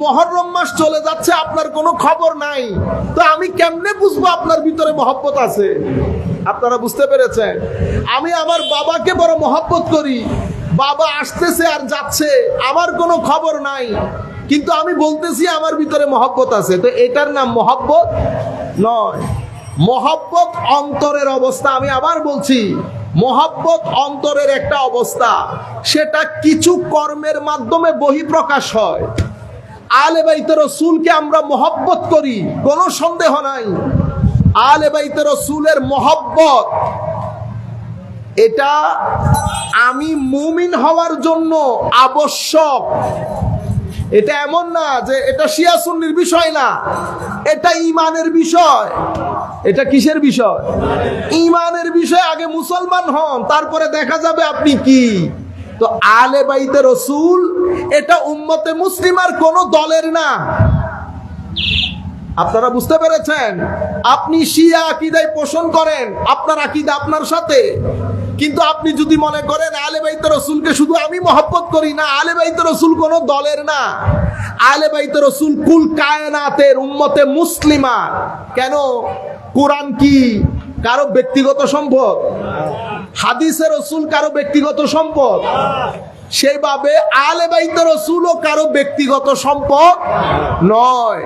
মুহররম মাস চলে যাচ্ছে, আপনার কোনো খবর নাই, তো আমি কেমনে বুঝবো আপনার ভিতরে মহব্বত আছে? আপনারা বুঝতে পেরেছেন? আমি আমার বাবাকে বড় মহব্বত করি, বাবা আসতেছে আর যাচ্ছে, আমার কোনো খবর নাই, কিন্তু আমি বলতেছি আমার ভিতরে মহব্বত আছে, তো এটার নাম মহব্বত নয়। মহব্বত অন্তরের অবস্থা। আমি আবার বলছি, মহব্বত অন্তরের একটা অবস্থা, সেটা কিছু কর্মের মাধ্যমে বহিঃপ্রকাশ হয়। আলে বাইতে রসুলকে আমরা মহব্বত করি, কোনো সন্দেহ নাই। আলে বাইতে রসুলের মহব্বত এটা আমি মুমিন হওয়ার জন্য আবশ্যক। এটা এমন না যে এটা শিয়া সুন্নির বিষয় না, এটা ঈমানের বিষয়। এটা কিসের বিষয়? ঈমানের বিষয়। আগে মুসলমান হন, তারপরে দেখা যাবে আপনি কি। তো আলে বাইতে রসুল এটা উম্মতে মুসলিমার কোন দলের না। আপনারা বুঝতে পেরেছেন? আপনি শিয়া আকীদায় পোষণ করেন, আপনার আকীদা আপনার সাথে, কিন্তু আপনি যদি মনে করেন আলে বাইতে রসুলকে শুধু আমি মহব্বত করি, না, আলে বাইতে রসুল কোন দলের না। আলে বাইতে রসুল কুল কায়নাতের উম্মতে মুসলিমার। কেন? কোরআন কি কারো ব্যক্তিগত সম্পদ? হাদিসে রসুল কারো ব্যক্তিগত সম্পদ? সেইভাবে আলে বাইতে রসুলও কারো ব্যক্তিগত সম্পদ নয়।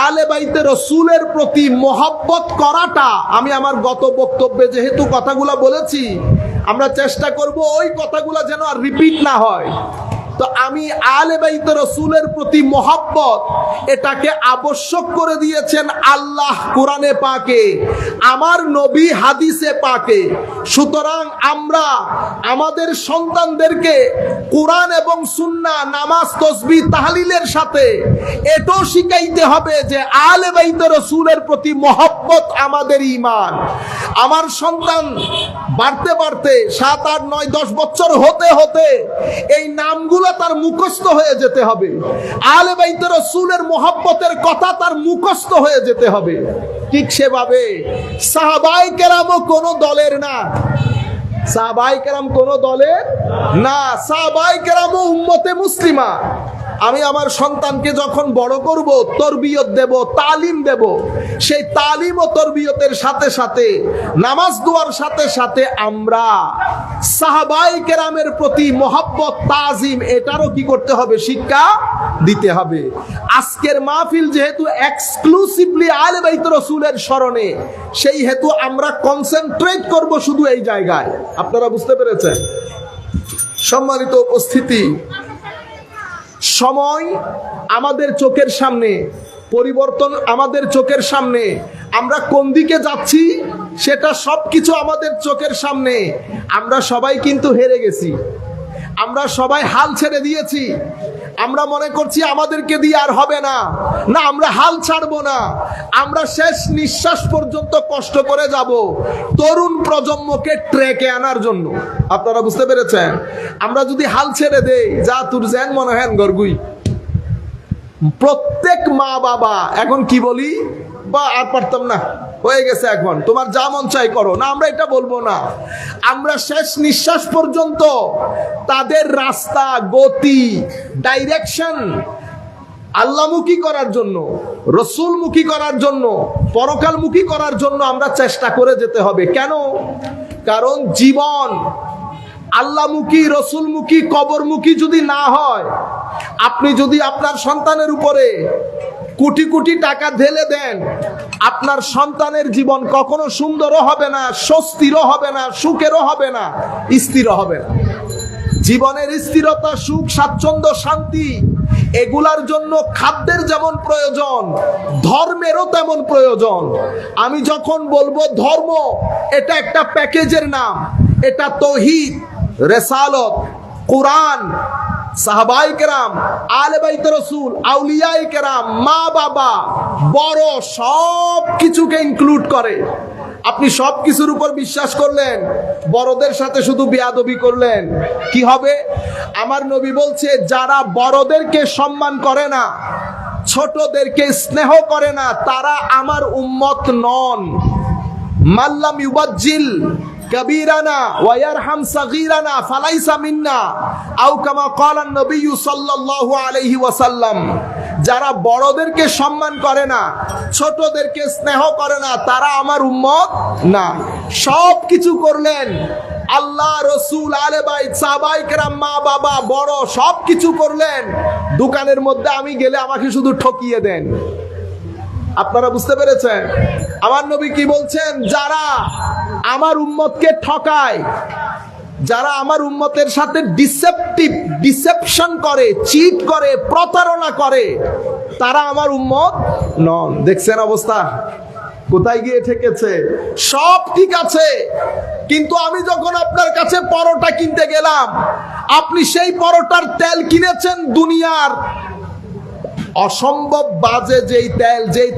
আলে বাইতে রসুলের প্রতি মহব্বত করাটা, আমি আমার গত বক্তব্যে যেহেতু কথাগুলা বলেছি, আমরা চেষ্টা করব ওই কথাগুলা যেন আর রিপিট না হয়। তো আমি আলে বাইতে রসুলের প্রতি মহব্বত এটাকে আবশ্যক করে দিয়েছেন আল্লাহ কোরআনে পাকে, আমার নবী হাদিসে পাকে। সুতরাং আমরা আমাদের সন্তানদেরকে কোরআন এবং সুন্নাহ, নামাজ, তাসবিহ, তাহলিলের সাথে এটাও শিখাইতে হবে যে আলে বাইতে রসুলের প্রতি মহব্বত আমাদের ঈমান। আমার সন্তান বাড়তে বাড়তে 7, 8, 9, 10 বছর হতে হতে এই নামগুলো তার মুখস্থ হয়ে যেতে হবে। আলে বাইতে রসুলের মহব্বতের কথা তার মুখস্থ হয়ে যেতে হবে। ঠিক সেভাবে সাহাবায়ে কেরামও কোন দলের না। সাহাবায়ে কেরাম কোন দলের না। সাহাবায়ে কেরামও উম্মতে মুসলিমা। আমি আমার সন্তানকে যখন বড় করব, তরবিয়ত দেব, তালিম দেব, সেই তালিম ও তরবিয়তের সাথে সাথে, নামাজ দোয়ার সাথে সাথে আমরা সাহাবায়ে কেরামের প্রতি মহব্বত, তাজিম, এটারও কি করতে হবে? শিক্ষা দিতে হবে। আজকের মাহফিল যেহেতু এক্সক্লুসিভলি আলে বাইতে রসুলের স্মরণে, সেই হেতু আমরা কনসেন্ট্রেট করব শুধু এই জায়গায়। আপনারা বুঝতে পেরেছেন? সম্মানিত উপস্থিতি, সময় আমাদের চোখের সামনে, পরিবর্তন আমাদের চোখের সামনে, আমরা কোন দিকে যাচ্ছি সেটা সবকিছু আমাদের চোখের সামনে। আমরা সবাই কিন্তু হেরে গেছি, আমরা সবাই হাল ছেড়ে দিয়েছি। আমরা মনে করছি আমাদেরকে দিয়ে আর হবে না। না, আমরা হাল ছাড়বো না। আমরা শেষ নিঃশ্বাস পর্যন্ত কষ্ট করে যাব তরুণ প্রজন্মকে ট্র্যাকে আনার জন্য। আপনারা বুঝতে পেরেছেন? আমরা যদি হাল ছেড়ে দেই, যা তুর যেন মনে হেন গরগুই। প্রত্যেক মা বাবা এখন কি বলি, বা আর পারতাম না, হয়ে গেছে, এখন তোমার যা মন চাই করো, না, আমরা এটা বলবো না। আমরা শেষ নিঃশ্বাস পর্যন্ত তাদের রাস্তা, গতি, ডাইরেকশন আল্লাহমুখী করার জন্য, রসুলমুখী করার জন্য, পরকালমুখী করার জন্য আমরা চেষ্টা করে যেতে হবে। কেন? কারণ জীবন আল্লাহমুখী, রসুলমুখী, কবরমুখী যদি না হয়, আপনি যদি আপনার সন্তানের উপরে কোটি কোটি টাকা ঢেলে দেন, আপনার সন্তানের জীবন কখনো সুন্দরও হবে না, স্বস্তিরও হবে না, সুখেরও হবে না, স্থিরও হবে না। জীবনের স্থিরতা, সুখ, স্বাচ্ছন্দ্য, শান্তি, এগুলার জন্য খাদ্যের যেমন প্রয়োজন, ধর্মেরও তেমন প্রয়োজন। আমি যখন বলবো ধর্ম, এটা একটা প্যাকেজের নাম। এটা তাওহীদ, রিসালাত, কোরআন, সাহাবায়ে কেরাম, আলে বাইতে রসুল, আউলিয়ায়ে কেরাম, মা বাবা, বড়, সব কিছুকে ইনক্লুড করে। আপনি সব কিছুর উপর বিশ্বাস করলেন, বড়দের সাথে শুধু বেয়াদবি করলেন, কি হবে? আমার নবী বলছে, যারা বড়দেরকে সম্মান করে না, ছোটদেরকে স্নেহ করে না, তারা আমার উম্মত নন। মাল্লাম ইউবাজ্জিল কাবীরানা ওয়া ইয়ারহাম সাগীরানা ফালাইসা মিন্না আও কামা ক্বালা নবী সাল্লাল্লাহু আলাইহি ওয়াসাল্লাম। যারা বড়দেরকে সম্মান করে না, ছোটদেরকে স্নেহ করে না, তারা আমার উম্মত না। সব কিছু করলেন, আল্লাহ, রসুল, আলে বাইত, সাহাবায়ে কেরাম, মা বাবা, বড়, সব কিছু করলেন, দোকানের মধ্যে আমি গেলে আমাকে শুধু ঠকিয়ে দেন। আপনারা বুঝতে পেরেছেন আমার নবী কি বলছেন? যারা আমার উম্মতকে ঠকায়, যারা আমার উম্মতের সাথে ডিসেপশন করে, চিট করে, প্রতারণা করে, তারা আমার উম্মত নন। দেখছেন অবস্থা কোথায় গিয়ে ঠেকেছে? সব ঠিক আছে, কিন্তু আমি যখন আপনার কাছে পরোটা কিনতে গেলাম, আপনি সেই পরোটার তেল কিনেছেন দুনিয়ার অসম্ভব বাজে যেই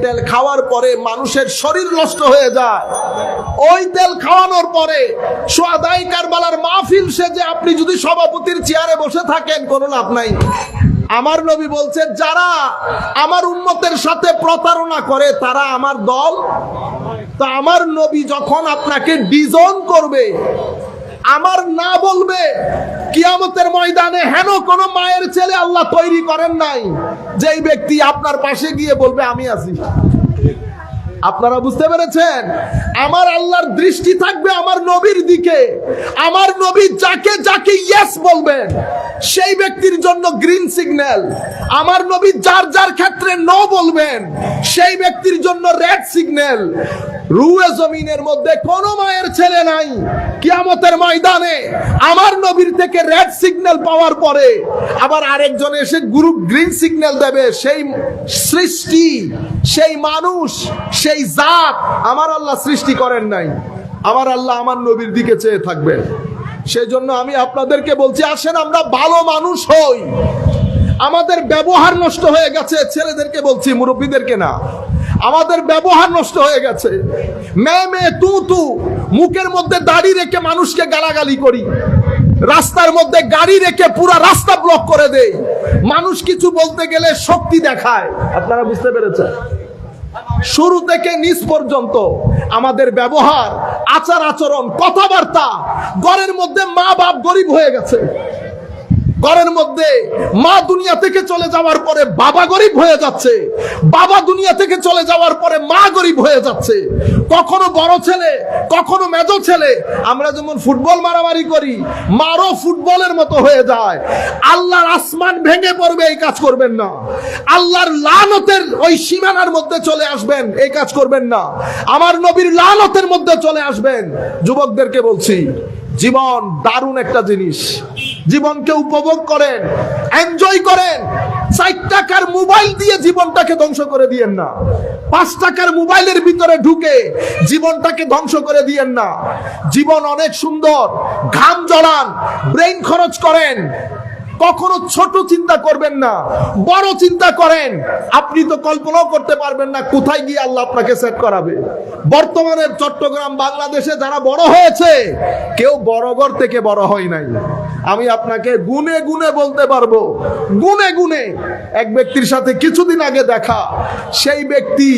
তেল খাওয়ার পরে মানুষের শরীর নষ্ট হয়ে যায়। ওই তেল খাওয়ানোর পরে সোয়াদাই কারবালার মাহফিল সেজে আপনি যদি সভাপতির চেয়ারে বসে থাকেন, কোনো লাভ নাই। আমার নবী বলছেন, যারা আমার উম্মতের সাথে প্রতারণা করে তারা আমার দল। তো আমার নবী যখন আপনাকে ডিজন করবে, আমার না বলবে, কিয়ামতের ময়দানে হেন কোন মায়ের ছেলে আল্লাহ তৈরি করেন নাই যেই ব্যক্তি আপনার পাশে গিয়ে বলবে আমি আছি। আপনারা বুঝতে পেরেছেন? আমার আল্লাহর দৃষ্টি থাকবে আমার নবীর দিকে। আমার নবী যাকে যাকে ইয়েস বলবেন সেই ব্যক্তির জন্য গ্রিন সিগন্যাল। আমার নবী যার যার ক্ষেত্রে নো বলবেন সেই ব্যক্তির জন্য রেড সিগন্যাল। রুয়ে জমিনের মধ্যে কোনো মায়ের ছেলে নাই কিয়ামতের ময়দানে আমার নবীর থেকে রেড সিগন্যাল পাওয়ার পরে আবার আরেকজন এসে গ্রিন সিগন্যাল দেবে। সেই সৃষ্টি, সেই মানুষ, সেই জাত আমার আল্লাহ সৃষ্টি করেন নাই। আমার আল্লাহ আমার নবীর দিকে চেয়ে থাকবেন। সেই জন্য আমি আপনাদেরকে বলছি, আসেন আমরা ভালো মানুষ হই। আমাদের ব্যবহার নষ্ট হয়ে গেছে, ছেলেদেরকে বলছি, মুরব্বীদেরকে না। আমাদের ব্যবহার নষ্ট হয়ে গেছে। মে তু মুখের মধ্যে দাড়ি রেখে মানুষকে গালাগালি করি, রাস্তার মধ্যে গাড়ি রেখে পুরো রাস্তা ব্লক করে দেই, মানুষ কিছু বলতে গেলে শক্তি দেখায়। আপনারা বুঝতে পেরেছেন? শুরু থেকে নিচ পর্যন্ত আমাদের ব্যবহার, আচার আচরণ, কথাবার্তা, ঘরের মধ্যে মা বাপ গরিব হয়ে গেছে। ঘরের মধ্যে মা দুনিয়া থেকে চলে যাওয়ার পরে বাবা গরিব হয়ে যাচ্ছে, বাবা দুনিয়া থেকে চলে যাওয়ার পরে মা গরিব হয়ে যাচ্ছে। কখনো বড় ছেলে, কখনো মেজো ছেলে। আমরা যেমন ফুটবল মারামারি করি, মারও ফুটবলের মতো হয়ে যায়। আল্লাহর আসমান ভেঙে পড়বে, এই কাজ করবেন না। আল্লাহর লানতের ওই সীমানার মধ্যে চলে আসবেন, এই কাজ করবেন না। আমার নবীর লানতের মধ্যে চলে আসবেন। যুবকদেরকে বলছি, জীবন দারুণ একটা জিনিস। জীবনকে উপভোগ করেন, এনজয় করেন। 4 টাকার মোবাইল দিয়ে জীবনটাকে ধ্বংস করে দিয়েন না। 5 টাকার মোবাইলের ভিতরে ঢুকে জীবনটাকে ধ্বংস করে দিয়েন না। জীবন অনেক সুন্দর, ঘাম জড়ান, ব্রেইন খরচ করেন। কখনো ছোট চিন্তা করবেন না, বড় চিন্তা করেন। আপনি তো কল্পনাও করতে পারবেন না কোথায় গিয়ে আল্লাহ আপনাকে সেট করাবে। বর্তমানে চট্টগ্রাম, বাংলাদেশে যারা বড় হয়েছে, কেউ বড় ঘর থেকে বড় হয় নাই। আমি আপনাকে গুনে গুনে বলতে পারবো, গুনে গুনে। এক ব্যক্তির সাথে কিছুদিন আগে দেখা, সেই ব্যক্তি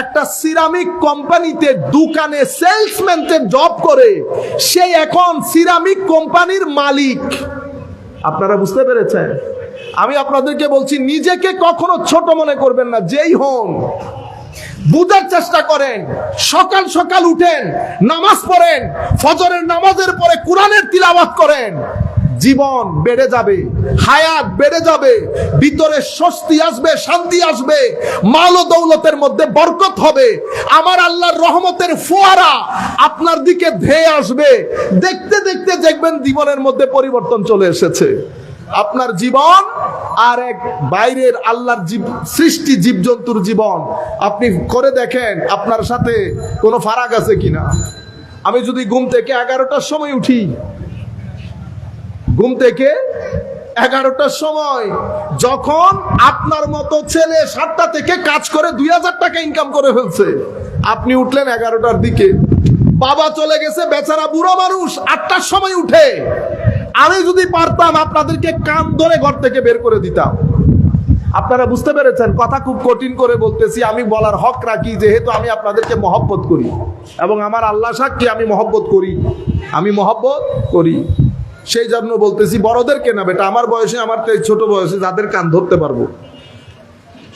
একটা সিরামিক কোম্পানিতে দোকানে সেলসম্যানের জব করে, সে এখন সিরামিক কোম্পানির মালিক। আপনারা বুঝতে পেরেছেন? আমি আপনাদেরকে বলছি, নিজেকে কখনো ছোট মনে করবেন না। যেই হন, বুঝার চেষ্টা করেন। সকাল সকাল উঠেন, নামাজ পড়েন, ফজরের নামাজের পরে কোরআনের তিলাওয়াত করেন। জীবন বেড়ে যাবে, হায়াত বেড়ে যাবে, ভিতরে স্বস্তি আসবে, শান্তি আসবে, মাল ও দৌলতের মধ্যে বরকত হবে। আমার আল্লাহর রহমতের ফোয়ারা আপনার দিকে ধেয়ে আসবে। দেখতে দেখতে দেখবেন জীবনের মধ্যে পরিবর্তন চলে এসেছে। আপনার জীবন আর এক বাইরের আল্লাহর সৃষ্টি জীবজন্তুর জীবন আপনি করে দেখেন, আপনার সাথে কোনো ফারাক আছে কিনা। আমি যদি ঘুম থেকে 11টার সময় উঠি, ঘুম থেকে 11টার সময়, যখন আপনার মতো ছেলে 7টা থেকে কাজ করে 2000 টাকা ইনকাম করে ফেলছে, আপনি উঠলেন 11টার দিকে। বাবা চলে গেছে, বেচারা বুড়ো মানুষ 8টার সময় উঠে। আমি যদি পারতাম আপনাদেরকে কান ধরে ঘর থেকে বের করে দিতাম। আপনারা বুঝতে পেরেছেন? কথা খুব কঠিন করে বলতেছি, আমি বলার হক রাখি, যেহেতু আমি আপনাদেরকে মহব্বত করি এবং আমার আল্লাহ সাক্ষী আমি মহব্বত করি, আমি মহব্বত করি, সেই জন্য বলতেছি। বড়দেরকে না বেটা, আমার বয়সে, আমার ছোট বয়সে যাদের কান ধরতে পারবো।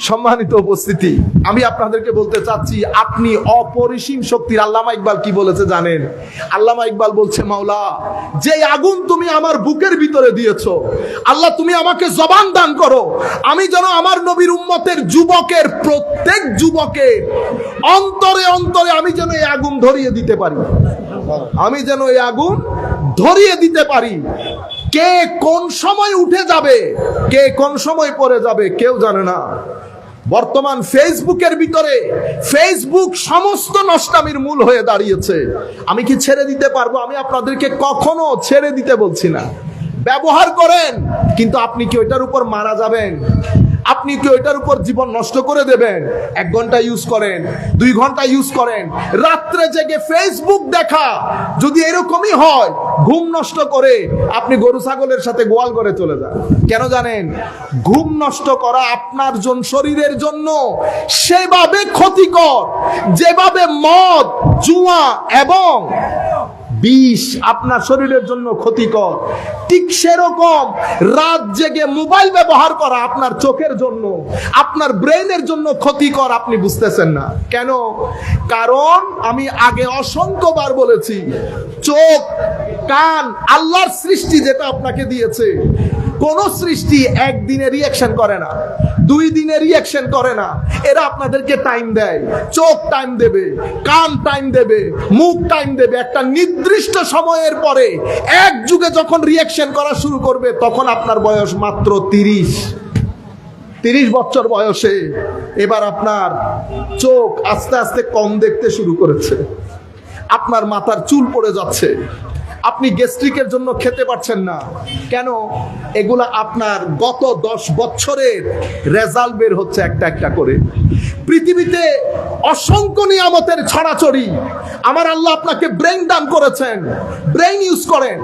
সম্মানিত উপস্থিতি, আমি আপনাদেরকে বলতে চাচ্ছি, আপনি অপরিসীম শক্তির। আল্লামা ইকবাল কি বলেছে জানেন? আল্লামা ইকবাল বলছে, মাওলা, যে আগুন তুমি আমার বুকের ভিতরে দিয়েছো, আল্লাহ তুমি আমাকে জবান দান করো, আমি যেন আমার নবীর উম্মতের যুবকের, প্রত্যেক যুবকের অন্তরে অন্তরে আমি যেন এই আগুন ধরিয়ে দিতে পারি, আমি যেন এই আগুন ধরিয়ে দিতে পারি। কে কোন সময় উঠে যাবে, কে কোন সময় পড়ে যাবে, কেউ জানে না। বর্তমান ফেসবুকের ভিতরে, ফেসবুক সমস্ত নষ্টামির মূল হয়ে দাঁড়িয়েছে। আমি কি ছেড়ে দিতে পারবো? আমি আপনাদেরকে কখনো ছেড়ে দিতে বলছি না। ব্যবহার করেন, কিন্তু আপনি কি ওইটার উপর মারা যাবেন? আপনি কি ওইটার উপর জীবন নষ্ট করে দেবেন? 1 ঘন্টা ইউজ করেন, 2 ঘন্টা ইউজ করেন, রাত্রে জেগে ফেসবুক দেখা যদি এরকমই হয়, ঘুম নষ্ট করে আপনি গরু ছাগলের সাথে গোয়াল করে চলে যান। কেন জানেন? ঘুম নষ্ট করা আপনার শরীরের জন্য সেভাবে ক্ষতিকর, যেভাবে মদ, জুয়া এবং বিষ আপনার শরীরের জন্য ক্ষতিকর, ঠিক সেরকম রাত জেগে মোবাইল ব্যবহার করা আপনার চোখের জন্য, আপনার ব্রেনের জন্য ক্ষতিকর। আপনি বুঝতেছেন না কেন? কারণ আমি আগে অসংখ্যবার বলেছি, চোখ, কান আল্লাহর সৃষ্টি, যেটা আপনাকে দিয়েছে। কোন সৃষ্টি একদিনে রিঅ্যাকশন করে না, 2 দিনে রিঅ্যাকশন করে না। এরা আপনাদেরকে টাইম দেয়। চোখ টাইম দেবে, কান টাইম দেবে, মুখ টাইম দেবে। একটা নির্দিষ্ট সময়ের পরে এক যুগে যখন রিঅ্যাকশন করা শুরু করবে, তখন আপনার বয়স মাত্র 30 বছর বয়সে এবার আপনার চোখ আস্তে আস্তে কম দেখতে শুরু করেছে, আপনার মাথার চুল পড়ে যাচ্ছে, আপনি গ্যাস্ট্রিকের জন্য খেতে পারছেন না। কেন? এগুলা আপনার গত 10 বছরের রেজাল্ট বের হচ্ছে একটা একটা করে। পৃথিবীতে অসংখ্য নিয়ামতের ছড়াছড়ি। আমার আল্লাহ আপনাকে ব্রেন দান করেছেন, ব্রেন ইউজ করেন।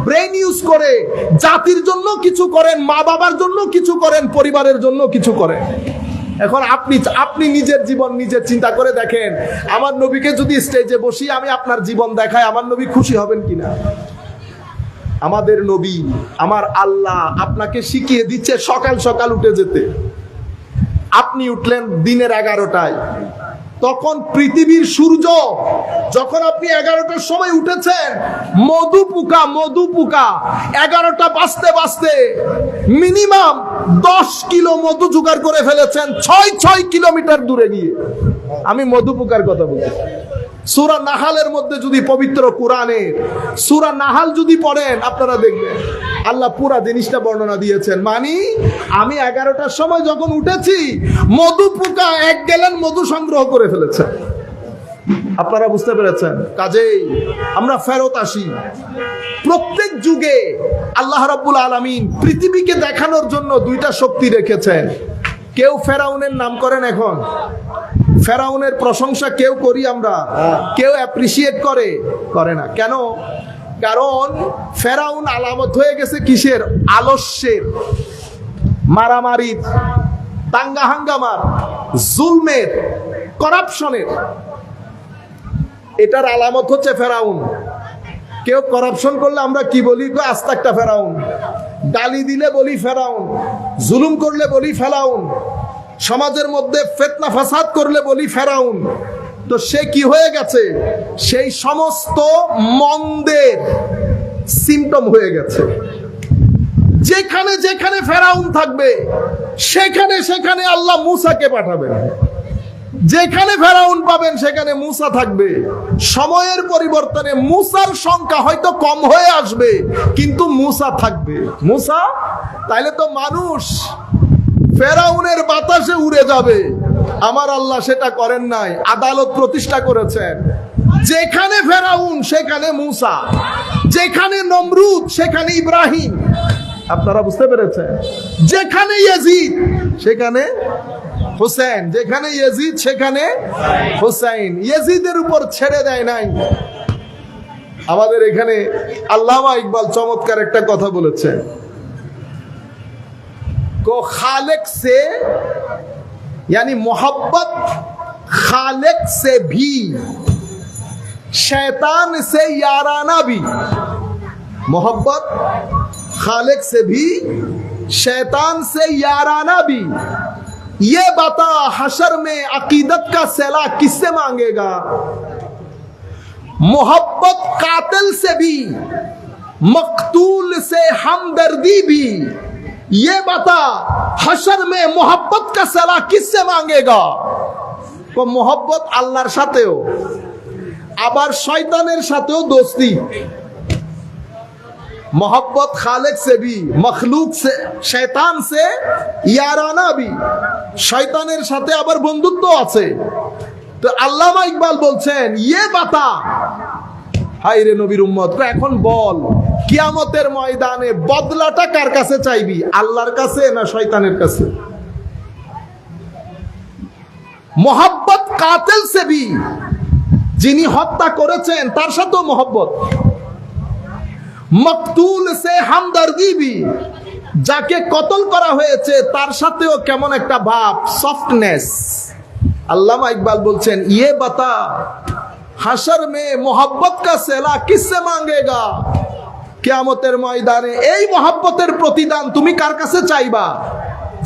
ব্রেন ইউজ করে জাতির জন্য কিছু করেন, মা বাবার জন্য কিছু করেন, পরিবারের জন্য কিছু করেন। এখন আপনি নিজের জীবন নিজে চিন্তা করে দেখেন, আমার নবীকে যদি স্টেজে বসি আমি আপনার জীবন দেখাই, আমার নবী খুশি হবেন কিনা? আমাদের নবী, আমার আল্লাহ আপনাকে শিখিয়ে দিচ্ছে সকাল সকাল উঠে যেতে। আপনি উঠলেন দিনের 11টায়, তখন পৃথিবীর সূর্য, যখন আপনি 11টার সময় উঠেছেন, মধু পোকা 11টা বাজতে বাজতে মিনিমাম 10 কিলো মধু জোগাড় করে ফেলেছেন 6 কিলোমিটার দূরে গিয়ে। আমি মধু পোকার কথা বলছি। সূরা নাহালের মধ্যে যদি, পবিত্র কোরআনে সূরা নাহাল যদি পড়েন, আপনারা দেখবেন আল্লাহ পুরা জিনিসটা বর্ণনা দিয়েছেন। মানে আমি 11টার সময় যখন উঠেছি, মধু পোকা 1 গ্যালন মধু সংগ্রহ করে ফেলেছে। আপনারা বুঝতে পেরেছেন? কাজেই আমরা ফেরত আসি। প্রত্যেক যুগে আল্লাহ রাব্বুল আলামিন পৃথিবীকে দেখানোর জন্য 2টা শক্তি রেখেছেন। কেউ ফেরাউনের নাম করেন, এখন ফেরাউনের প্রশংসা কেউ করি আমরা, কেউ অ্যাপ্রিসিয়েট করে না। কেন? কারণ ফেরাউন আলামত হয়ে গেছে কিসের? আলস্যের, মারামারির, দাঙ্গা হাঙ্গামার, জুলমের, করাপশনের। এটার আলামত হচ্ছে ফেরাউন। কেউ করাপশন করলে আমরা কি বলি? আস্তাকটা ফেরাউন। গালি দিলে বলি ফেরাউন, জুলুম করলে বলি ফেরাউন, সমাজের মধ্যে ফিতনা ফাসাদ করলে বলি ফেরাউন। তো সে কি হয়ে গেছে? সেই সমস্ত মন্দের সিম্পটম হয়ে গেছে। যেখানে যেখানে ফেরাউন থাকবে, সেখানে সেখানে আল্লাহ মূসাকে পাঠাবেন। যেখানে ফেরাউন পাবেন, সেখানে মূসা থাকবে। সময়ের পরিবর্তনে মূসার সংখ্যা হয়তো কম হয়ে আসবে, কিন্তু মূসা থাকবে। মূসা তাইলে তো মানুষ ফেরাউনের বাতাসে উড়ে যাবে। আমার আল্লাহ সেটা করেন নাই, আদালত প্রতিষ্ঠা করেছেন। যেখানে ফেরাউন সেখানে মূসা, যেখানে নমরুদ সেখানে ইব্রাহিম। আপনারা বুঝতে পেরেছেন? যেখানে ইয়াজিদ সেখানে হোসেন, যেখানে ইয়াজিদ সেখানে হোসেন। ইয়াজিদের উপর ছেড়ে দেয় নাই। আমাদের এখানে আল্লামা ইকবাল চমৎকার একটা কথা বলেছেন, को खालिक से यानी मोहब्बत खालिक से भी शैतान से याराना भी, मोहब्बत खालिक से भी शैतान से याराना भी। ये बता हशर में अकीदत का सिला किससे मांगेगा? मोहब्बत कातिल से भी मकतूल से हमदर्दी भी। ये बता हशर में मोहब्बत का सिला किससे मांगेगा? को मोहब्बत আল্লাহর সাথেও আবার শয়তানের সাথেও দোস্তি। मोहब्बत खालिक से भी मखलूक से शैतान से याराना भी, শয়তানের সাথে আবার বন্ধুত্ব আছে। তো আল্লামা ইকবাল বলছেন ইয়ে বাতা, হায় রে নবীর উম্মত, এখন বল কিয়ামতের ময়দানে বদলাটা কার কাছে চাইবি, আল্লাহর কাছে না শয়তানের কাছে? মোহাব্বত কাতিল সে ভি, যিনি হত্যা করেছেন তার সাথেও মোহাব্বত। মকতুল সে হামদর্দি ভি, যাকে কতল করা হয়েছে তার সাথেও কেমন একটা ভাব, সফটনেস। আল্লামা ইকবাল বলছেন ইয়ে বাতা হাশর মে মোহাব্বত কা সেলা কিসসে মাঙ্গেগা? কিয়ামতের ময়দানে এই মোহাব্বতের প্রতিদান তুমি কার কাছে চাইবা?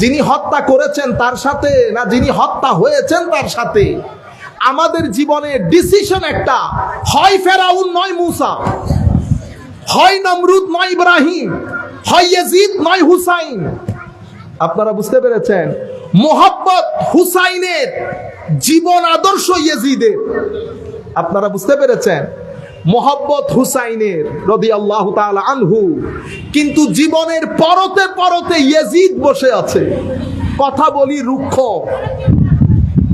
যিনি হত্যা করেছেন তার সাথে না যিনি হত্যা হয়েছেন তার সাথে? আমাদের জীবনে ডিসিশন একটা, হয় ফেরাউন নয় মুসা, হয় নমরুদ নয় ইব্রাহিম, হয় ইয়াজিদ নয় হুসাইন। আপনারা বুঝতে পেরেছেন? মোহাব্বত হুসাইনের, জীবন আদর্শ ইয়াজিদের। আপনারা বুঝতে পেরেছেন? মোহাব্বত হুসাইনের রাদিয়াল্লাহু তাআলা আনহু, কিন্তু জীবনের পরতে পরতে ইয়াজিদ বসে আছে। কথা বলি রুক্ষ,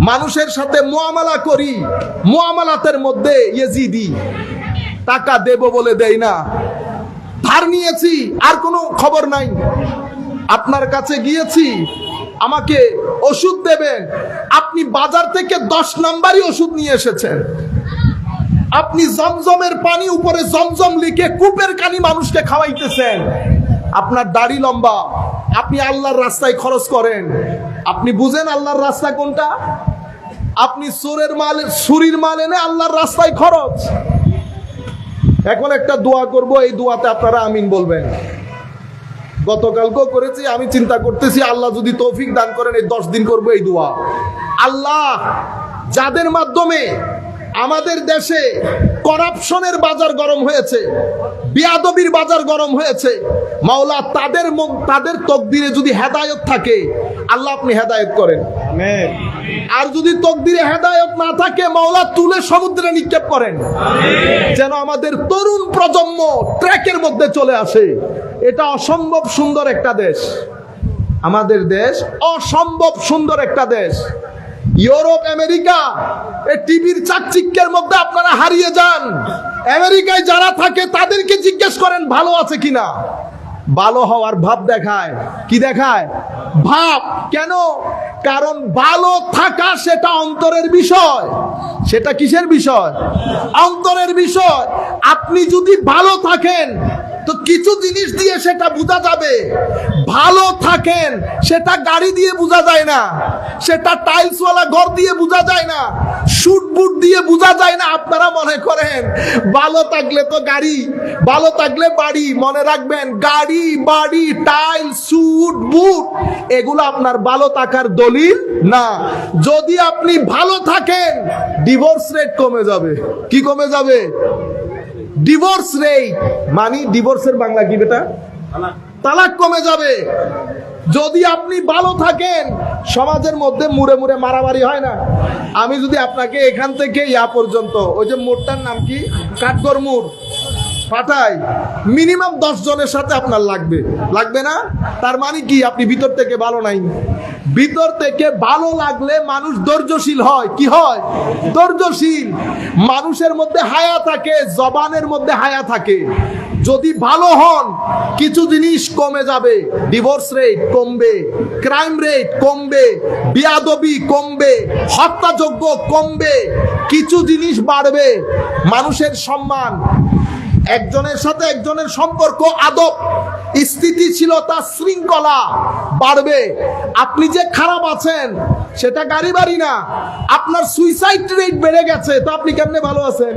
মানুষের সাথে মুআমালা করি, মুআমালাতের মধ্যে ইয়াজিদি। টাকা দেব বলে দেই না, ধার নিয়েছি আর কোনো খবর নাই, আপনার কাছে গিয়েছি আমাকে ওষুধ দেবেন, আপনি বাজার থেকে 10 নাম্বারই ওষুধ নিয়ে এসেছেন। আপনি জমজমের পানি উপরে জমজম লিখে কূপের কানি মানুষকে খাওয়াইতেছেন। আপনার দাড়ি লম্বা, আপনি আল্লাহর রাস্তায় খরচ করেন। আপনি বুঝেন আল্লাহর রাস্তা কোনটা? আপনি চুরির মাল এনে আল্লাহর রাস্তায় খরচ। এখন একটা দোয়া করব, এই দোয়াতে আপনারা আমিন বলবেন। গতকালকেও করেছি, আমি চিন্তা করতেছি আল্লাহ যদি তৌফিক দান করেন এই 10 দিন করব এই দোয়া। আল্লাহ, যাদের মাধ্যমে আমাদের দেশে করাপশনের বাজার গরম হয়েছে, বিয়াদবির বাজার গরম হয়েছে, মাওলা তাদের তকদিরে যদি হেদায়েত থাকে আল্লাহ আপনি হেদায়েত করেন। আমিন। আর যদি তকদিরে হেদায়েত না থাকে মাওলা তুলে সমুদ্রে নিক্ষেপ করেন। আমিন। যেন আমাদের তরুণ প্রজন্ম ট্র্যাকের মধ্যে চলে আসে। এটা অসম্ভব সুন্দর একটা দেশ, আমাদের দেশ অসম্ভব সুন্দর একটা দেশ। ইউরোপ, আমেরিকা, এই টিভির চাকচিক্যের মধ্যে আপনারা হারিয়ে যান। আমেরিকায় যারা থাকে তাদেরকে জিজ্ঞেস করেন ভালো আছে কিনা। ভালো হওয়ার ভাব দেখায়। কি দেখায়? ভাব। কেন? কারণ ভালো থাকা সেটা অন্তরের বিষয়। সেটা কিসের বিষয়? অন্তরের বিষয়। আপনি যদি ভালো থাকেন তো কিছু জিনিস দিয়ে সেটা বোঝা যাবে। ভালো থাকেন সেটা গাড়ি দিয়ে বোঝা যায় না, সেটা টাইলসওয়ালা ঘর দিয়ে বোঝা যায় না, শুট বুট দিয়ে বোঝা যায় না। আপনারা মনে করেন ভালো থাকলে তো গাড়ি, ভালো থাকলে বাড়ি। মনে রাখবেন, গাড়ি, বাড়ি, টাইলস, শুট বুট এগুলো আপনার ভালো থাকার দলিল না। যদি আপনি ভালো থাকেন ডিভোর্স রেট কমে যাবে। কি কমে যাবে? ডিভোর্স রেট মানে ডিভোর্সের বাংলা কি বেটা? তালাক কমে যাবে। যদি আপনি ভালো থাকেন সমাজের মধ্যে মুড়ে মুড়ে মারামারি হয় না। আমি যদি আপনাকে এখান থেকে ইয়া পর্যন্ত, ওই যে মোড়টার নাম কি, কাঠগড় মোড়, পাঠাই, মিনিমাম 10 জনের সাথে আপনার লাগবে না? তার মানে কি আপনি ভিতর থেকে ভালো নাই। ভিতর থেকে ভালো লাগলে মানুষ ধৈর্যশীল হয়। কি হয়? ধৈর্যশীল। মানুষের মধ্যে হায়া থাকে, জবানের মধ্যে হায়া থাকে। যদি ভালো হন কিছু জিনিস কমে যাবে। ডিভোর্স রেট কমবে, ক্রাইম রেট কমবে, বিয়াদবি কমবে, হত্যাযজ্ঞ কমবে, কিছু জিনিস বাড়বে। মানুষের সম্মান, একজনের সাথে একজনের সম্পর্ক, আদব, স্থিতিশীলতা, শৃঙ্খলা বাড়বে। আপনি যে খারাপ আছেন সেটা গাড়ি বাড়ি না, আপনার সুইসাইড রেট বেড়ে গেছে, তো আপনি কেমনে ভালো আছেন?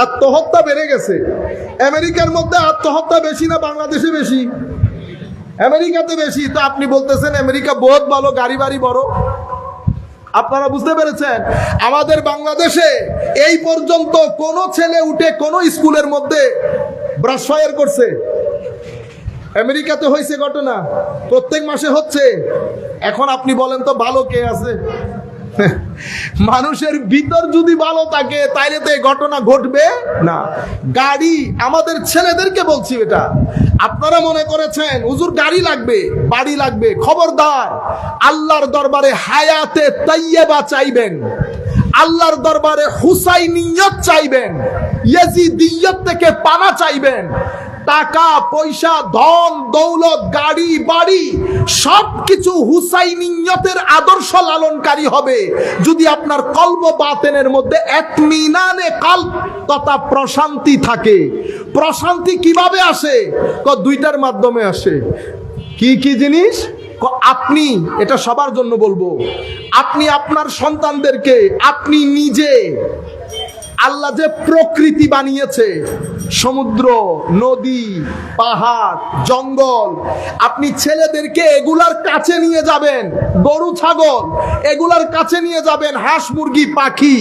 আত্মহত্যা বেড়ে গেছে। আমেরিকার মধ্যে আত্মহত্যা বেশি না বাংলাদেশে বেশি? আমেরিকাতে বেশি। তো আপনি বলতেছেন আমেরিকা বহুত ভালো, গাড়ি বাড়ি বড়। আপনারা বুঝতে পেরেছেন? আমাদের বাংলাদেশে এই পর্যন্ত কোন ছেলে উঠে কোন স্কুলের মধ্যে ব্রাশ ফায়ার করছে? আমেরিকাতে হয়েছে ঘটনা, প্রত্যেক মাসে হচ্ছে। এখন আপনি বলেন তো ভালো কে আছে? মানুষের ভিতর যদি ভালো থাকে তাইলে তো এই ঘটনা ঘটবে না। গাড়ি, আমাদের ছেলেদেরকে বলছি এটা, আপনারা মনে করেছেন হুজুর গাড়ি লাগবে, বাড়ি লাগবে, খবরদার। আল্লাহর দরবারে হায়াতে তাইয়্যিবা চাইবেন, আল্লাহর দরবারে হুসাইনিয়ত চাইবেন, ইয়াজিদিয়ত থেকে পানা চাইবেন। টাকা পয়সা, ধন দৌলত, গাড়ি বাড়ি সবকিছু হুসাইনিয়তের আদর্শ লালনকারী হবে যদি আপনার কলব বাতেনের মধ্যে ইতমিনানে কলব তথা প্রশান্তি থাকে। প্রশান্তি কিভাবে আসে? দুইটার মাধ্যমে আসে। কি কি জিনিস? আপনি, এটা সবার জন্য বলবো, আপনি আপনার সন্তানদেরকে, আপনি নিজে, আল্লাহ যে প্রকৃতি বানিয়েছে, সমুদ্র, নদী, পাহাড়, জঙ্গল, আপনি ছেলেদেরকে এগুলার কাছে নিয়ে যাবেন। গরু ছাগল এগুলার কাছে নিয়ে যাবেন, হাঁস মুরগি পাখি,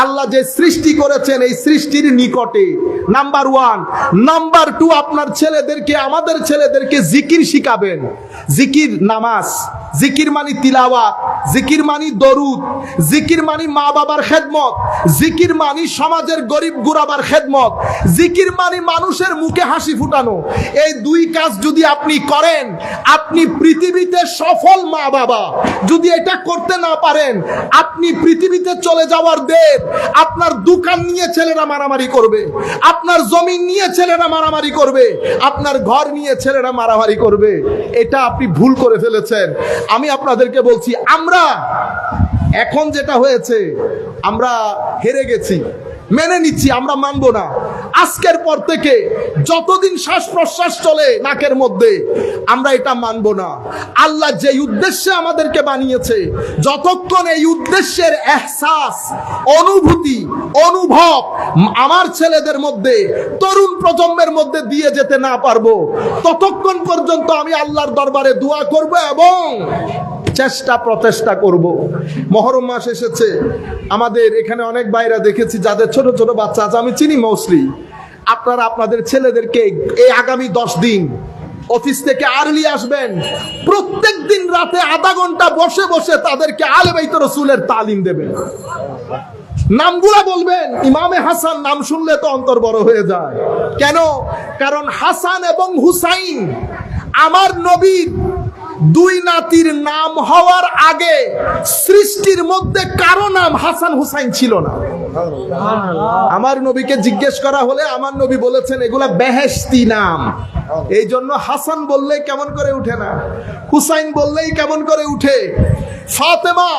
আল্লাহ যে সৃষ্টি করেছেন এই সৃষ্টির নিকটে। নাম্বার 1। নাম্বার 2, আপনার ছেলেদেরকে, আমাদের ছেলেদেরকে জিকির শিখাবেন। জিকির নামাজ, জিকির মানি তিলাওয়াত, জিকির মানি দরুদ, জিকির মানি মা বাবার খেদমত, জিকির মানি সমাজের গরিব গুরাবার খেদমত, জিকির মানি মানুষের মুখে হাসি ফুটানো। এই দুই কাজ যদি আপনি করেন, আপনি পৃথিবীতে সফল মা বাবা। যদি এটা করতে না পারেন, আপনি পৃথিবীতে চলে যাওয়ার দের। আপনার দোকান নিয়ে ছেলেরা মারামারি করবে, আপনার জমি নিয়ে ছেলেরা মারামারি করবে, আপনার ঘর নিয়ে ছেলেরা মারামারি করবে। এটা আপনি ভুল করে ফেলেছেন। আমি আপনাদেরকে বলছি, আমরা এখন যেটা হয়েছে, আমরা হেরে গেছি, মেনে নিচ্ছি, আমরা মানবো না। আজকের পর থেকে যতদিন শ্বাস প্রশ্বাস চলে নাকের মধ্যে, আমরা এটা মানবো না। আল্লাহ যে উদ্দেশ্যে আমাদেরকে বানিয়েছে, যতক্ষণ এই উদ্দেশ্যের এহসাস, অনুভূতি, অনুভব আমার ছেলেদের মধ্যে, তরুণ প্রজন্মের মধ্যে দিয়ে যেতে না পারবো, ততক্ষণ পর্যন্ত আমি আল্লাহর দরবারে দোয়া করব এবং চেষ্টা প্রচেষ্টা করব। মহরম মাস এসেছে, আমাদের এখানে অনেক ভাইরা দেখেছি যাদের ছোট ছোট বাচ্চা আছে, আমি চিনি মৌসলি। আপনারা আপনাদের ছেলেদেরকে এই আগামী 10 দিন অফিস থেকে আর্লি আসবেন, প্রত্যেক দিন রাতে আধা ঘন্টা বসে বসে তাদেরকে আলে বাইত রাসূলের তালিম দেবেন। নামগুলা বলবেন। ইমামে হাসান নাম শুনলে তো অন্তর বড় হয়ে যায়। কেন? কারণ হাসান এবং হুসাইন আমার নবীর দুই নাতির নাম হওয়ার আগে সৃষ্টির মধ্যে কারো নাম হাসান হুসাইন ছিল না। আমার নবীকে জিজ্ঞেস করা হলে আমার নবী বলেছেন এগুলা বেহেশতি নাম। এই জন্য হাসান বললেই কেমন করে উঠে না, হুসাইন বললেই কেমন করে উঠে। ফাতেমা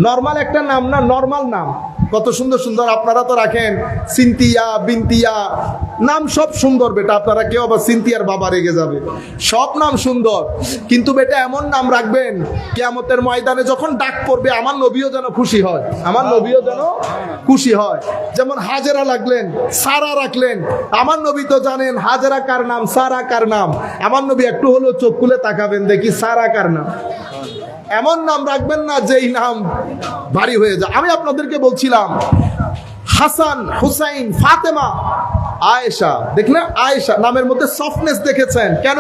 নরমাল একটা নাম না, নরমাল নাম। কত সুন্দর সুন্দর আপনারা তো রাখেন, সিনতিয়া, বিনতিয়া, নাম সব সুন্দর বেটা। আপনারা কেউ আবার সিনতিয়ার বাবা রেগে যাবে, সব নাম সুন্দর, কিন্তু বেটা এমন নাম রাখবেন কিয়ামতের ময়দানে যখন ডাক পড়বে আমার নবীও যেন খুশি হয়, আমার নবীও যেন খুশি হয়। যেমন হাজেরা লাগলেন, সারা রাখলেন, আমার নবী তো জানেন হাজেরা কার নাম, সারা কার নাম। আমার নবী একটু হলেও চোখ খুলে তাকাবেন, দেখি সারা কার নাম। এমন নাম রাখবেন না যেই নাম ভারী হয়ে যায়। আমি আপনাদেরকে বলছিলাম হাসান, হুসাইন, ফাতেমা, আয়েশা, দেখলেন আয়েশা নামের মধ্যে সফটনেস দেখেছেন। কেন?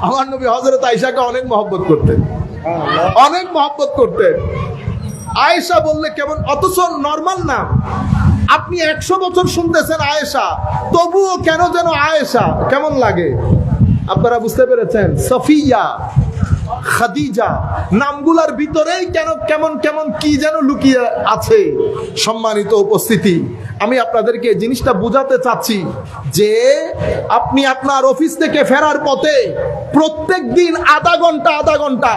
আমার নবী হযরত আয়েশাকে অনেক মহব্বত করতেন, অনেক মহব্বত করতেন। আয়েশা বললে কেমন, অথচ নরমাল নাম। আপনি 100 বছর শুনতেছেন আয়েশা, তবুও কেন যেন আয়েশা কেমন লাগে। আপনারা বুঝতে পেরেছেন? সফিয়া, খাদিজা, নামগুলার ভিতরেই কেন কেমন কেমন কি যেন লুকিয়ে আছে। সম্মানিত উপস্থিতি, আমি আপনাদেরকে এই জিনিসটা বুঝাতে চাচ্ছি যে আপনি আপনার অফিস থেকে ফেরার পথে প্রত্যেক দিন আধা ঘন্টা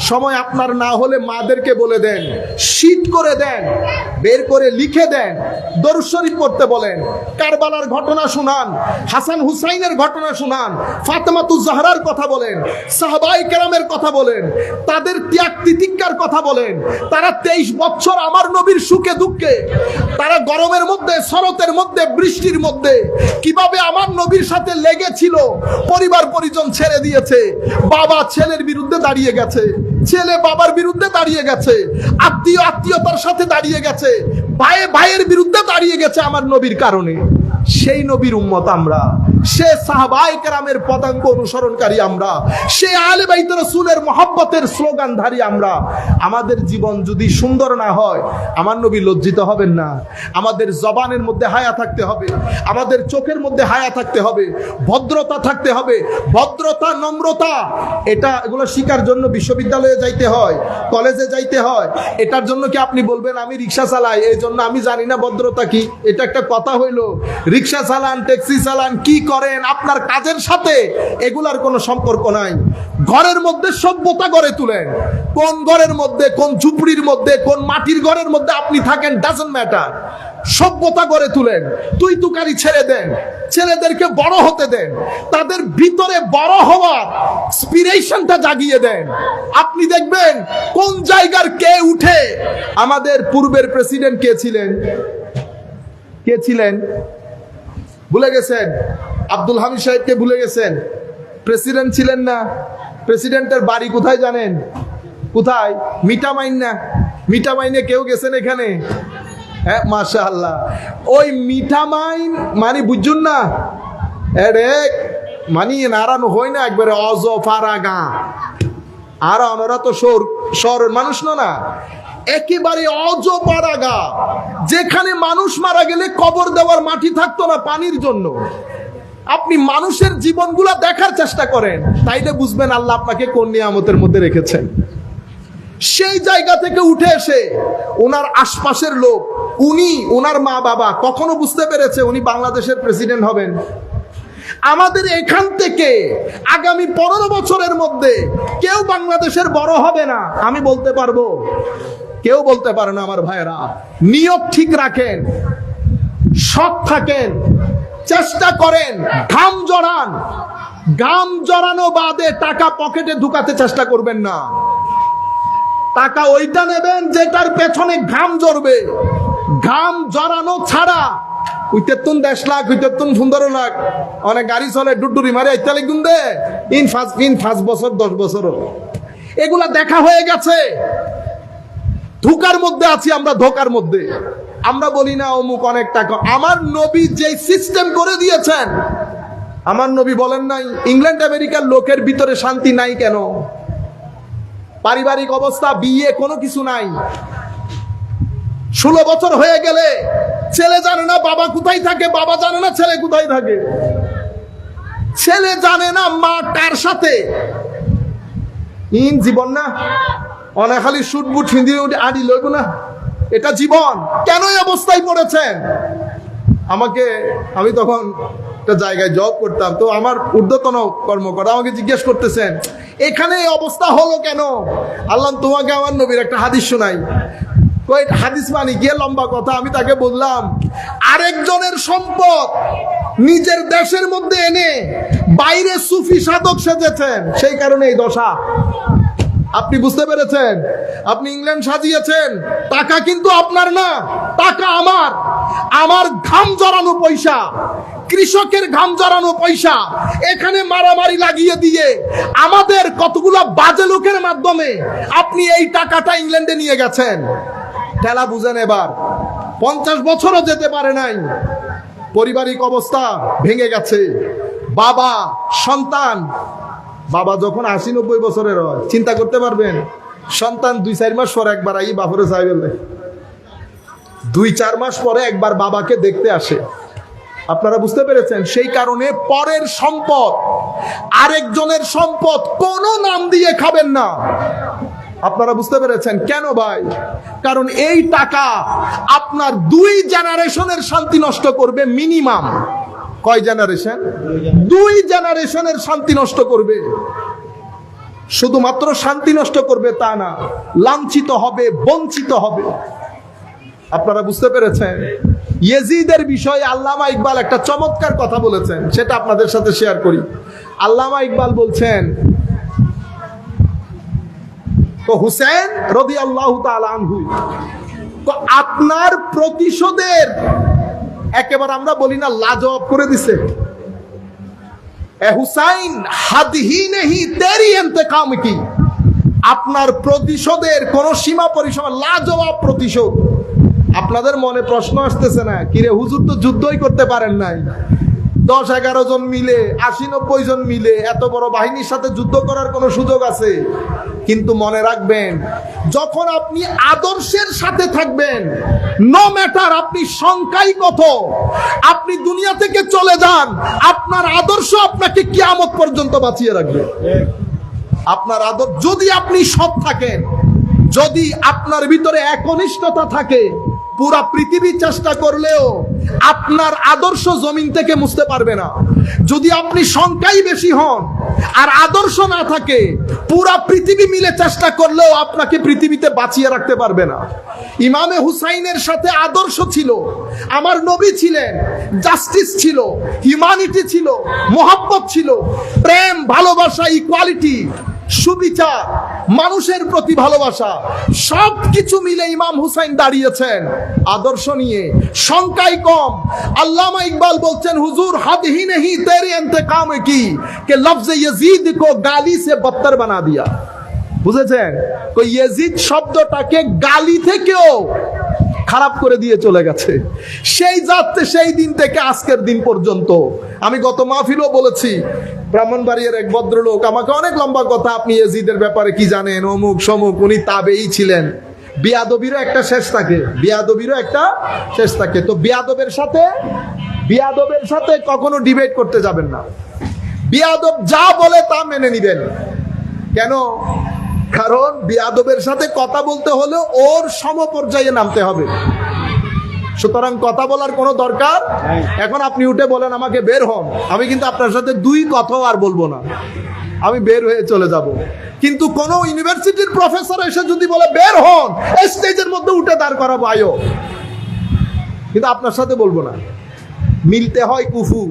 সময় আপনার না হলে মাদেরকে বলে দেন, শীট করে দেন, বের করে লিখে দেন, দরুদ শরীফ পড়তে বলেন, কারবালার ঘটনা শুনান, হাসান হুসাইনের ঘটনা শুনান, ফাতেমাতুজ জাহরার কথা বলেন, সাহাবায়ে কেরামের কথা বলেন, তাদের ত্যাগ তিতিক্ষার কথা বলেন। তারা 23 বছর আমার নবীর সুখে দুঃখে, তারা গরমের মধ্যে, শরতের মধ্যে, বৃষ্টির মধ্যে কিভাবে আমার নবীর সাথে লেগেছিল, পরিবার পরিজন ছেড়ে দিয়েছে, বাবা ছেলের বিরুদ্ধে দাঁড়িয়ে গেছে, ছেলে বাবার বিরুদ্ধে দাঁড়িয়ে গেছে, আত্মীয়তার সাথে দাঁড়িয়ে গেছে, ভাইয়ের বিরুদ্ধে দাঁড়িয়ে গেছে আমার নবীর কারণে। সেই নবীর উম্মত আমরা, সে সাহাবায়ে কেরামের পদাঙ্ক অনুসরণকারী আমরা, সে আহলে বাইত রাসূলের মহব্বতের স্লোগানধারী আমরা। আমাদের জীবন যদি সুন্দর না হয়, আমার নবী লজ্জিত হবেন না। আমাদের জবানের মধ্যে হায়া থাকতে হবে, আমাদের চোখের মধ্যে হায়া থাকতে হবে, ভদ্রতা থাকতে হবে। ভদ্রতা, নম্রতা, এগুলো শিখার জন্য বিশ্ববিদ্যালয়ে যাইতে হয়, কলেজে যাইতে হয়। এটার জন্য কি আপনি বলবেন আমি রিক্সা চালাই, এই জন্য আমি জানি না ভদ্রতা কি? এটা একটা কথা হইলো? রিক্সা চালান, ট্যাক্সি চালান, কি করেন, আপনার কাজের সাথে এগুলার কোনো সম্পর্ক নাই। ঘরের মধ্যে সভ্যতা গড়ে তুলেন। কোন ঘরের মধ্যে, কোন ঝুপড়ির মধ্যে, কোন মাটির ঘরের মধ্যে আপনি থাকেন, ডাজন্ট ম্যাটার। সভ্যতা গড়ে তুলেন, তুই তুকারি ছেড়ে দেন, ছেলেদেরকে বড় হতে দেন, তাদের ভিতরে বড় হওয়ার ইন্সপিরেশনটা জাগিয়ে দেন। আপনি দেখবেন কোন জায়গার কে উঠে। আমাদের পূর্বের প্রেসিডেন্ট কে ছিলেন? ভুলে গেছেন? আব্দুল হামিদ সাহেবকে ভুলে গেছেন? প্রেসিডেন্ট ছিলেন না? প্রেসিডেন্টের বাড়ি কোথায় জানেন? কোথায়? মিঠামাইন না? মিঠামাইনে কেউ গেছেন এখানে? হ্যাঁ, মাশাআল্লাহ। ওই মিঠামাইন মানে বুঝুন না, মানে নারানো হয় না একবারে অজফারাগা। আর ওনারা তো শহরের মানুষ না, একেবারে অজপাড়াগা, যেখানে মানুষ মারা গেলে কবর দেওয়ার মাটি থাকতো না পানির জন্য। আপনি মানুষের জীবনগুলা দেখার চেষ্টা করেন, তাইলে বুঝবেন আল্লাহ আপনাকে কোন নিয়ামতের মধ্যে রেখেছেন। সেই জায়গা থেকে উঠে এসে ওনার আশপাশের লোক, ওনার মা বাবা কখনো বুঝতে পেরেছে উনি বাংলাদেশের প্রেসিডেন্ট হবেন? আমাদের এখান থেকে আগামী 15 বছরের মধ্যে কেউ বাংলাদেশের বড় হবে না, আমি বলতে পারবো। কেউ বলতে পারে না আমার ভাইয়েরা। নিয়ত ঠিক রাখেন, সৎ থাকেন, চেষ্টা করেন, ঘাম জড়ান। ঘাম জড়ানো বাদে টাকা পকেটে ঢুকাতে চেষ্টা করবেন না। টাকা ওইটা নেবেন যেটার পেছনে ঘাম জড়বে। ঘাম জড়ানো ছাড়া উইতেতুন 10 লাখ, উইতেতুন 15 লাখ, অনেক গাড়ি চলে ডুডুরি মারে ইত্যাদি গুন্দে ইন 5 বছর 10 বছর এগুলা দেখা হয়ে গেছে। ধোকার মধ্যে আছি আমরা, ধোকার মধ্যে। আমরা বলি না অমুক অনেক টাকা। আমার নবী যে সিস্টেম করে দিয়েছেন, আমার নবী বলেন নাই ইংল্যান্ড আমেরিকার লোকের ভিতরে শান্তি নাই কেন? পারিবারিক অবস্থা, বিয়ে, কোনো কিছু নাই। 16 বছর হয়ে গেলে ছেলে জানে না বাবা কোথায় থাকে, বাবা জানে না ছেলে কোথায় থাকে, ছেলে জানে না মা কার সাথে। জীবন না অনেক খালি শুটবুট হিন্দি আড়ি লইব না, এটা জীবন। কেন এই অবস্থায় পড়েছেন? আমি তখন একটা জায়গায় জব করতাম, তো আমার ঊর্ধ্বতন কর্মকর্তা আমাকে জিজ্ঞেস করতেছেন এখানে এই অবস্থা হলো কেন? আল্লাহ তোমাকে আমার নবীর একটা হাদিস শোনাই। হাদিস মানে গিয়ে লম্বা কথা। আমি তাকে বললাম আরেকজনের সম্পদ নিজের দেশের মধ্যে এনে বাইরে সুফি সাধক সেজেছেন, সেই কারণে এই দশা। আপনি বুঝতে পেরেছেন? আপনি ইংল্যান্ড সাজিয়েছেন, টাকা কিন্তু আপনার না, টাকা আমার। আমার ঘাম জড়ানো পয়সা, কৃষকের ঘাম জড়ানো পয়সা এখানে মারামারি লাগিয়ে দিয়ে আমাদের কতগুলা বাজে লোকের মাধ্যমে আপনি এই টাকাটা ইংল্যান্ডে নিয়ে গেছেন। ঠেলা বুঝেন এবার। 50 বছরও যেতে পারে নাই, পারিবারিক অবস্থা ভেঙে গেছে। বাবা, সন্তান, বাবা যখন 80-90 বছরের হয়, চিন্তা করতে পারবেন সন্তান 2-4 মাস পরে একবার আই বাপরে চাইবেন, 2-4 মাস পরে একবার বাবাকে দেখতে আসে। আপনারা বুঝতে পেরেছেন? সেই কারণে পরের সম্পদ, আরেকজনের সম্পদ কোনো নাম দিয়ে খাবেন না। আপনারা বুঝতে পেরেছেন কেন ভাই? কারণ এই টাকা আপনার 2 জেনারেশনের শান্তি নষ্ট করবে মিনিমাম। কয় জেনারেশন? 2 জেনারেশনের শান্তি নষ্ট করবে। শুধুমাত্র শান্তি নষ্ট করবে তা না, লাঞ্ছিত হবে, বঞ্চিত হবে। আপনারা বুঝতে পেরেছেন? ইয়েজিদের বিষয়ে আল্লামা ইকবাল একটা চমৎকার কথা বলেছেন, সেটা আপনাদের সাথে শেয়ার করি। আল্লামা ইকবাল বলছেন, তো হুসেন রাদিয়াল্লাহু তাআলা আনহু, তো আপনার প্রতিশোধের একেবারে আমরা বলি না লাজবাব করে দিছে। এ হুসাইন হদ হি নেহি তেরি ইন্তেকাম কি, আপনার প্রতিশোধের কোন সীমা পরিসীমা, লাজবাব প্রতিশোধ। আপনাদের মনে প্রশ্ন আসতেছে না, কিরে হুজুর তো যুদ্ধই করতে পারেন নাই, 10-11 জন মিলে 80-90 জন মিলে এত বড় বাহিনীর সাথে যুদ্ধ করার কোনো সুযোগ আছে? কিন্তু মনে রাখবেন, যখন আপনি আদর্শের সাথে থাকবেন, নো ম্যাটার আপনি সংখ্যাই কত, আপনি দুনিয়া থেকে চলে যান, আপনার আদর্শ আপনাকে কিয়ামত পর্যন্ত বাঁচিয়ে রাখবে। আপনার আদর্শ, যদি আপনি সৎ থাকেন, যদি আপনার ভিতরে একনিষ্ঠতা থাকে, পুরা পৃথিবী চেষ্টা করলেও আপনার আদর্শ জমিন থেকে মুছতে পারবে না। যদি আপনি সংখ্যাই বেশি হন আর আদর্শ না থাকে, পুরা পৃথিবী মিলে চেষ্টা করলেও আপনাকে পৃথিবীতে বাঁচিয়ে রাখতে পারবে না। ইমামে হুসাইনের সাথে আদর্শ ছিল, আমার নবী ছিলেন, জাস্টিস ছিল, হিউম্যানিটি ছিল, মোহাব্বত ছিল, প্রেম, ভালোবাসা, ইকুয়ালিটি, সুবিচার, মানুষের প্রতি ভালোবাসা, সব কিছু মিলে ইমাম হুসাইন দাঁড়িয়েছেন আদর্শ নিয়ে। সংখ্যাই কম। আল্লামা ইকবাল বলছেন, হুজুর হদ হি নেহি তেরে ইন্তেকাম কি, কে লফজ ইয়াজিদ কো গালি সে বদতর বানা দিয়া। বুঝেছেন? কই ইয়াজিদ শব্দটাকে গালি থেকেও খারাপ করে দিয়ে চলে গেছে। সেই যাতে সেই দিন থেকে আজকের দিন পর্যন্ত, আমি গত মাহফিলও বলেছি, ব্রাহ্মণবাড়িয়ার এক ভদ্রলোক আমাকে অনেক লম্বা কথা, আপনি ইয়াজিদের ব্যাপারে কি জানেন, অমুক সমুক, উনি তাবেই ছিলেন। বিয়াদবিরও একটা শেষ থাকে, বিয়াদবিরও একটা শেষ থাকে। তো বিয়াদবের সাথে কখনো ডিবেট করতে যাবেন না। বিয়াদব যা বলে তা মেনে নিবেন। কেন? কারণ বিয়াদবের সাথে কথা বলতে হলে ওর সমপর্যায়ে নামতে হবে। সুতরাং কথা বলার কোনো দরকার। এখন আপনি উঠে বলেন আমাকে বের হন, আমি কিন্তু আপনার সাথে 2 কথাও আর বলবো না, আমি বের হয়ে চলে যাব। কিন্তু কোন ইউনিভার্সিটির প্রফেসর এসে যদি বলে বের হন, স্টেজের মধ্যে উঠে দাঁড় করাবো, আয়ো, কিন্তু আপনার সাথে বলবো না। মিলতে হয় কুফু।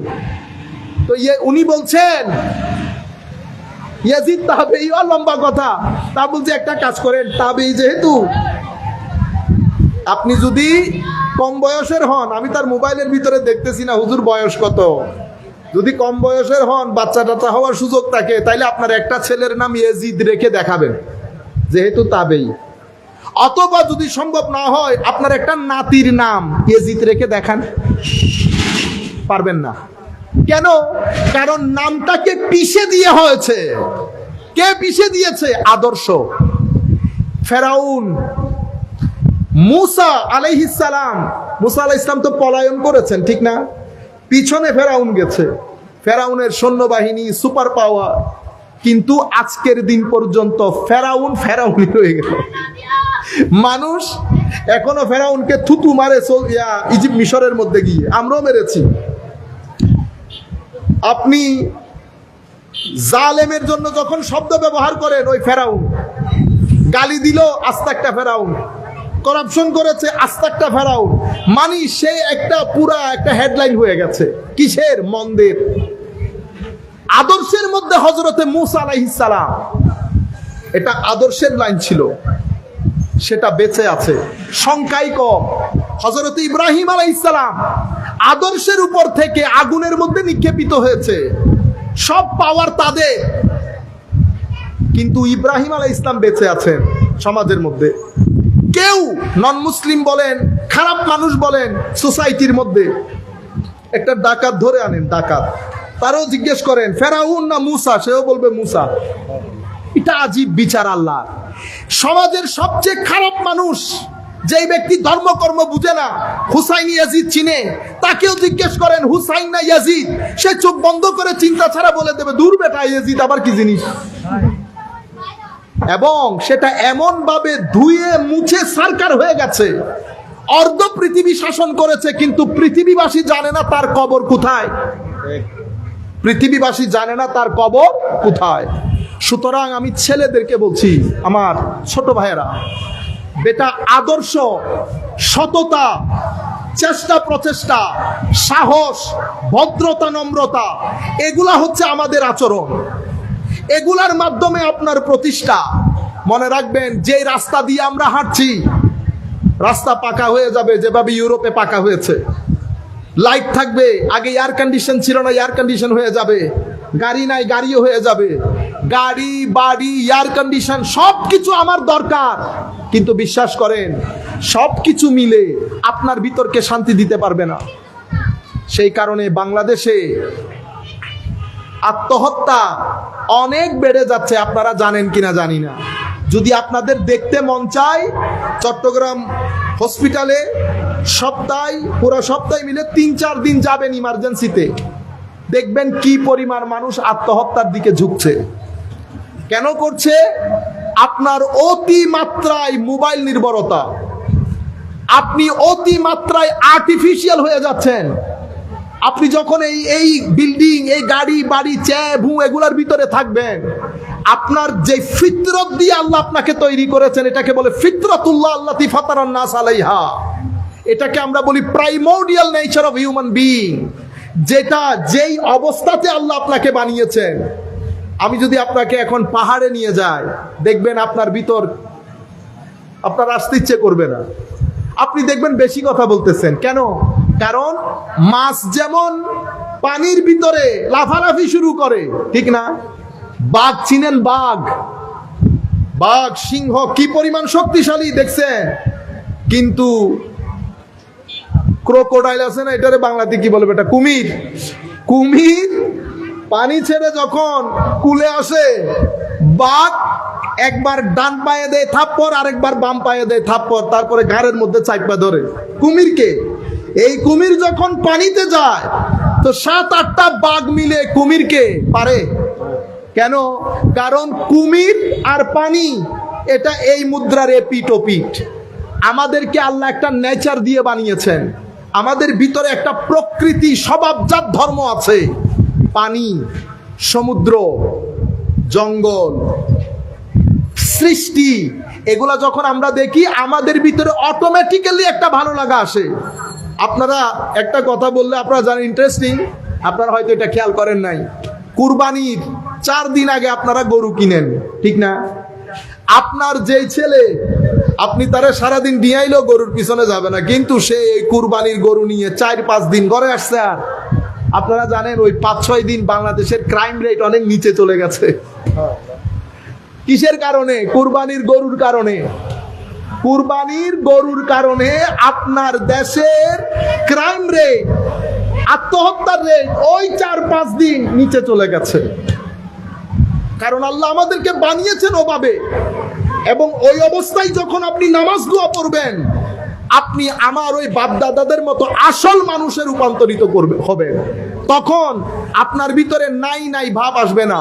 তো উনি বলছেন ইয়াজিদ তাবেঈ, লম্বা কথা। তা বলছে একটা কাজ করেন, তাবেঈ যেহেতু, আপনি যদি কম বয়সের হন, আমি তার মোবাইলের ভিতরে দেখতেছি না হুজুর বয়স কত, যদি কম বয়সের হন, বাচ্চা টাচ্চা হওয়ার সুযোগ থাকে, তাইলে আপনার একটা ছেলের নাম ইয়াজিদ রেখে দেখাবেন, যেহেতু তাবেঈ। অথবা যদি সম্ভব না হয়, আপনার একটা নাতির নাম ইয়াজিদ রেখে দেখান। পারবেন না। কেন? কারণ নামটাকে পিষে দিয়ে হয়েছে। কে পিষে দিয়েছে? আদর্শ। ফেরাউন, মুসা আলাইহিস সালাম, মুসা আলাইহিস সালাম তো পলায়ন করেছেন, ঠিক না? পিছনে ফেরাউন গেছে, ফেরাউনের সৈন্যবাহিনী, সুপার পাওয়ার, কিন্তু আজকের দিন পর্যন্ত ফেরাউনই রয়ে গেল। মানুষ এখনো ফেরাউনকে থুতু মারে ইজিপ্ট মিশরের মধ্যে গিয়ে, আমরাও মেরেছি। আপনি জালেমের জন্য যখন শব্দ ব্যবহার করেন, ওই ফেরাউন, গালি দিল আস্তাকটা ফেরাউন, করাপশন করেছে আস্তাকটা ফেরাউন, মানি সে একটা পুরা একটা হেডলাইন হয়ে গেছে। কিসের? মন্দের। আদর্শের মধ্যে হযরতে মূসা আলাইহিস সালাম, এটা আদর্শের লাইন ছিল, সেটা বেঁচে আছে, সংখ্যাই কম। হযরতে ইব্রাহিম আলাইহিস সালাম আদর্শের উপর থেকে আগুনের মধ্যে নিক্ষেপিত হয়েছে, সব পাওয়ার তাদের, কিন্তু ইব্রাহিম আলাইহিস সালাম বেঁচে আছেন সমাজের মধ্যে। কেউ নন মুসলিম বলেন, খারাপ মানুষ বলেন, সোসাইটির মধ্যে একটা ডাকাত ধরে আনেন, ডাকাত, তারও জিজ্ঞেস করেন ফেরাউন না মুসা, সেও বলবে মুসা। এটা আজীব বিচার আল্লাহ। সমাজের সবচেয়ে খারাপ মানুষ, যেই ব্যক্তি ধর্মকর্ম বুঝে না, হুসাইন ইয়াজিদ চিনে, তাকেও জিজ্ঞেস করেন হুসাইন না ইয়াজিদ, সে চোখ বন্ধ করে চিন্তা ছাড়া বলে দেবে দূর বেটা, ইয়াজিদ আবার কি জিনিস। এবং সেটা এমন ভাবে ধুয়ে মুছে সারকার হয়ে গেছে, অর্ধ পৃথিবী শাসন করেছে, কিন্তু পৃথিবীবাসী জানে না তার কবর কোথায়। পৃথিবীবাসী জানে না তার কবর কোথায়। সুতরাং আমি ছেলেদেরকে বলছি, আমার ছোট ভাইয়েরা, বেটা আদর্শ, সততা, চেষ্টা প্রচেষ্টা, সাহস, ভদ্রতা, নম্রতা, এগুলা হচ্ছে আমাদের আচরণ। এগুলার মাধ্যমে আপনার প্রতিষ্ঠা। মনে রাখবেন, যে রাস্তা দিয়ে আমরা হাঁটছি, রাস্তা পাকা হয়ে যাবে যেভাবে ইউরোপে পাকা হয়েছে। লাইট থাকবে, আগে এয়ার কন্ডিশন ছিল না, এয়ার কন্ডিশন হয়ে যাবে। গাড়ি নাই, গাড়িও হয়ে যাবে। গাড়ি, বাড়ি, এয়ার কন্ডিশন সবকিছু আমার দরকার, কিন্তু বিশ্বাস করেন সবকিছু মিলে আপনার ভিতরকে শান্তি দিতে পারবে না। সেই কারণে বাংলাদেশে আত্মহত্যা অনেক বেড়ে যাচ্ছে, আপনারা জানেন কিনা জানি না। যদি আপনাদের দেখতে মন চায়, চট্টগ্রাম হসপিটালে পুরো সপ্তাহে মিলে 3-4 দিন যাবেন ইমার্জেন্সিতে, দেখবেন কি পরিমাণ মানুষ আত্মহত্যার দিকে ঝুঁকছে। কেন করছে? আপনার অতি মাত্রায় মোবাইল নির্ভরতা, আপনি অতি মাত্রায় আর্টিফিশিয়াল হয়ে যাচ্ছেন। আপনি যখন এই বিল্ডিং, এই গাড়ি বাড়ি, ভূ এগুলার ভিতরে থাকবেন, আপনার যে ফিতরত দিয়ে আল্লাহ আপনাকে তৈরি করেছেন, এটাকে বলে ফিতরাতুল্লাহ আল্লাতী ফাতারান নাস আলাইহা। এটাকে আমরা বলি primordial nature of human being, যেটা যেই অবস্থাতে আল্লাহ আপনাকে বানিয়েছেন। আমি যদি আপনাকে এখন পাহাড়ে নিয়ে যাই, দেখবেন আপনার ভিতর, আপনার আসতে ইচ্ছে করবে না। আপনি দেখবেন বেশি কথা বলতেছেন। কেন? কারণ মাছ যেমন পানির ভিতরে লাফালাফি শুরু করে, ঠিক না? বাঘ চিনেন? বাঘ, সিংহ কি পরিমাণ শক্তিশালী দেখছেন, কিন্তু ক্রোকোডাইল আছে না, এটারে বাংলাতে কি বলবে? এটা কুমির পানি ছেড়ে যখন কুলে আসে, বাঘ একবার ডান পায়ে দেয় থাপ্পড়, আরেকবার বাম পায়ে দেয় থাপ্পড়, তারপরে ঘাড়ের মধ্যে চাইপা ধরে কুমিরকে। এই কুমির যখন পানিতে যায়, তো 7-8টা বাঘ মিলে কুমিরকে পারে। কেন? কারণ কুমির আর পানি এটা এই মুদ্রার এপিট ওপিট। আমাদেরকে আল্লাহ একটা নেচার দিয়ে বানিয়েছেন, আমাদের ভিতরে একটা প্রকৃতি স্বভাবজাত ধর্ম আছে। পানি, সমুদ্র, জঙ্গল, সৃষ্টি, এগুলা যখন আমরা দেখি, আমাদের ভিতরে অটোমেটিক্যালি একটা ভালো লাগা আসে। আপনারা একটা কথা বললে আপনারা জানেন, ইন্টারেস্টিং, আপনারা হয়তো এটা খেয়াল করেন নাই, কুরবানির 4 দিন আগে আপনারা গরু কিনেন, ঠিক না? আপনার যেই ছেলে, আপনি তারা সারাদিন ডিয়াইলেও গরুর পিছনে যাবে না, কিন্তু সে এই কুরবানির গরু নিয়ে 4-5 দিন ঘরে আসছে। আর আপনারা জানেন, ওই 5-6 দিন বাংলাদেশের ক্রাইম রেট অনেক নিচে চলে গেছে। কিসের কারণে? কুরবানির গরুর কারণে। কুরবানির গরুর কারণে আপনার দেশের ক্রাইম রেট, আত্মহত্যার রেট ওই 4-5 দিন নিচে চলে গেছে। কারণ আল্লাহ আমাদেরকে বানিয়েছেন ওভাবে। এবং ওই অবস্থায় যখন আপনি নামাজ দোয়া পড়বেন, আপনি আমার ওই বাপদাদাদের মতো আসল মানুষে রূপান্তরিত হবেন। তখন আপনার ভিতরে নাই ভাব আসবে না,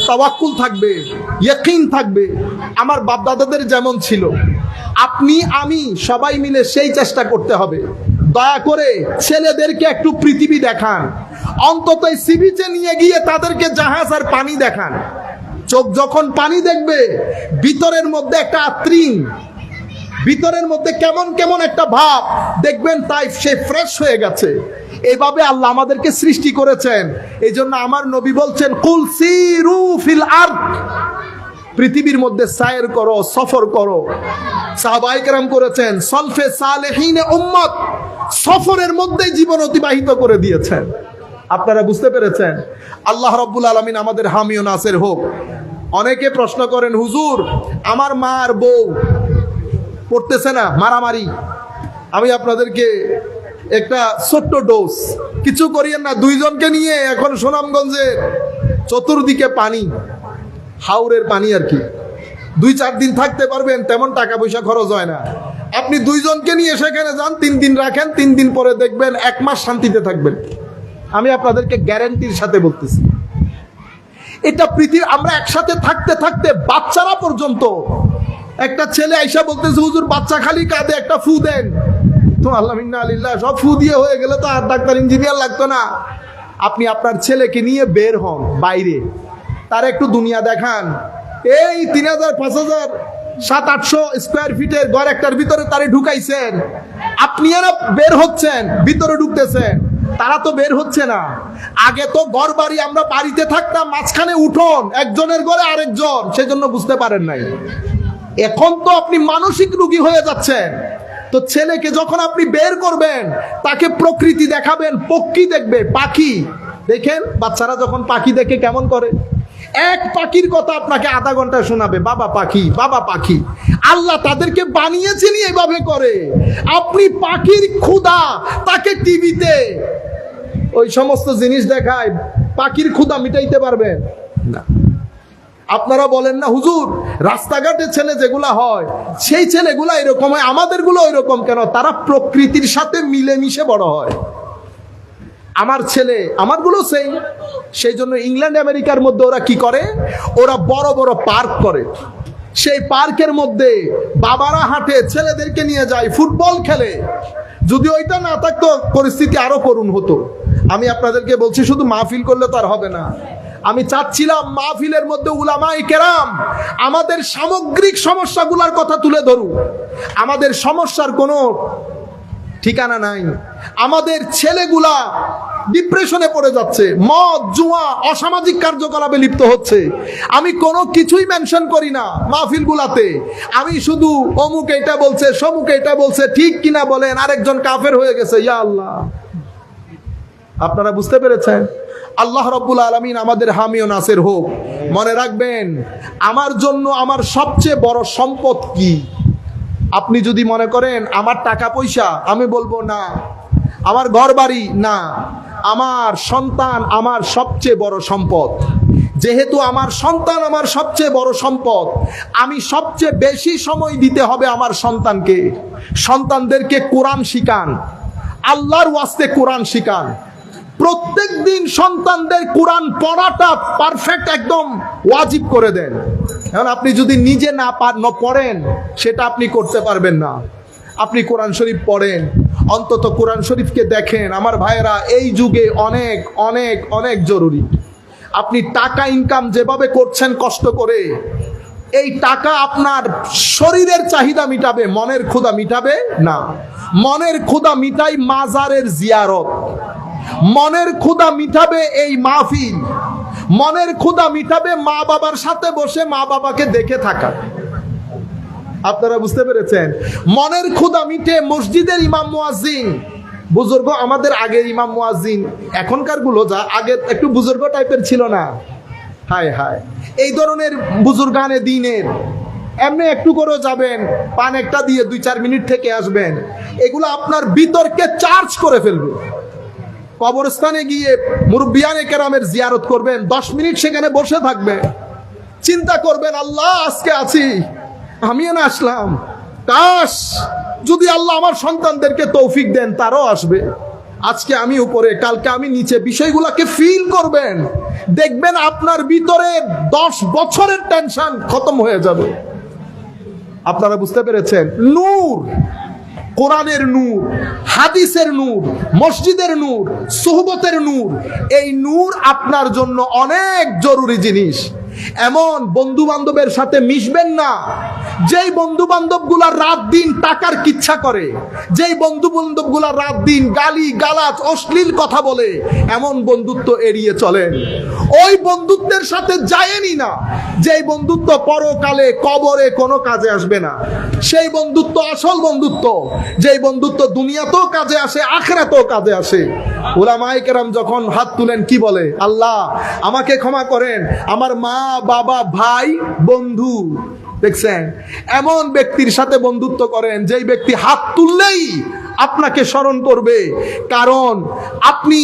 তাওয়াক্কুল থাকবে, ইয়াকিন থাকবে, আমার বাপদাদাদের যেমন ছিল। আপনি আমি সবাই মিলে সেই চেষ্টা করতে হবে। দয়া করে ছেলেদেরকে একটু পৃথিবী দেখান, অন্তত সি বিচে নিয়ে গিয়ে তাদেরকে জাহাজ আর পানি দেখান। চোখ যখন পানি দেখবে, ভিতরের মধ্যে একটা আত্রিন, ভিতরের মধ্যে কেমন একটা ভাব দেখবেন, তাই সে ফ্রেশ হয়ে গেছে। এইভাবে আল্লাহ আমাদেরকে সৃষ্টি করেছেন। এই জন্য আমার নবী বলছেন, কুল সিরু ফিল আরদ, পৃথিবীর মধ্যে সায়ের করো, সফর করো। সাহাবায়ে কেরাম করেছেন, সলফে সালেহিনে উম্মত, সফরের মধ্যে জীবন অতিবাহিত করে দিয়েছেন। আপনারা বুঝতে পেরেছেন? আল্লাহ রাব্বুল আলামিন আমাদের হামি ও নাসির হোক। অনেকে প্রশ্ন করেন, হুজুর আমার মা আর বউ পড়তেছে না মারামারি। আমি আপনাদেরকে একটা ছোট্ট ডোজ, কিছু করিয়েন না। 2 জনকে নিয়ে এখন সুনামগঞ্জে চতুর্দিকে পানি, হাওরের পানি আর কি। 2-4 দিন থাকতে পারবেন, তেমন টাকা পয়সা খরচ হয় না। আপনি 2 জনকে নিয়ে সেখানে যান, 3 দিন রাখেন, 3 দিন পরে দেখবেন 1 মাস শান্তিতে থাকবেন। আমি আপনাদেরকে গ্যারান্টির সাথে বলতেছি। এটা পৃথিবী, আমরা একসাথে থাকতে থাকতে বাচ্চারা পর্যন্ত, একটা ছেলে আইসা বলতেছে হুজুর বাচ্চা খালি কাঁদে, একটা ফু দেন। তো আল্লাহ মিন্না আলিল্লাহ, সব ফু দিয়ে হয়ে গেলে তো আর ডাক্তার ইঞ্জিনিয়ার লাগতো না। আপনি আপনার ছেলেকে নিয়ে বের হন বাইরে, তার একটু দুনিয়া দেখান। এই 3000, 5000, 700-800 স্কোয়ার ফিটের ঘর একটার ভিতরে তারে ঢুকাইছেন, আপনি এরা বের হচ্ছেন, ভিতরে ঢুকতেছেন, তারা তো বের হচ্ছে না। আগে তো ঘর বাড়ি, আমরা বাড়িতে থাকতাম, মাঝখানে উঠোন, একজনের ঘরে আরেকজন, সেজন্য বুঝতে পারেন নাই। এখন তো আপনি মানসিক রোগী হয়ে যাচ্ছেন। তো ছেলেকে যখন আপনি বের করবেন, তাকে প্রকৃতি দেখাবেন, পক্ষী দেখবে, পাখি দেখেন। বাচ্চারা যখন পাখি দেখে কেমন করে, এক পাখির কথা আপনাকে আধা ঘন্টা শোনাবে, বাবা পাখি, বাবা পাখি। আল্লাহ তাদেরকে বানিয়েছেনই এইভাবে করে। আপনি পাখির ক্ষুধা, তাকে টিভিতে ওই সমস্ত জিনিস দেখায়, পাখির ক্ষুধা মিটাইতে পারবেন না। আপনারা বলেন না হুজুর রাস্তাঘাটে ছেলে যেগুলা হয়, সেই ছেলেগুলা এরকম হয়, আমাদেরগুলো এরকম কেন? তারা প্রকৃতির সাথে মিলেমিশে বড় হয়। আমার ছেলে আমারগুলো সেই জন্য ইংল্যান্ড আমেরিকার মধ্যে ওরা কি করে, ওরা বড় বড় পার্ক করে। সেই পার্কের মধ্যে বাবারা হাঁটে, ছেলেদেরকে নিয়ে যায়, ফুটবল খেলে। যদি ওইটা না থাকতো পরিস্থিতি আরো করুণ হতো। আমি আপনাদেরকে বলছি শুধু মাহফিল করলে তো আর হবে না। আমি চাচ্ছিলাম মাহফিলের মধ্যে উলামায়ে কেরাম আমাদের সামগ্রিক সমস্যাগুলোর কথা তুলে ধরুক। আমাদের সমস্যার কোনো ঠিকানা নাই। আমাদের ছেলেগুলা ডিপ্রেশনে পড়ে যাচ্ছে, মদ জুয়া অসামাজিক কার্যকলাপে লিপ্ত হচ্ছে। আমি কোনো কিছুই মেনশন করি না মাহফিলগুলাতে, আমি শুধু অমুক এটা বলছে, সমুক এটা বলছে, ঠিক কিনা বলেন, আরেকজন কাফের হয়ে গেছে। ইয়া আল্লাহ, আপনারা বুঝতে পেরেছেন? আল্লাহ রাব্বুল আলামিন আমাদের হামি ও নাসির হোক। মনে রাখবেন, আমার জন্য আমার সবচেয়ে বড় সম্পদ কি? আপনি যদি মনে করেন আমার টাকা পয়সা, আমি বলবো না। আমার ঘর বাড়ি না, আমার সন্তান আমার সবচেয়ে বড় সম্পদ। যেহেতু আমার সন্তান আমার সবচেয়ে বড় সম্পদ, আমি সবচেয়ে বেশি সময় দিতে হবে আমার সন্তানকে। সন্তানদেরকে কোরআন শিখান, আল্লাহর ওয়াস্তে কোরআন শিখান। প্রত্যেক দিন সন্তানদের কোরআন পড়াটা পারফেক্ট একদম ওয়াজিব করে দেন। এখন আপনি যদি নিজে না পড়েন, সেটা আপনি করতে পারবেন না। আপনি কোরআন শরীফ পড়েন, অন্তত কোরআন শরীফকে দেখেন। আমার ভাইয়েরা, এই যুগে অনেক অনেক অনেক জরুরি। আপনি টাকা ইনকাম যেভাবে করছেন কষ্ট করে, এই টাকা আপনার শরীরের চাহিদা মিটাবে, মনের ক্ষুধা মিটাবে না। মনের ক্ষুধা মিটাই মাজারের জিয়ারত, মনের ক্ষুধা মিটাবে এই মাহফিল, মনের ক্ষুধা মিটাবে মা বাবার সাথে বসে মা বাবাকে দেখে থাকা। আপনারা বুঝতে পেরেছেন? মনের ক্ষুধা মিটে মসজিদের ইমাম মুয়াজ্জিন, বুজুর্গ, আমাদের আগের ইমাম মুয়াজ্জিন, এখনকার গুলো যা, আগে একটু বুজুর্গ টাইপের ছিল না? হায় হায়, এই ধরনের বুজুর্গানে দিনের এমনি একটু করে যাবেন, পান একটা দিয়ে 2-4 মিনিট থেকে আসবেন, এগুলো আপনার বিতর্কে চার্জ করে ফেলবে। কবরস্থানে গিয়ে মুরব্বিয়ানে কেরামের জিয়ারত করবেন, 10 মিনিট সেখানে বসে থাকবেন, চিন্তা করবেন আল্লাহ আজকে আছি, আমিও না আসলাম, কাশ যদি আল্লাহ আমার সন্তানদেরকে তৌফিক দেন তারাও আসবে। আজকে আমি উপরে, কালকে আমি নিচে, বিষয়গুলোকে ফিল করবেন, দেখবেন আপনার ভিতরে 10 বছরের টেনশন খতম হয়ে যাবে। আপনারা বুঝতে পেরেছেন? নূর, কোরআনের নূর, হাদিসের নূর, মসজিদের নূর, সুহবতের নূর, এই নূর আপনার জন্য অনেক জরুরি জিনিস। এমন বন্ধু বান্ধবের সাথে মিশবেন না যেই বন্ধু বান্ধবগুলা রাত দিন টাকার কিচ্ছা করে, যেই বন্ধু বান্ধবগুলা রাত দিন গালি গালাজ অশ্লীল কথা বলে, এমন বন্ধুত্ব এড়িয়ে চলেন। ওই বন্ধুত্বের সাথে যায়েনি না যেই বন্ধুত্ব পরকালে কবরে কোনো কাজে আসবে না। সেই বন্ধুত্ব আসল বন্ধুত্ব, যেই বন্ধুত্ব দুনিয়াতেও কাজে আসে, আখিরাতেও কাজে আসে। উলামায়ে কেরাম যখন হাত তুলেন কি বলে? আল্লাহ আমাকে ক্ষমা করেন, আমার মা বাবা ভাই বন্ধু। দেখছেন, এমন ব্যক্তির সাথে বন্ধুত্ব করেন যেই ব্যক্তি হাত তুললেই আপনাকে স্মরণ করবে, কারণ আপনি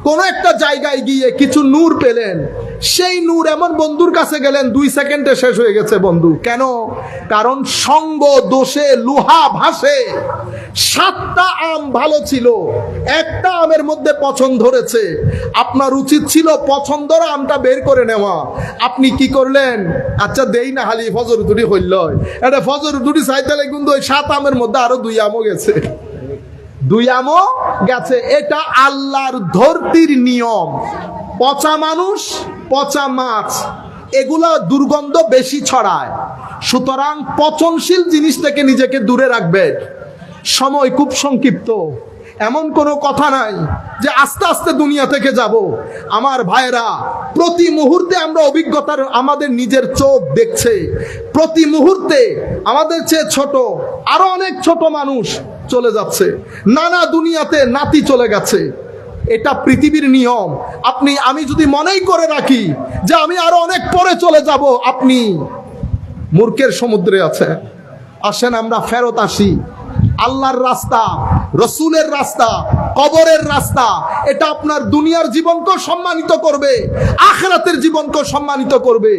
কোন একটা জায়গায় গিয়ে কিছু নূর পেলেন, সেই নূর এমন বন্ধুর কাছে গেলেন 2 সেকেন্ডে শেষ হয়ে গেছে বন্ধু। কেন? কারণ সঙ্গ দোষে লোহা ভাসে। 7টা আম ভালো ছিল, একটা আমের মধ্যে পছন্দ ধরেছে। আপনার উচিত ছিল পছন্দের আমটা বের করে নেওয়া। আপনি কি করলেন? আচ্ছা দেই না, হালি ফজর দুটি হইল, এটা ফজর দুটি চাইতে কিন্তু ওই 7 আমের মধ্যে আরো 2 আমও গেছে, 2 আমও গেছে। এটা আল্লাহর ধরতির নিয়ম। পচা মানুষ, পচা মাছ, এগুলা দুর্গন্ধ বেশি ছড়ায়। সুতরাং পচনশীল জিনিস থেকে নিজেকে দূরে রাখবেন। সময় খুব সংক্ষিপ্ত, এমন কোনো কথা নাই যে আস্তে আস্তে দুনিয়া থেকে যাব। আমার ভাইরা, প্রতি মুহূর্তে আমরা অভিজ্ঞতার, আমাদের নিজের চোখ দেখছে প্রতি মুহূর্তে আমাদের চেয়ে ছোট আরো অনেক ছোট মানুষ চলে যাচ্ছে, নানা দুনিয়াতে নাতি চলে গেছে। এটা পৃথিবীর নিয়ম। আমি যদি মনেই করে রাখি যে আমি আরো অনেক পরে চলে যাব, আপনি মূর্খের সমুদ্রে আছেন। আসেন আমরা ফেরত আসি। আল্লাহর রাস্তা, রসুলের রাস্তা, কবরের রাস্তা, এটা আপনার দুনিয়ার জীবনকে সম্মানিত করবে, আখিরাতের জীবনকে সম্মানিত করবে।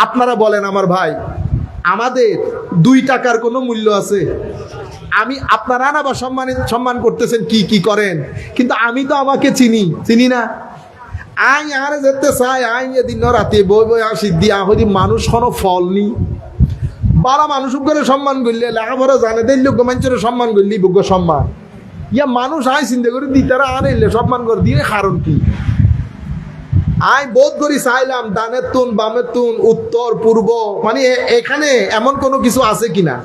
আপনারা বলেন আমার ভাই, আমাদের 2 টাকার কোনো মূল্য আছে? আপনারা না বা সম্মান করতেছেন, কি করেন, কিন্তু আমি তো আমাকে চিনি না। আই আর যেতে চাই, আই এদিন রাতে বই বই আসি দিয়া হইদি মানুষ কোনো ফল নি। বারা মানুষ করে সম্মান করলে লেখাপড়া জানে দিল মানুষের সম্মান করলি যোগ্য সম্মান। ইয়া মানুষ আই চিন্তা করে দিতারা আর এলে সম্মান করে দিয়ে কারণ কি? আই বোধ করি চাইলাম ডানের তুন বামের তুন উত্তর পূর্ব, মানে এখানে এমন কোনো কিছু আছে কিনা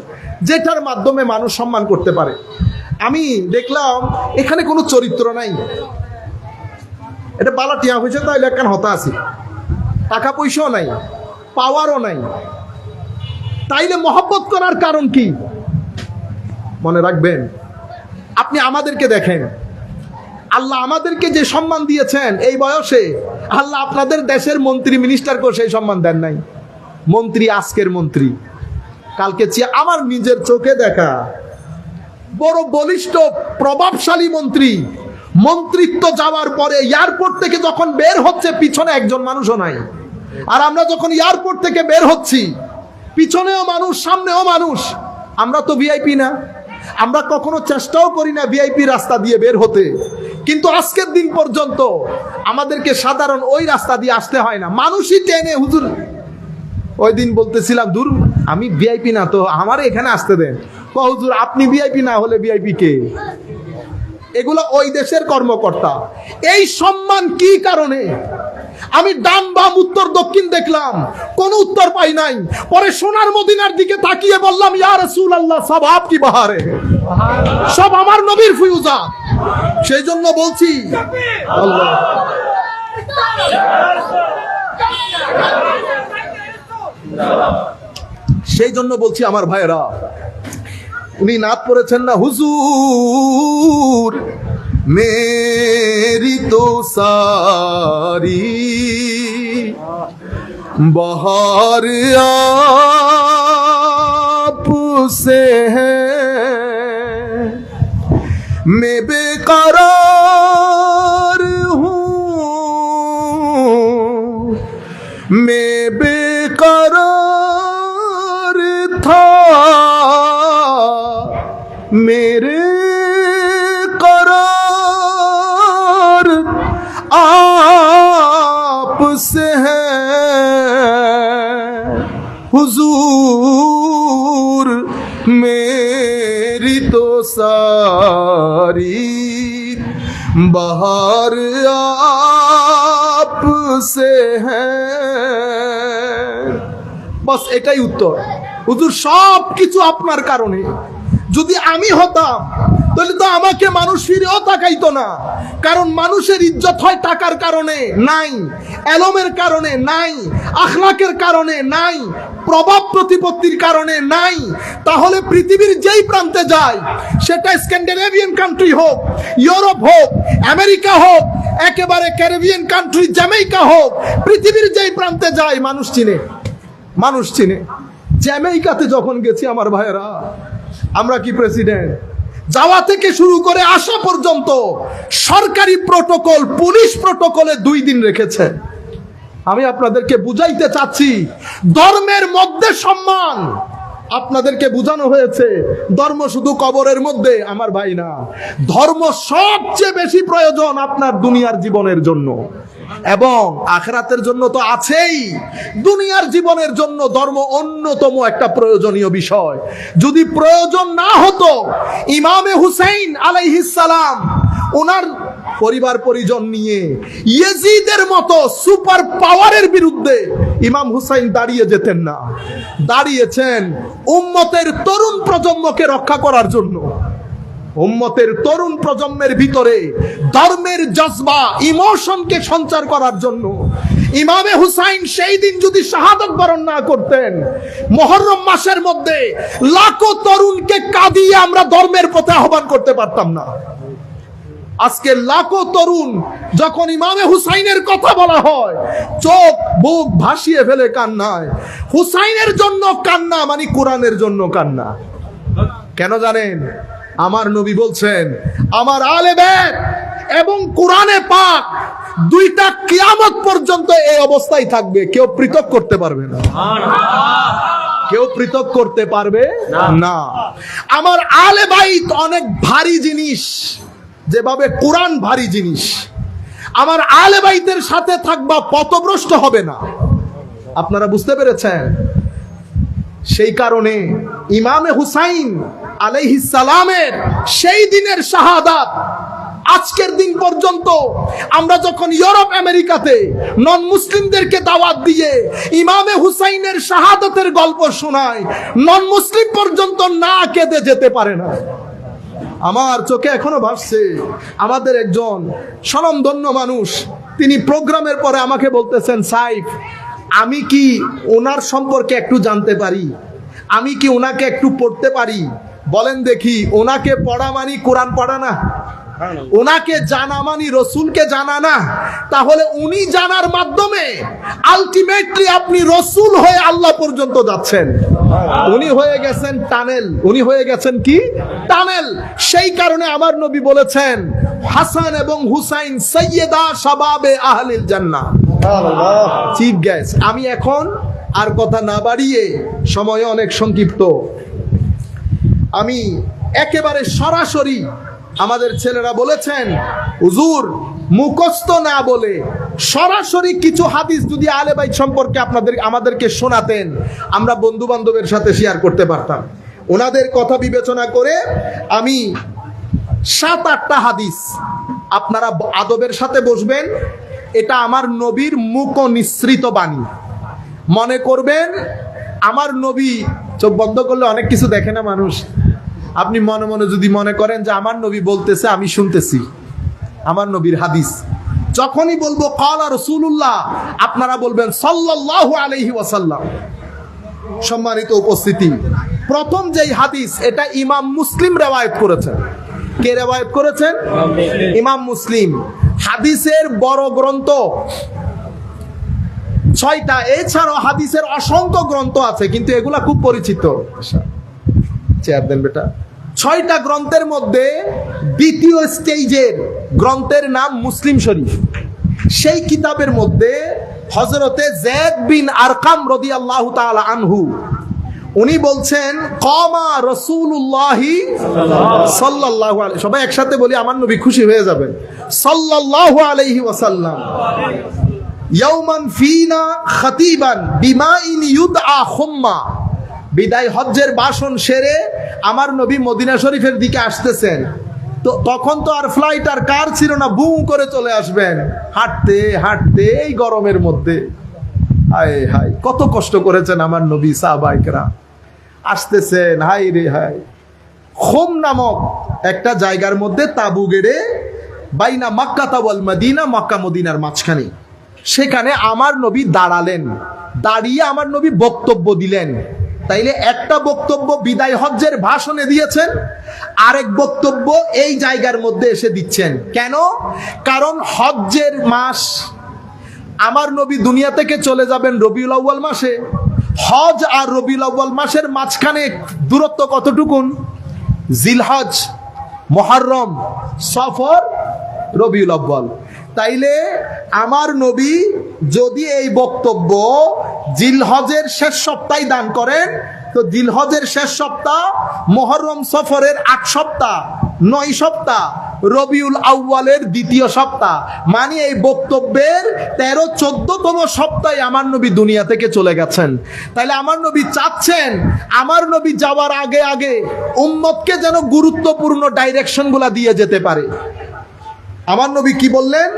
যেটার মাধ্যমে মানুষ সম্মান করতে পারে। আমি দেখলাম এখানে কোনো চরিত্র নাই। এটা বালা টিয়া হয়েছে তাই একখান হতা আছে, টাকা পয়সাও নাই, পাওয়ারও নাই, তাইলে মহব্বত করার কারণ কি? মনে রাখবেন, আপনি আমাদেরকে দেখেন, আল্লাহ আমাদেরকে যে সম্মান দিয়েছেন এই বয়সে, আল্লাহ আপনাদের দেশের মন্ত্রী মিনিস্টারকেও সেই সম্মান দেন নাই। মন্ত্রী আজকের মন্ত্রী, কালকে আমার নিজের চোখে দেখা বড় বলিষ্ঠ প্রভাবশালী মন্ত্রী, মন্ত্রিত্ব যাওয়ার পরে এয়ারপোর্ট থেকে যখন বের হচ্ছে পিছনে একজন মানুষও নাই। আর আমরা যখন এয়ারপোর্ট থেকে বের হচ্ছি, পিছনেও মানুষ, সামনেও মানুষ। আমরা তো ভিআইপি না, আমরা কখনো চেষ্টাও করি না ভিআইপি রাস্তা দিয়ে বের হতে, কিন্তু আজকের দিন পর্যন্ত আমাদেরকে সাধারণ ওই রাস্তা দিয়ে আসতে হয় না, মানুষই টেনে। হুজুর ওই দিন বলতেছিলাম, দূর আমি ভিআইপি না তো আমার এখানে আসতে দেন। হুজুর আপনি ভিআইপি না হলে ভিআইপি কে? এগুলো ওই দেশের কর্মকর্তা। এই সম্মান কি কারণে? আমি ডান বাম উত্তর দক্ষিণ দেখলাম, কোন উত্তর পাই নাই। পরে সোনার মদিনার দিকে তাকিয়ে বললাম, ইয়া রাসূলুল্লাহ সব আপকি বাহারে, সব আমার নবীর ফিউজা। সেই জন্য বলছি, আল্লাহ সেই জন্য বলছি আমার ভাইরা, উনি নাত পড়েছেন না, হুজুর মেরি তো সারি बहार आपसे है, मैं बेकरार हूँ, मैं बेकरार था, मेरे करार आपसे है, हुजूर मेरी तो सारी बहार आपसे है। बस এটাই উত্তর। হুজুর সব কিছু আপনার কারণে। যদি আমি হতাম তাহলে তো আমাকে মানুষ ফিরেও তাকাইতো না। কারণ মানুষের ইজ্জত হয় টাকার কারণে নাই, এলমের কারণে নাই, আখলাকের কারণে নাই, প্রভাব প্রতিপত্তির কারণে নাই। তাহলে পৃথিবীর যেই প্রান্তে যায়, সেটা স্ক্যান্ডিনেভিয়ান কান্ট্রি হোক, ইউরোপ হোক, আমেরিকা হোক, একেবারে ক্যারিবিয়ান কান্ট্রি জ্যামাইকা হোক, পৃথিবীর যেই প্রান্তে যায় মানুষ চিনে, মানুষ চিনে। জ্যামাইকাতে যখন গেছি আমার ভাইয়েরা, আমরা কি প্রেসিডেন্ট যাওয়া থেকে শুরু করে আসা পর্যন্ত সরকারি প্রটোকল, পুলিশ প্রটোকলে 2 দিন রেখেছে। আমি আপনাদেরকে বুঝাইতে চাচ্ছি, ধর্মের মধ্যে সম্মান। আপনাদেরকে বোঝানো হয়েছে ধর্ম শুধু কবরের মধ্যে, আমার ভাই না। ধর্ম সবচেয়ে বেশি প্রয়োজন আপনার দুনিয়ার জীবনের জন্য, এবং আখিরাতের জন্য তো আছেই। দুনিয়ার জীবনের জন্য ধর্ম অন্যতম একটা প্রয়োজনীয় বিষয়। যদি প্রয়োজন না হতো, ইমামে হুসাইন আলাইহিস সালাম ওনার পরিবার পরিজন নিয়ে ইয়েজিদের মতো সুপার পাওয়ারের বিরুদ্ধে ইমাম হুসাইন দাঁড়িয়ে যেতেন না। দাঁড়িয়েছেন উম্মতের তরুণ প্রজন্মকে রক্ষা করার জন্য। উম্মতের তরুণ প্রজন্মের ভিতরে ধর্মের জজবা, ইমোশনকে সঞ্চার করার জন্য। ইমামে হুসাইন সেই দিন যদি শাহাদাত বরণ না করতেন, মুহররম মাসের মধ্যে লাখো তরুণকে কাঁদিয়ে আমরা ধর্মের পথে আহ্বান করতে পারতাম না। আজকে লাখো তরুণ যখন ইমামে হুসাইনের কথা বলা হয়, চোখ বুক ভাসিয়ে ফেলে কান্নায়। হুসাইনের জন্য কান্না মানে কোরআনের জন্য কান্না। কেন জানেন? আমার নবী বলছেন, আমার আলে বাইত এবং কোরআনে পাক দুইটা কিয়ামত পর্যন্ত এই অবস্থায় থাকবে, কেউ পৃথক করতে পারবে না। কেউ পৃথক করতে পারবে না। আমার আলে বাইত অনেক ভারী জিনিস, যেভাবে কোরআন ভারী জিনিস। আমার আলে বাইতের সাথে থাকবা, পথভ্রষ্ট হবে না। আপনারা বুঝতে পেরেছেন? সেই কারণে ইমামে হুসাইন আলাইহিস সালামের সেই দিনের শাহাদাত আজকের দিন পর্যন্ত আমরা যখন ইউরোপ আমেরিকাতে নন মুসলিমদেরকে দাওয়াত দিয়ে ইমামে হুসাইনের শাহাদাতের গল্প শোনাই, নন মুসলিম পর্যন্ত না কেঁদে যেতে পারে না। আমার চোখে এখনো ভাসছে, আমাদের একজন স্বনামধন্য মানুষ, তিনি প্রোগ্রামের পরে আমাকে বলতেছেন, সাইফ আমি কি ওনার সম্পর্কে একটু জানতে পারি? আমি কি ওনাকে একটু পড়তে পারি? বলেন দেখি, ওনাকে পড়া মানি কোরআন পড়া না? ওনাকে জানা মানি রসুলকে জানা না? তাহলে উনি জানার মাধ্যমে আলটিমেটলি আপনি রসুল হয়ে আল্লাহ পর্যন্ত যাচ্ছেন। উনি হয়ে গেছেন টানেল। উনি হয়ে গেছেন কি? টানেল। সেই কারণে আমার নবী বলেছেন, হাসান এবং হুসাইন সাইয়্যিদা শাবাবে আহলিল জান্নাহ। Chief guest. আমি এখন আর কথা না বাড়িয়ে, সময় অনেক সংক্ষিপ্ত, আমি একেবারে সরাসরি, আমাদের ছেলেরা বলেছেন হুজুর মুখস্থ না বলে সরাসরি কিছু হাদিস যদি আলে বাইত সম্পর্কে আমাদেরকে শোনাতেন, আমরা বন্ধু বান্ধবের সাথে শেয়ার করতে পারতাম। ওনাদের কথা বিবেচনা করে আমি 7-8টা হাদিস, আপনারা আদবের সাথে বসবেন। এটা আমার নবীর মুখ নিঃসৃত বাণী। মনে করবেন আমার নবী, চোখ বন্ধ করলে অনেক কিছু দেখে না মানুষ। আপনি মনে মনে যদি মনে করেন যে আমার নবী বলতেছে, আমি শুনতেছি, আমার নবীর হাদিস যখনই বলবো ক্বালা রাসূলুল্লাহ, আপনারা বলবেন সাল্লাল্লাহু আলাইহি ওয়াসাল্লাম। সম্মানিত উপস্থিতি, প্রথম যেই হাদিস, এটা ইমাম মুসলিম রিওয়ায়াত করেছেন। কে রিওয়ায়াত করেছেন? ইমাম মুসলিম। হাদিসের বড় গ্রন্থ 6টা। এছাড়াও হাদিসের অসংখ্য গ্রন্থ আছে, কিন্তু এগুলা খুব পরিচিত। চেয়ার দেন বেটা। 6টা গ্রন্থের মধ্যে দ্বিতীয় স্টেজের গ্রন্থের নাম মুসলিম শরীফ। সেই কিতাবের মধ্যে হযরতে যায়েদ বিন আরকাম রাদিয়াল্লাহু তাআলা আনহু, উনি বলছেন, কামা রাসূলুল্লাহি সাল্লাল্লাহু আলাইহি, সবাই একসাথে বলি, আমার নবী খুশি হয়ে যাবেন, সাল্লাল্লাহু আলাইহি ওয়াসাল্লাম, ইয়াওমান ফিনা খাতিবান বিমাইন ইউদআ খুম্মা। বিদায় হজ্জের ভাষণ সেরে আমার নবী মদিনা শরীফের দিকে আসতেছেন। তো তখন তো আর ফ্লাইট আর কার ছিল না, বুম করে চলে আসবেন হাঁটতে হাঁটতে এই গরমের মধ্যে। হায় হায়, কত কষ্ট করেছেন আমার নবী, সাহাবায়ে কেরাম আসতেছেন। হাই রে হাই, খুম নামক একটা জায়গার মধ্যে তাবু গেড়ে, বাইনা মক্কা ওয়াল মদিনা, মক্কা মদিনার মাঝখানে, সেখানে আমার নবী দাঁড়ালেন। দাঁড়িয়ে আমার নবী বক্তব্য দিলেন। তাইলে একটা বক্তব্য বিদায় হজ্জের ভাষণে দিয়েছেন, আরেক বক্তব্য এই জায়গার মধ্যে এসে দিচ্ছেন। কেন? কারণ হজ্জের মাস, আমার নবী দুনিয়া থেকে চলে যাবেন রবিউল আউয়াল মাসে। হজ আর রবিউল আউয়াল মাসের মাঝখানে দূরত্ব কতটুকুন? জিলহজ, মুহররম, সফর, রবিউল আউয়াল। তাইলে আমার নবী যদি এই বক্তব্য জিলহজের শেষ সপ্তাহে দান করেন, তো জিলহজের শেষ সপ্তাহ, মুহররম সফরের 8 সপ্তাহ, 9 সপ্তাহ, রবিউল আউয়ালের 2য় সপ্তাহ, মানে এই বক্তব্যের 13-14তম সপ্তাহে আমার নবী দুনিয়া থেকে চলে গেছেন। তাহলে আমার নবী চাচ্ছেন আমার নবী যাওয়ার আগে আগে উম্মতকে যেন গুরুত্বপূর্ণ ডাইরেকশন গুলা দিয়ে যেতে পারে। আমার নবী কি বললেন?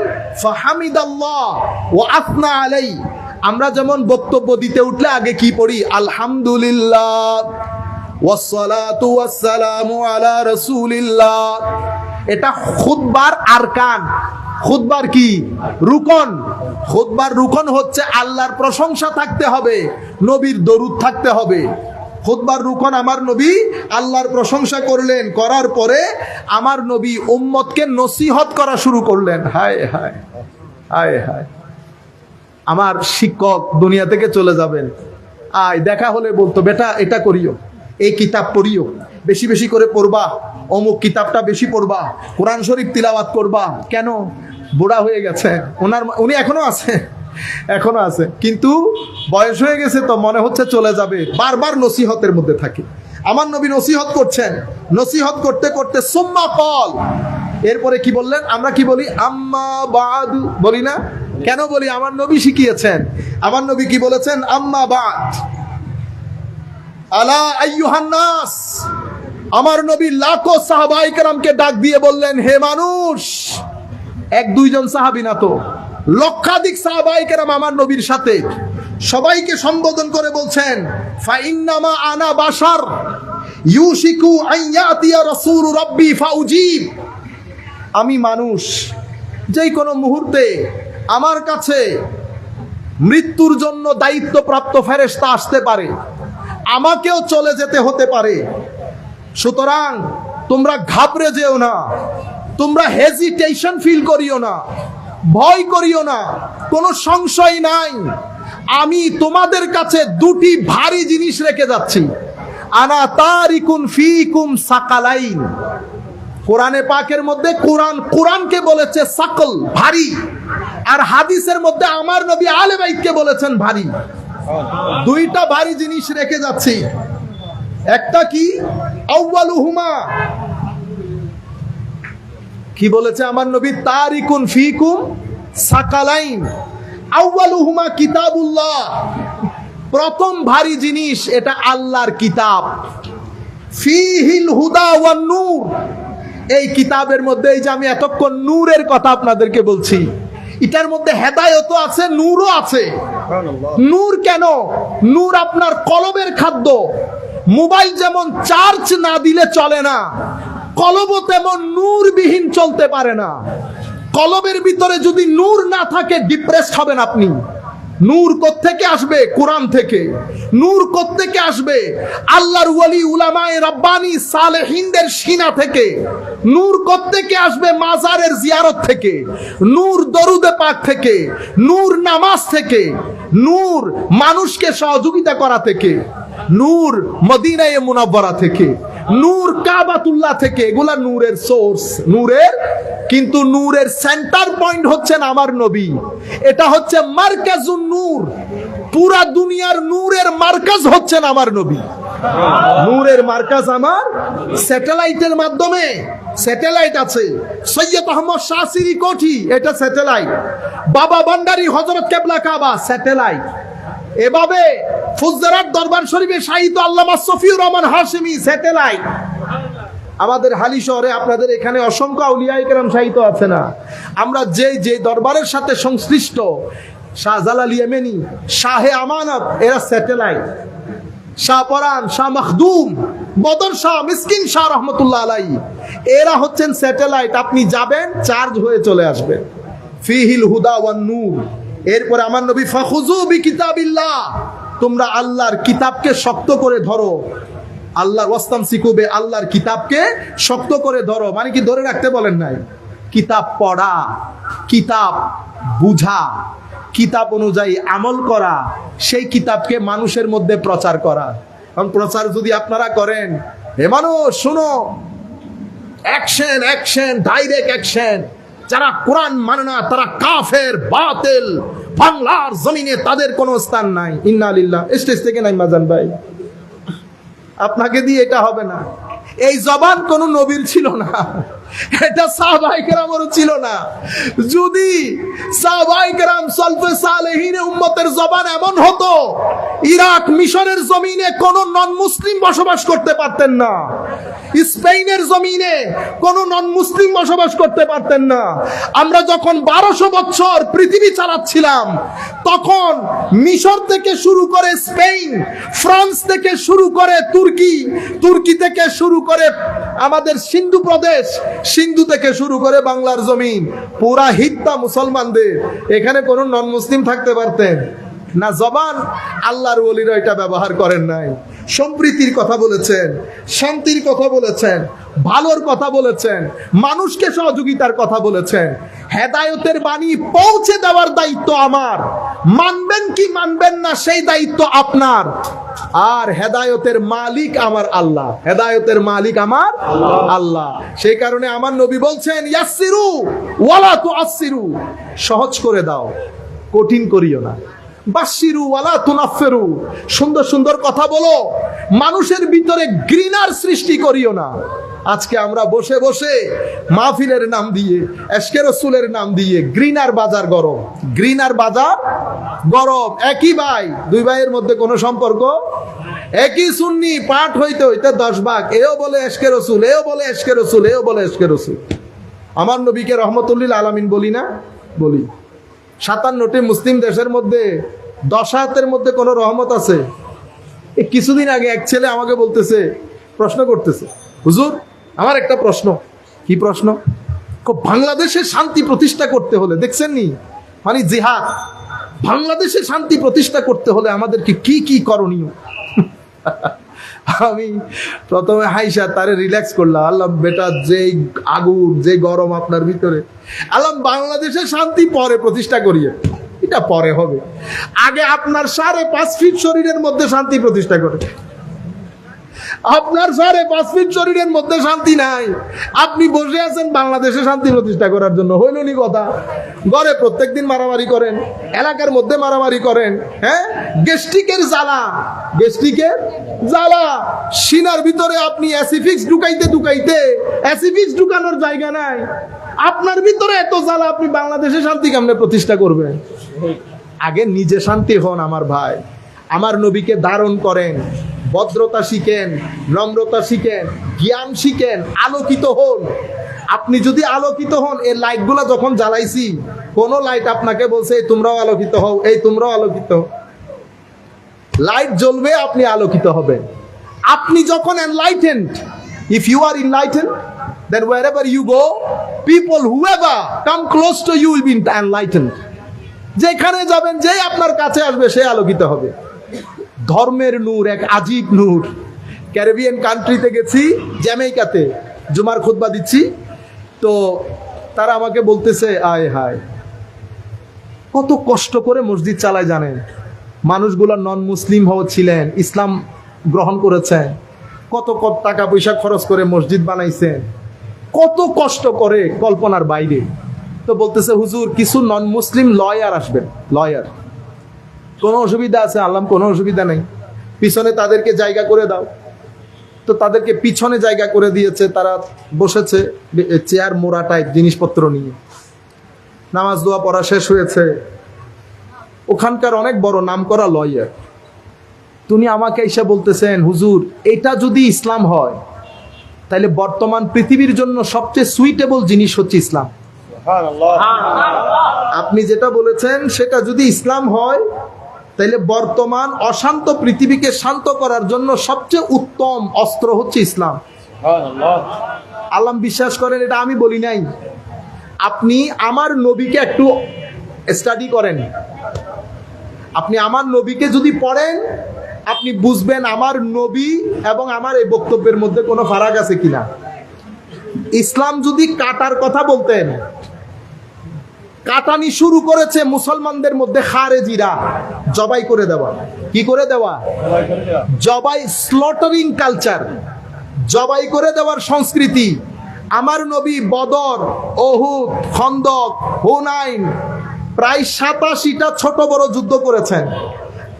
ফাহামিদাল্লাহ ওয়া আসনা আলাই। আমরা যেমন বক্তব্য দিতে উঠলে আগে কি পড়ি? আলহামদুলিল্লাহ ওয়াসসালাতু ওয়াসসালামু আলা রাসূলিল্লাহ। এটা খুতবার আরকান। খুতবার কি? রুকন। খুতবার রুকন হচ্ছে আল্লাহর প্রশংসা থাকতে হবে, নবীর দরুদ থাকতে হবে। খুতবার রুকন আমার নবী আল্লাহর প্রশংসা করলেন, করার পরে আমার নবী উম্মতকে নসিহত করা শুরু করলেন। হায় হায় হায় হায়, আমার শিক্ষক দুনিয়া থেকে চলে যাবেন, আয় দেখা হলে বলতো, বেটা এটা করিও, এই কিতাব পড়িও, বেশি বেশি করে পড়বা, অমুক কিতাবটা বেশি পড়বা, কোরআন শরীফ তিলাওয়াত করবা। কেন? বুড়া হয়ে গেছে, উনি এখনো আছে, এখনো আছে, কিন্তু বয়স হয়ে গেছে তো মনে হচ্ছে চলে যাবে, বারবার নসিহতের মধ্যে থাকে। আমার নবী নসিহত করছেন, নসিহত করতে করতে সুম্মা কল, এরপরে কি বললেন? আমরা কি বলি? আম্মা বাদ বলি না? কেন বলি? আমার নবী শিখিয়েছেন। আমার নবী কি বলেছেন? আম্মা বাদ আলা আইয়ুহান নাস। আমার নবী লাখো সাহাবায়ে কেরামকে ডাক দিয়ে বললেন, হে মানুষ। 1-2 জন সাহাবী না তো, লক্ষাধিক সাহাবায়ে কেরাম আমার নবীর সাথে, সবাইকে সম্বোধন করে বলছেন, ফাইন্নামা আনা বাশার ইউশিকু আন ইয়াতিয়া রাসূলু রাব্বি ফাউজিব। আমি মানুষ, যেই কোনো মুহূর্তে আমার কাছে মৃত্যুর জন্য দায়িত্বপ্রাপ্ত ফেরেশতা আসতে পারে, আমাকেও চলে যেতে হতে পারে। সুতরাং তোমরা ঘাবড়ে যেও না, তোমরা হেজিটেশন ফিল করিও না, ভয় করিও না, কোনো সংশয় নাই। আমি তোমাদের কাছে 2টি ভারী জিনিস রেখে যাচ্ছি। আনা তারিকুন ফিকুম সাকালাইন। কোরআনে পাকের মধ্যে কোরআনকে বলেছে সাকল, ভারী, আর হাদিসের মধ্যে আমার নবী আহলে বাইতকে বলেছেন ভারী। 2টা ভারী জিনিস রেখে যাচ্ছি। একটা কি? আউয়ালুহুমা, কি বলেছে আমার নবী? তারিকুন ফিকুম সাকালাইন। আউয়ালুহুমা কিতাবুল্লাহ। প্রথম ভারী জিনিস, এটা আল্লাহর কিতাব। ফিহিল হুদা ওয়ান নূর। এই কিতাবের মধ্যে, এই যে আমি এতক্ষণ নূরের কথা আপনাদেরকে বলছি, এটার মধ্যে হেদায়েতও আছে, নূরও আছে। নূর কেন? নূর আপনার কলবের খাদ্য। মোবাইল যেমন চার্জ না দিলে চলে না, কলবও তেমন নূরবিহীন চলতে পারে না। কলবের ভিতরে যদি নূর না থাকে, ডিপ্রেসড হবেন আপনি। নূর কোত্থেকে আসবে? কোরআন থেকে। নূর কোত্থেকে আসবে? আল্লাহর ওয়ালি উলামায়ে রাব্বানি সালেহিনদের সিনা থেকে। নূর কোত্থেকে আসবে? মাজারের জিয়ারত থেকে। নূর দরুদে পাক থেকে। নূর নামাজ থেকে। নূর মানুষকে সহযোগিতা করা থেকে। নূর মদিনায়ে মুনাওয়ারা থেকে। নূর কাবাতুল্লাহ থেকে। এগুলা নূরের সোর্স, নূরের, কিন্তু নূরের সেন্টার পয়েন্ট হচ্ছেন আমার নবী। এটা হচ্ছে মারকাজুন নূর। পুরা দুনিয়ার নূরের মার্কাজ হচ্ছেন আমার নবী। নূরের মার্কাজ আমার স্যাটেলাইটের মাধ্যমে। স্যাটেলাইট আছে, সৈয়দ আহমদ শাহসিরি কোঠি, এটা স্যাটেলাইট। বাবা ভান্ডারী হযরত কেবলা কাবা, স্যাটেলাইট। এভাবে ফুজদারাত দরবার শরীফে শাহিদ আল্লামা সফিউর রহমান হাশিমি, স্যাটেলাইট। আমাদের হালি শহরে, আপনাদের এখানে অসংখ্য আউলিয়ায়ে কেরাম শাহিদ আছে না? আমরা যে দরবারের সাথে সংশ্লিষ্ট, শাহজালাল ইয়েমেনি, শাহে আমানত, এরা স্যাটেলাইট। শাহ পরান, শাহ মখদুম, বদর শাহ, মিসকিন শাহ রহমতুল্লাহ আলাইহি, এরা হচ্ছেন স্যাটেলাইট। আপনি যাবেন, চার্জ হয়ে চলে আসবেন। ফিহিল হুদা ওয়ান নূর। এরপরে আমার নবী, ফাখুযু বিকিতাবিল্লাহ। তোমরা আল্লাহর কিতাবকে শক্ত করে ধরো। আল্লাহর ওয়াস্তামসিকু বে, আল্লাহর কিতাবকে শক্ত করে ধরো। মানে কি ধরে রাখতে বলেন নাই? কিতাব পড়া, কিতাব বুঝা, কিতাব অনুযায়ী আমল করা, সেই কিতাবকে মানুষের মধ্যে প্রচার করা। কারণ প্রচার যদি আপনারা করেন, হে মানুষ শুনো, অ্যাকশন, অ্যাকশন, ডাইরেক্ট অ্যাকশন। যারা কোরআন মানে না তারা কাফের, বাতিল, বাংলার জমিনে তাদের কোনো স্থান নাই। ইন্না লিল্লাহ। স্টেজ থেকে নাই মাজান ভাই, আপনাকে দিয়ে এটা হবে না। এই জবান কোন নবীর ছিল না, এটা সাহাবায়ে কেরামেরও ছিল না। যদি সাহাবায়ে কেরাম সালফে সালেহিন উম্মতের জবান এমন হতো, ইরাক মিশরের জমিনে কোন নন মুসলিম বসবাস করতে পারতেন না, স্পেনের জমিনে কোন নন মুসলিম বসবাস করতে পারতেন না। আমরা যখন 1200 বছর পৃথিবী চালাচ্ছিলাম, তখন মিশর থেকে শুরু করে স্পেন, ফ্রান্স থেকে শুরু করে তুর্কি, তুর্কি থেকে শুরু করে আমাদের সিন্ধু প্রদেশ, সিন্ধু থেকে শুরু করে বাংলার জমিন পুরা হিত্তা মুসলমানদের। এখানে কোন নন মুসলিম থাকতে পারতেন না। জবান আল্লাহর ওলিরা এটা ব্যবহার করেন নাই। সম্প্রীতির কথা বলেছেন, শান্তির কথা বলেছেন, ভালোর কথা বলেছেন, মানুষকে সহযোগিতার কথা বলেছেন। হেদায়েতের বাণী পৌঁছে দেওয়ার দায়িত্ব আমার, মানবেন কি মানবেন না সেই দায়িত্ব আপনার। আর হেদায়েতের মালিক আমার আল্লাহ, হেদায়েতের মালিক আমার আল্লাহ। সেই কারণে আমার নবী বলছেন, ইয়াসসিরু ওয়ালা তুআসসিরু, সহজ করে দাও, কঠিন করিও না। বাশশিরু ওয়ালা তুনাফফিরু, সুন্দর সুন্দর কথা বলো, মানুষের ভিতরে ঘৃণার সৃষ্টি করিও না। আজকে আমরা বসে বসে মাহফিলের নাম দিয়ে, এশকে রসুলের নাম দিয়ে ঘৃণার বাজার গরম, ঘৃণার বাজার গরম। একই ভাই, দুই ভাইয়ের মধ্যে কোনো সম্পর্ক, একই সুন্নি, পাঠ হইতে হইতে 10 ভাগ, এও বলে এশকে রসুল, এও বলে এশকে রসুল, এও বলে এশকে রসুল। আমার নবীকে রহমতুল্লিল আলামিন বলি না? বলি। 57টি মুসলিম দেশের মধ্যে 10 আয়াতের মধ্যে কোনো রহমত আছে? কিছুদিন আগে এক ছেলে আমাকে বলতেছে, প্রশ্ন করতেছে, হুজুর আমার একটা প্রশ্ন। কি প্রশ্ন? বাংলাদেশে শান্তি প্রতিষ্ঠা করতে হলে, দেখছেন নি মানে জিহাদ, বাংলাদেশে শান্তি প্রতিষ্ঠা করতে হলে আমাদেরকে কি কি করণীয়? আমি প্রথমে হাইসা তারে রিল্যাক্স করলাম, আল্লাহ বেটা যেই আগুন, যে গরম আপনার ভিতরে, আল্লাহ বাংলাদেশে শান্তি পরে প্রতিষ্ঠা করিয়ে, এটা পরে হবে, আগে আপনার 5.5 ফিট শরীরের মধ্যে শান্তি প্রতিষ্ঠা করে। আপনার 5.5 ফিট শরীরের মধ্যে শান্তি নাই, আপনি বসে আছেন বাংলাদেশে শান্তি প্রতিষ্ঠা করার জন্য। হইল নি কথা? ঘরে প্রত্যেকদিন মারামারি করেন, এলাকার মধ্যে মারামারি করেন, হ্যাঁ, গ্যাস্ট্রিকের জ্বালা, গ্যাস্ট্রিকের জ্বালা, সিনার ভিতরে আপনি অ্যাসিফিক্স ঢুকাইতে ঢুকাইতে অ্যাসিফিক্স ঢুকানোর জায়গা নাই। আপনার ভিতরে এত জ্বালা, আপনি বাংলাদেশে শান্তি কেমনে প্রতিষ্ঠা করবেন? আগে নিজে শান্তি হন আমার ভাই। আমার নবীকে ধারণ করেন, ভদ্রতা শিখেন, নম্রতা শিখেন, জ্ঞান শিখেন, আলোকিত হন। আপনি যদি আলোকিত হন, এই লাইটগুলো যখন জ্বালাইছি, কোন লাইট আপনাকে বলছে এই তোমরাও আলোকিত হও, এই তোমরাও আলোকিত, লাইট জ্বলবে, আপনি আলোকিত হবেন। আপনি যখন enlightened, if you are enlightened, then wherever you go, people whoever come close to you will be enlightened. যেখানে যাবেন, যে আপনার কাছে আসবে, সে আলোকিত হবে। ধর্মের নূর, এক আজীব নূর। ক্যারিবিয়ান কান্ট্রিতে গেছি, জ্যামাইকাতে, জুমার খুতবা দিচ্ছি, তো তারা আমাকে বলতেছে, আয় হায় কত কষ্ট করে মসজিদ চালায় জানেন। মানুষগুলো নন মুসলিম ছিলেন, ইসলাম গ্রহণ করেছেন, কত কত টাকা পয়সা খরচ করে মসজিদ বানাইছেন, কত কষ্ট করে, কল্পনার বাইরে। তো বলতেছে, হুজুর কিছু নন মুসলিম লয়ার আসবেন, লয়ার, কোনো অসুবিধা আছে? আল্লাহ কোনো অসুবিধা নেই, পিছনে তাদেরকে জায়গা করে দাও। তো তাদেরকে পিছনে জায়গা করে দিয়েছে, তারা বসেছে চেয়ার মোড়া টাইপ জিনিসপত্র নিয়ে। নামাজ দোয়া পড়া শেষ হয়েছে, ওখানকার অনেক বড় নামকরা লয়ার, তিনি আমাকে এসে বলতেছেন, হুজুর এটা যদি ইসলাম হয়, তাহলে বর্তমান পৃথিবীর জন্য সবচেয়ে সুইটেবল জিনিস হচ্ছে ইসলাম। আপনি যেটা বলেছেন সেটা যদি ইসলাম হয়, তাইলে বর্তমান অশান্ত পৃথিবীকে শান্ত করার জন্য সবচেয়ে উত্তম অস্ত্র হচ্ছে ইসলাম। আল্লাহ বিশ্বাস করেন, এটা আমি বলি নাই। আপনি আমার নবীকে একটু স্টাডি করেন, আপনি আমার নবীকে যদি পড়েন, আপনি বুঝবেন আমার নবী এবং আমার এই বক্তব্যের মধ্যে কোনো ফারাক আছে কিনা। ইসলাম যদি কাটার কথা বলতেন, কাটানি শুরু করেছে মুসলমানদের মধ্যে খারেজিরা, জবাই করে দেওয়া। কি করে দেওয়া? জবাই, স্লটারিং কালচার, জবাই করে দেওয়ার সংস্কৃতি। আমার নবী বদর, ওহুদ, খন্দক, হুনাইন, প্রায় 87টা ছোট বড় যুদ্ধ করেছেন।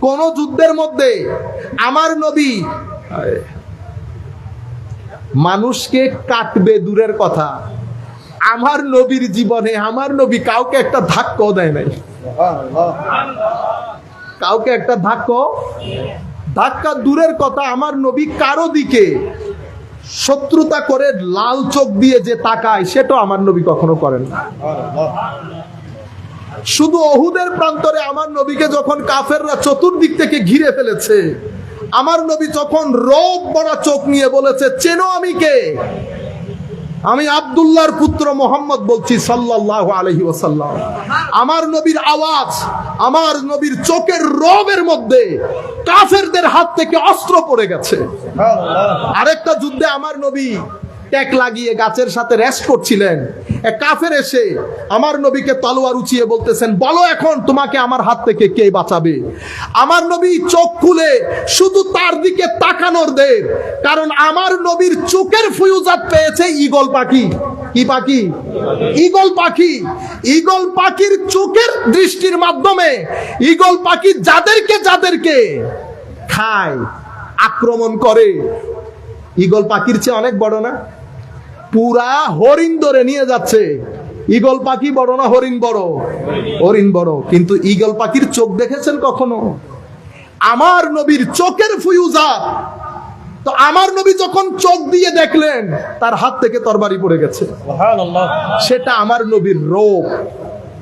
কোন যুদ্ধের মধ্যে আমার নবী মানুষকে কাটবে দূরের কথা, আমার নবীর জীবনে আমার নবী কাউকে একটা ধাক্কাও দেয় নাই। কাউকে একটা ধাক্কা দূরের কথা, আমার নবী কারো দিকে শত্রুতা করে লাল চোখ দিয়ে যে তাকায় সেটাও আমার নবী কখনো করেন না। শুধু ওহুদের প্রান্তরে আমার নবীকে যখন কাফেররা চতুর্দিক থেকে ঘিরে ফেলেছে, আমার নবী যখন রোগ বড়া চোখ নিয়ে বলেছে, চেনো আমি কে? আমি আব্দুল্লাহর পুত্র মোহাম্মদ বলছি সাল্লাল্লাহু আলাইহি ওয়াসাল্লাম। আমার নবীর আওয়াজ, আমার নবীর চোখের রোগের মধ্যে কাফেরদের হাত থেকে অস্ত্র পড়ে গেছে। আরেকটা যুদ্ধে আমার নবী ট্যাক লাগিয়ে গাছের সাথে রেস্ট করছিলেন, এক কাফের এসে আমার নবীকে তলোয়ার উঁচিয়ে বলতেছেন, বলো এখন তোমাকে আমার হাত থেকে কে বাঁচাবে? আমার নবী চোখ খুলে শুধু তার দিকে তাকানোর দেব, কারণ আমার নবীর চোখের ফিউজাত পেয়েছে ঈগল পাখি। কি পাখি? ঈগল পাখি। ঈগল পাখির চোখের দৃষ্টির মাধ্যমে ঈগল পাখি যাদেরকে খায়, আক্রমণ করে, ঈগল পাখির চেয়ে অনেক বড় না? পুরা হরিণ ধরে নিয়ে যাচ্ছে। ঈগল পাখি বড় না হরিণ বড়? হরিণ বড়। কিন্তু ঈগল পাখির চোখ দেখেছেন কখনো? আমার নবীর চোখের ফিউজাত। তো আমার নবী যখন চোখ দিয়ে দেখলেন, তার হাত থেকে তরবারি পড়ে গেছে। সেটা আমার নবীর রোগ,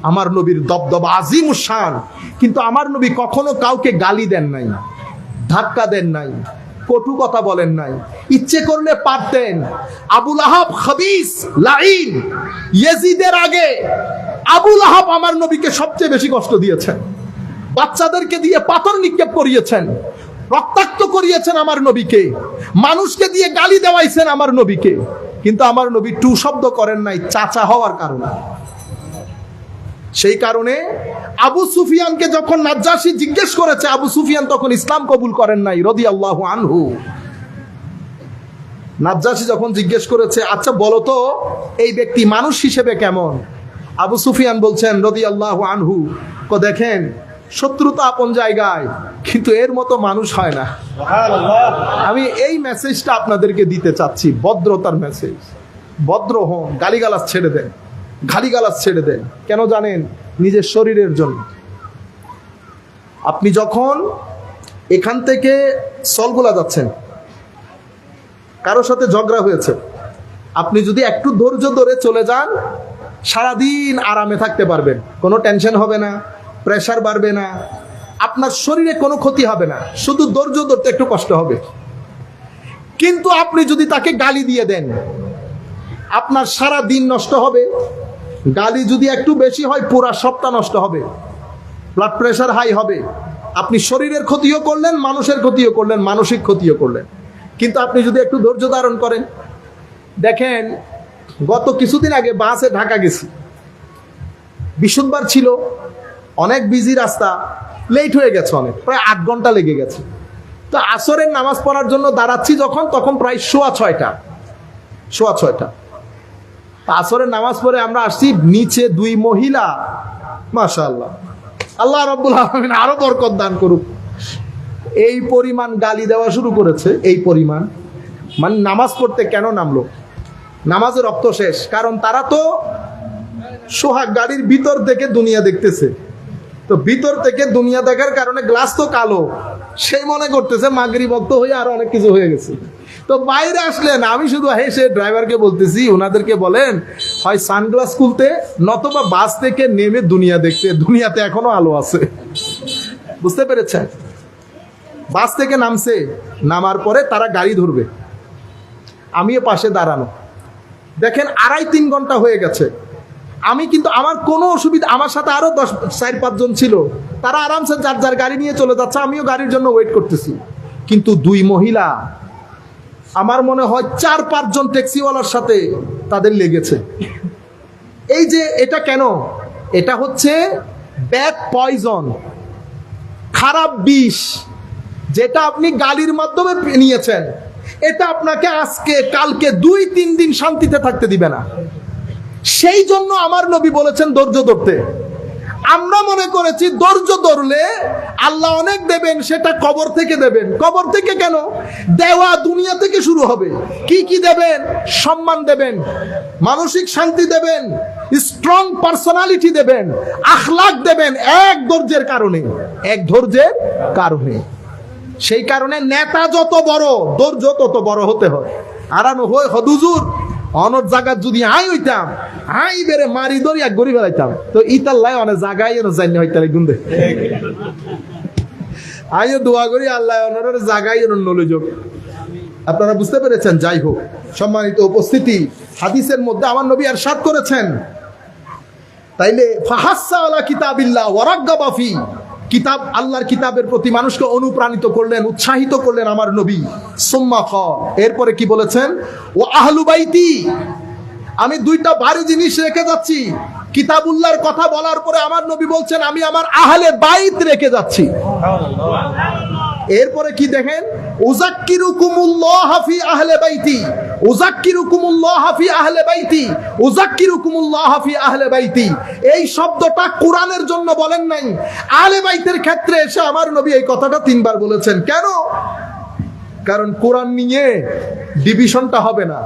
আমার নবীর দবদবা আজিমুশ শান। কিন্তু আমার নবী কখনো কাউকে গালি দেন নাই, ধাক্কা দেন নাই, কটু কথা বলেন নাই। ইচ্ছে করলে পারতেন। আবু লাহাব খবিস লাঈন, ইয়াজিদের আগে আবু লাহাব আমার নবীকে সবচেয়ে বেশি কষ্ট দিয়েছেন। বাচ্চাদেরকে দিয়ে পাথর নিক্ষেপ করিয়েছেন, রক্তাক্ত করিয়েছেন আমার নবীকে, মানুষকে দিয়ে গালি দেওয়াইছেন আমার নবীকে। কিন্তু আমার নবী টু শব্দ করেন নাই, চাচা হওয়ার কারণে। সেই কারণে আবু সুফিয়ানকে যখন নাজ্জাশী জিজ্ঞেস করেছে, আবু সুফিয়ান তখন ইসলাম কবুল করেন নাই রাদিয়াল্লাহু আনহু। নাজ্জাশী যখন জিজ্ঞেস করেছে, আচ্ছা বলো তো এই ব্যক্তি মানুষ হিসেবে কেমন? আবু সুফিয়ান বলছেন রাদিয়াল্লাহু আনহু, দেখেন শত্রুতা আপন জায়গায়, কিন্তু এর মতো মানুষ হয় না। আমি এই মেসেজটা আপনাদেরকে দিতে চাচ্ছি, ভদ্রতার মেসেজ। ভদ্র হন, গালিগালাজ ছেড়ে দেন, গালিগালাজ ছেড়ে দেন। কেন জানেন? নিজের শরীরের জন্য। আপনি যখন এখান থেকে সলগোলা যাচ্ছেন, কারোর সাথে ঝগড়া হয়েছে, আপনি যদি একটু ধৈর্য ধরে চলে যান, সারাদিন আরামে থাকতে পারবেন, কোনো টেনশন হবে না, প্রেশার বাড়বে না, আপনার শরীরে কোনো ক্ষতি হবে না, শুধু ধৈর্য ধরতে একটু কষ্ট হবে। কিন্তু আপনি যদি তাকে গালি দিয়ে দেন, আপনার সারা দিন নষ্ট হবে। গালি যদি একটু বেশি হয়, পুরা সপ্তাহ নষ্ট হবে, ব্লাড প্রেশার হাই হবে। আপনি শরীরের ক্ষতিও করলেন, মানুষের ক্ষতিও করলেন, মানসিক ক্ষতিও করলেন। কিন্তু আপনি যদি একটু ধৈর্য ধারণ করেন, দেখেন গত কিছুদিন আগে বাসে ঢাকা গেছি, বৃহস্পতিবার ছিল, অনেক বিজি রাস্তা, লেট হয়ে গেছে অনেক, প্রায় 8 ঘন্টা লেগে গেছে। তো আসরের নামাজ পড়ার জন্য দাঁড়াচ্ছি যখন, তখন প্রায় 6:15। আসরের নামাজ পড়ে আমরা আসছি, নিচে 2 মহিলা, মাশাআল্লাহ, আল্লাহ রাব্বুল আলামিন আরো বরকত দান করুক, এই পরিমাণ গালি দেওয়া শুরু করেছে। এই পরিমাণ, মানে নামাজ পড়তে কেন নামলো? নামাজের রক্ত শেষ। কারণ তারা তো সোহাগ গাড়ির ভিতর থেকে দুনিয়া দেখতেছে, তো ভিতর থেকে দুনিয়া দেখার কারণে গ্লাস তো কালো, সেই মনে করতেছে মাগরিব ভক্ত হয়ে আরো অনেক কিছু হয়ে গেছে। তো বাইরে আসলেন, আমি শুধু হেসে ড্রাইভারকে বলতেছি, ওনাদেরকে বলেন হয় সানগ্লাস খুলতে, নতবা বাস থেকে নেমে দুনিয়া দেখতে, দুনিয়াতে এখনো আলো আছে। বুঝতে পেরেছেন? বাস থেকে নামছে, নামার পরে তারা গাড়ি ধরবে, আমিও পাশে দাঁড়ানো। দেখেন 2.5-3 ঘন্টা হয়ে গেছে, আমি কিন্তু আমার কোনো অসুবিধা, আমার সাথে আরো 4-5 জন ছিল, তারা আরামসে যার যার গাড়ি নিয়ে চলে যাচ্ছে, আমিও গাড়ির জন্য ওয়েট করতেছি। কিন্তু 2 মহিলা, আমার মনে হয় 4-5 জন ট্যাক্সিওয়ালার সাথে তাদের লেগেছে। এই যে এটা কেন? এটা হচ্ছে ব্যাড পয়জন, খারাপ বিষ, যেটা আপনি গালির মাধ্যমে নিয়েছেন। এটা আপনাকে আজকে কালকে 2-3 দিন শান্তিতে থাকতে দিবে না। সেই জন্য আমার নবী বলেছেন ধৈর্য ধরতে। আমরা মনে করেছি ধৈর্য ধরলে আল্লাহ অনেক দেবেন, সেটা কবর থেকে দেবেন। কবর থেকে কেন দেওয়া? দুনিয়া থেকে শুরু হবে। কি কি দেবেন? সম্মান দেবেন, মানসিক শান্তি দেবেন, স্ট্রং পার্সোনালিটি দেবেন, আখলাক দেবেন, এক ধৈর্যের কারণে, এক ধৈর্যের কারণে। সেই কারণে নেতা যত বড়, ধৈর্য তত বড় হতে হয়। আর আমি হই হদুজুর অনর জায়গার যদি আই হইতাম, আই বেড়ে মারি ধরি এক গড়ি বেড়াইতাম, তো ইতাল্লাই অনেক জায়গায় জানি হইতালে গুন্দে আইও দোয়া করি আল্লাহ অনরের জায়গায় নলেযোগ। আপনারা বুঝতে পেরেছেন? যাই হোক, সম্মানিত উপস্থিতি, হাদিসের মধ্যে আমার নবী ইরশাদ করেছেন, তাইলে ফাহাসসা আলা কিতাবিল্লাহ ওয়া রাগ্গাবা ফি, কিতাব আল্লাহর কিতাবের প্রতি মানুষকে অনুপ্রাণিত করলেন, উৎসাহিত করলেন আমার নবী। সুম্মা ক্বাল, এরপরে কি বলেছেন? ও আহলু বাইতি, আমি দুইটা ভারী জিনিস রেখে যাচ্ছি। কিতাবুল্লাহর কথা বলার পরে আমার নবী বলছেন আমি আমার আহলে বাইত রেখে যাচ্ছি। এরপরে কি দেখেন? উযাক্কিরুকুমুল্লাহ ফি আহলে বাইতি, উযাক্কিরুকুমুল্লাহ ফি আহলে বাইতি, উযাক্কিরুকুমুল্লাহ ফি আহলে বাইতি। এই শব্দটা কোরআনের জন্য বলেন নাই, আহলে বাইতের ক্ষেত্রে এসে আমার নবী এই কথাটা 3 বার বলেছেন। কেন? কারণ কোরআন নিয়ে ডিভিশনটা হবে না,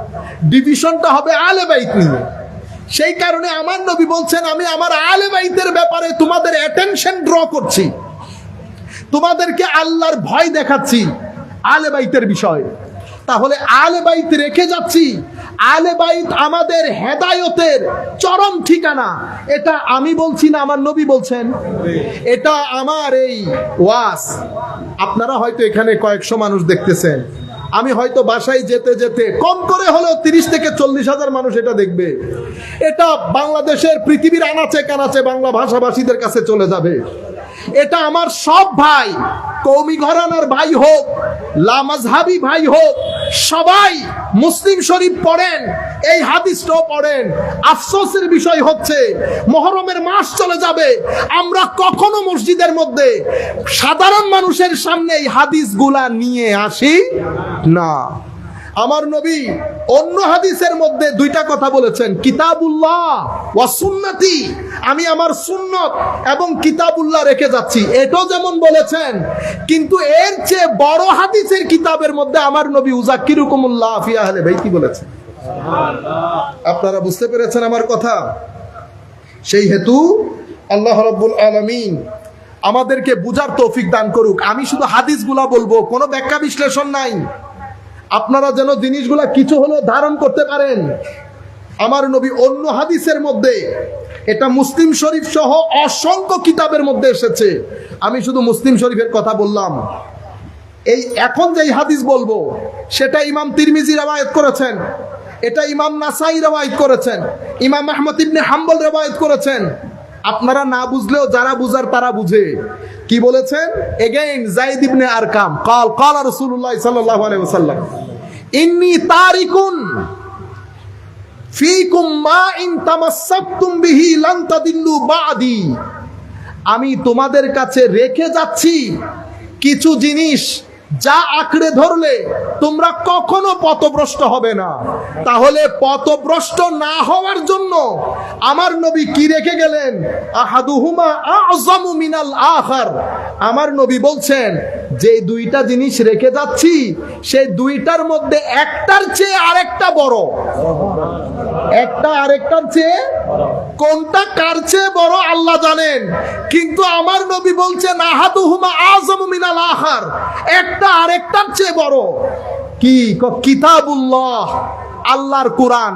ডিভিশনটা হবে আহলে বাইত নিয়ে। সেই কারণে আমার নবী বলছেন আমি আমার আহলে বাইতের ব্যাপারে তোমাদের অ্যাটেনশন ড্র করছি, তোমাদেরকে আল্লাহর ভয় দেখাচ্ছি আহলে বাইতের বিষয়। তাহলে আহলে বাইত রেখে যাচ্ছি। আহলে বাইত আমাদের হেদায়েতের চরম ঠিকানা। এটা আমি বলছি না, আমার নবী বলছেন। এটা আমার এই ওয়াজ, আপনারা হয়তো এখানে কয়েকশো মানুষ দেখতেছেন, আমি হয়তো বাসায় যেতে যেতে কম করে হলেও 30 থেকে 40 হাজার মানুষ এটা দেখবে। এটা বাংলাদেশের পৃথিবীর আনাচে কানাচে বাংলা ভাষাভাষীদের কাছে চলে যাবে। এটা আমার সব ভাই, কওমি ঘরানার ভাই হোক, লামাজহাবি ভাই হোক, সবাই মুসলিম শরীফ পড়েন, এই হাদিসটাও পড়েন। আফসোসের বিষয় হচ্ছে মুহররমের মাস চলে যাবে, আমরা কখনো মসজিদের মধ্যে সাধারণ মানুষের সামনে এই হাদিসগুলা নিয়ে আসি না। আমার নবী অন্য হাদিসের মধ্যে 2টা কথা বলেছেন, কিতাবুল্লাহ ওয়া সুন্নতি, আমি আমার সুন্নত এবং কিতাবুল্লাহ রেখে যাচ্ছি, এটাও যেমন বলেছেন। কিন্তু এর চেয়ে বড় হাদিসের কিতাবের মধ্যে আমার নবী উযাক্কিরুকুমুল্লাহ ফি আহলে বাইতি বলেছেন। আপনারা বুঝতে পেরেছেন আমার কথা? সেই হেতু আল্লাহ রাব্বুল আলামিন আমাদেরকে বুঝার তৌফিক দান করুক। আমি শুধু হাদিসগুলা বলবো, কোনো ব্যাখ্যা বিশ্লেষণ নাই। আপনারা যেন জিনিসগুলা কিছু হলেও ধারণ করতে পারেন। আমার নবী অন্য হাদিসের মধ্যে, এটা মুসলিম শরীফ সহ অসংখ্য কিতাবের মধ্যে এসেছে, আমি শুধু মুসলিম শরীফের কথা বললাম। এই এখন যেই হাদিস বলবো সেটা ইমাম তিরমিজি রওয়ায়াত করেছেন, এটা ইমাম নাসাই রওয়ায়াত করেছেন, ইমাম আহমদ ইবনে হাম্বল রওয়ায়াত করেছেন। আপনারা না বুঝলেও যারা বুঝার তারা বুঝে। কি বলেছেন? এগেইন যায়েদ ইবনে আরকাম قال قال রাসূলুল্লাহ সাল্লাল্লাহু আলাইহি ওয়াসাল্লাম ইন্নী তারিকুন ফীকুম মা ইন তামাসসাকতুম বিহি লান তাদিল্লু বাদি, আমি তোমাদের কাছে রেখে যাচ্ছি কিছু জিনিস যা আঁকড়ে ধরলে তোমরা কখনো পথভ্রষ্ট হবে না। তাহলে পথভ্রষ্ট না হওয়ার জন্য আমার নবী কি রেখে গেলেন? আহাদুহুমা আযমু মিনাল আখার, আমার নবী বলছেন যে 2টা জিনিস রেখে যাচ্ছি সেই 2টার মধ্যে একটার চেয়ে আরেকটা বড়, একটা আরেকটার চেয়ে, কোনটা কার চেয়ে বড় আল্লাহ জানেন, কিন্তু আমার নবী বলছেন আহাদুহুমা আযমু মিনাল আখার, একটা আরেকটার চেয়ে বড়। কি? কিতাবুল্লাহ, আল্লাহর কোরআন।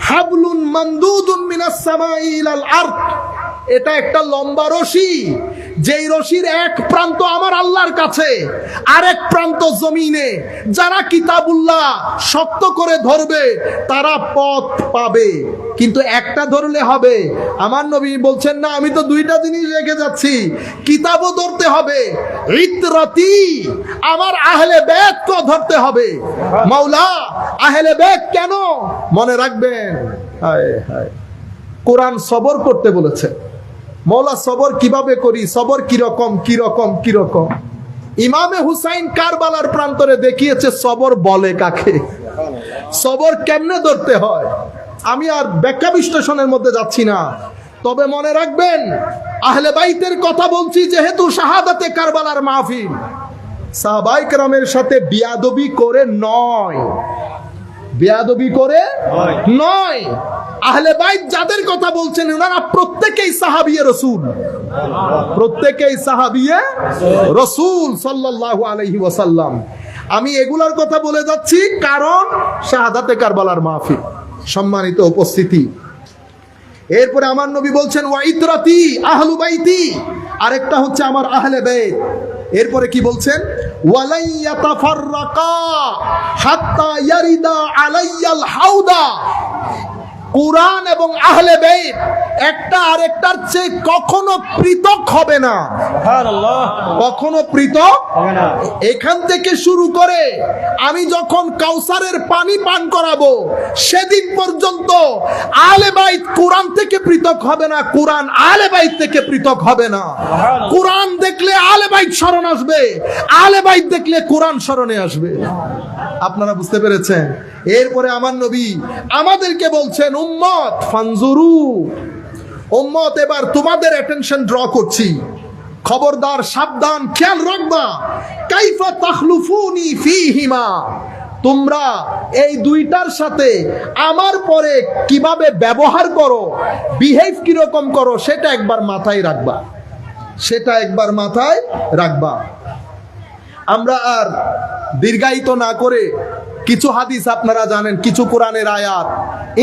হাবলুন মামদুদুন মিনাস সামাই ইলাল আরদ, এটা একটা লম্বা রশি, যেই রশির এক প্রান্ত আমার আল্লাহর কাছে, আরেক প্রান্ত জমিনে। যারা কিতাবুল্লাহ শক্ত করে ধরবে তারা পথ পাবে, কিন্তু একটা ধরলে হবে? আমার নবী বলছেন না, আমি তো 2টা জিনিস রেখে যাচ্ছি, কিতাবও ধরতে হবে, ইতরতি, আমার আহলে বাইতকে ধরতে হবে। মাওলা আহলে বাইত কেন? মনে রাখবেন, হায় হায়, কোরআন সবর করতে বলেছে। মৌলা সবর কিভাবে করি, সবর কিরকম কিরকম কিরকম। ইমামে হুসাইন কারবালার প্রান্তরে দেখিয়েছে সবর বলে কাকে, সবর কেমনে ধরতে হয়। আমি আর ব্যাখ্যা বিশ্লেষণের মধ্যে যাচ্ছি না, তবে মনে রাখবেন আহলে বাইতের কথা বলছি যেহেতু শাহাদাতে কারবালার মাহফিল, সাহাবায়ে কেরামের সাথে বিয়াদবি করে নয়, বেয়াদবি করে নয়। আহলে বাইত যাদের কথা বলছেন ওনারা প্রত্যেকেই সাহাবিয়ে রাসূল, প্রত্যেকেই সাহাবিয়ে রাসূল সাল্লাল্লাহু আলাইহি ওয়াসাল্লাম। আমি এগুলার কথা বলে যাচ্ছি কারণ শাহাদাতে কারবালার মাহফিল, সম্মানিত উপস্থিতি। এরপরে আমার নবী বলছেন ওয়া ইতরাতি আহলু বাইতি, আরেকটা হচ্ছে আমার আহলে বাইত। এরপরে কি বলছেন? ওয়ালাই ইয়াতাফাররাকা হাত্তা ইয়ারিদা আলাইয়াল হাউদা। কুরআন এবং আহলে বাইত একটা আরেকটার চেয়ে কখনো পৃথক হবে না, সুবহানাল্লাহ, কখনো পৃথক হবে না। এখান থেকে শুরু করে আমি যখন কাউসারের পানি পান করাবো সেদিন পর্যন্ত আহলে বাইত কুরআন থেকে পৃথক হবে না, কুরআন আহলে বাইত থেকে পৃথক হবে না। কুরআন দেখলে আহলে বাইত শরণ আসবে, আহলে বাইত দেখলে কুরআন শরণে আসবে। আপনারা বুঝতে পেরেছেন? এরপরে আমার নবী আমাদেরকে বলছেন উম্মত ফানজুরু, উম্মত এবার তোমাদের অ্যাটেনশন ড্র করছি, খবরদার, সাবধান, খেয়াল রাখবা। কাইফা তাখলুফুনি ফীহিমা, তোমরা এই দুইটার সাথে আমার পরে কিভাবে ব্যবহার করো, বিহেভ কিরকম করো, সেটা একবার মাথায় রাখবা, সেটা একবার মাথায় রাখবা। আমরা আর দীর্ঘায়িত না করে কিছু হাদিস আপনারা জানেন, কিছু কোরআনের আয়াত,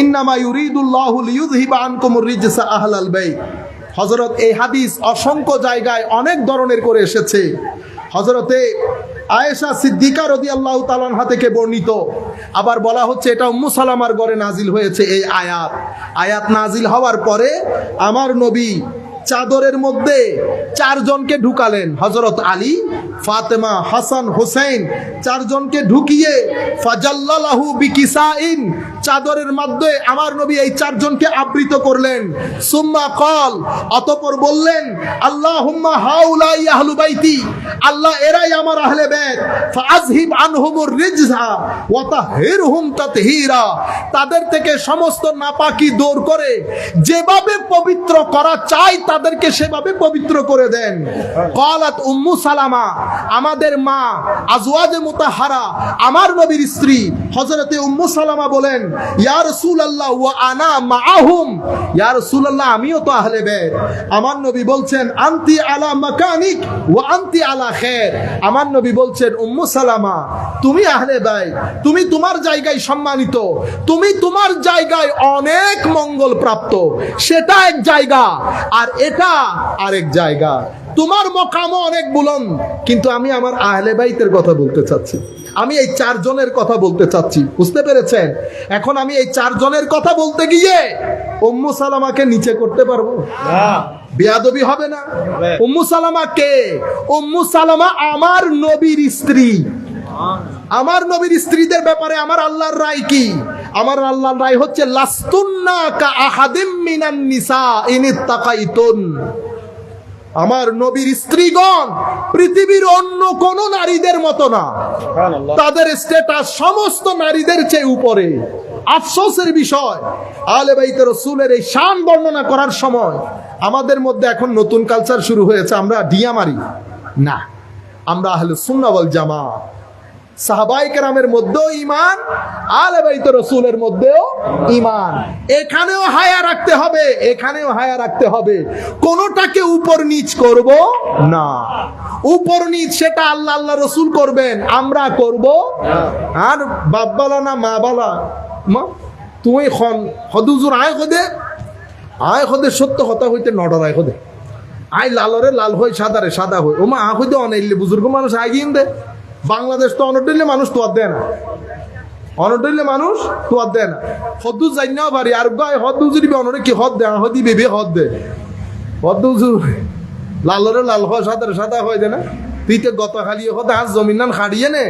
ইন্নামা ইউরিদুল্লাহু লিইউযহিবা আনকুমুর রিজসা আহলাল বাইত। হযরত এই হাদিস অসংখ্য জায়গায় অনেক ধরনের করে এসেছে। হযরতে আয়েশা সিদ্দিকা রাদিয়াল্লাহু তাআলা আনহা থেকে বর্ণিত। আবার বলা হচ্ছে এটা উম্মু সালামার ঘরে নাজিল হয়েছে এই আয়াত। আয়াত নাজিল হওয়ার পরে আমার নবী চাদরের মধ্যে চারজনকে ঢুকালেন, হযরত আলী, ফাতেমা, হাসান, হোসেন, চারজনকে ঢুকিয়ে ফাজাল্লালাহু বিকিসাইন, চাদরের মধ্যে আমার নবী এই চারজনকে আবৃত করলেন। সুম্মা ক্বাল, অতঃপর বললেন আল্লাহুম্মা হাউলাই আহলু বাইতি, আল্লাহ এরাই আমার আহলে বাইত, ফাআযহিব আনহুমুর রিজসা ওয়া তাহহিরহুম তাতহীরা, তাদের থেকে সমস্ত নাপাকি দূর করে যেভাবে পবিত্র করা চাই তাদেরকে সেভাবে পবিত্র করে দেন। ক্বালাত উম্মু সালামা, আমাদের মা, আজওয়াজে মুতাহহারা, আমার নবীর স্ত্রী হযরতে উম্মু সালামা বলেন ইয়া রাসূলুল্লাহ ওয়া আনা মাআহুম, ইয়া রাসূলুল্লাহ আমিও তো আহলে বাইত। আমার নবী বলছেন আনতি আলা মাকানিক ওয়া আনতি আলা খায়র, আমার নবী বলছেন উম্মু সালামা তুমি আহলে বাইত, তুমি তোমার জায়গায় সম্মানিত, তুমি তোমার জায়গায় অনেক মঙ্গল প্রাপ্ত, সেটা এক জায়গা আর এটা আরেক জায়গা, তোমার মকামও অনেক বুলন্দ। কিন্তু আমি আমার আহলে বাইতের কথা বলতে চাচ্ছি, আমি এই চারজনের কথা বলতে চাচ্ছি, বুঝতে পেরেছেন? এখন আমি এই চারজনের কথা বলতে গিয়ে উম্মু সালামাকে নিচে করতে পারবো না, বেয়াদবি হবে না? উম্মু সালামা কে? উম্মু সালামা আমার নবীর স্ত্রী। আমার নবীর স্ত্রীদের ব্যাপারে আমার আল্লাহর রায় কি? আমার আল্লাহর রায় হচ্ছে লাস্তুন্না কা আহাদিম মিনান নিসা ইনিত্তাকাইতুন, আমার নবীর স্ত্রীগণ পৃথিবীর অন্য কোন নারীদের মতো না, তাদের স্ট্যাটাস সমস্ত নারীদের চেয়ে উপরে। আফসোসের বিষয়, আহলে বাইত রাসূলের এই শান বর্ণনা করার সময় আমাদের মধ্যে এখন নতুন কালচার শুরু হয়েছে, আমরা ডিয়া মারি না, আমরা আহলে সুন্নাহ ওয়াল জামাত। সাহাবায়ে কেরামের মধ্যেও ঈমান, আহলে বাইত রাসূলের মধ্যেও ঈমান। এখানেও হায়া রাখতে হবে, এখানেও হায়া রাখতে হবে, কোনটাকে উপর নিচ করব না। উপর নিচ সেটা আল্লাহ আল্লাহ রাসূল করবেন, আমরা করব। আর বাপবালা না মা বালা, মা তুই খন হদুজুর আয় খদে, আয় খদে সত্য কথা হইতে নডরায় খদে, আই লালরে লাল হই, সাদারে সাদা হই, ও মা আ হইতে অনাইলে বুজুর্গ মানুষ আগিয়ে দে। বাংলাদেশ তো অনডইলে মানুষ তোয়ার দেয় না, অনডইলে মানুষ তোয়ার দেয় না। হদু যাই না পারি আর গায়ে হদু যদি অনরে কি হদ দেয়, হদি বেবে হদ দে, হদু লালরে লাল হয়, সাদারে সাদা হয় দে না। তুই তো গত খালি হদ আজ জমিন নান খাড়িয়ে নে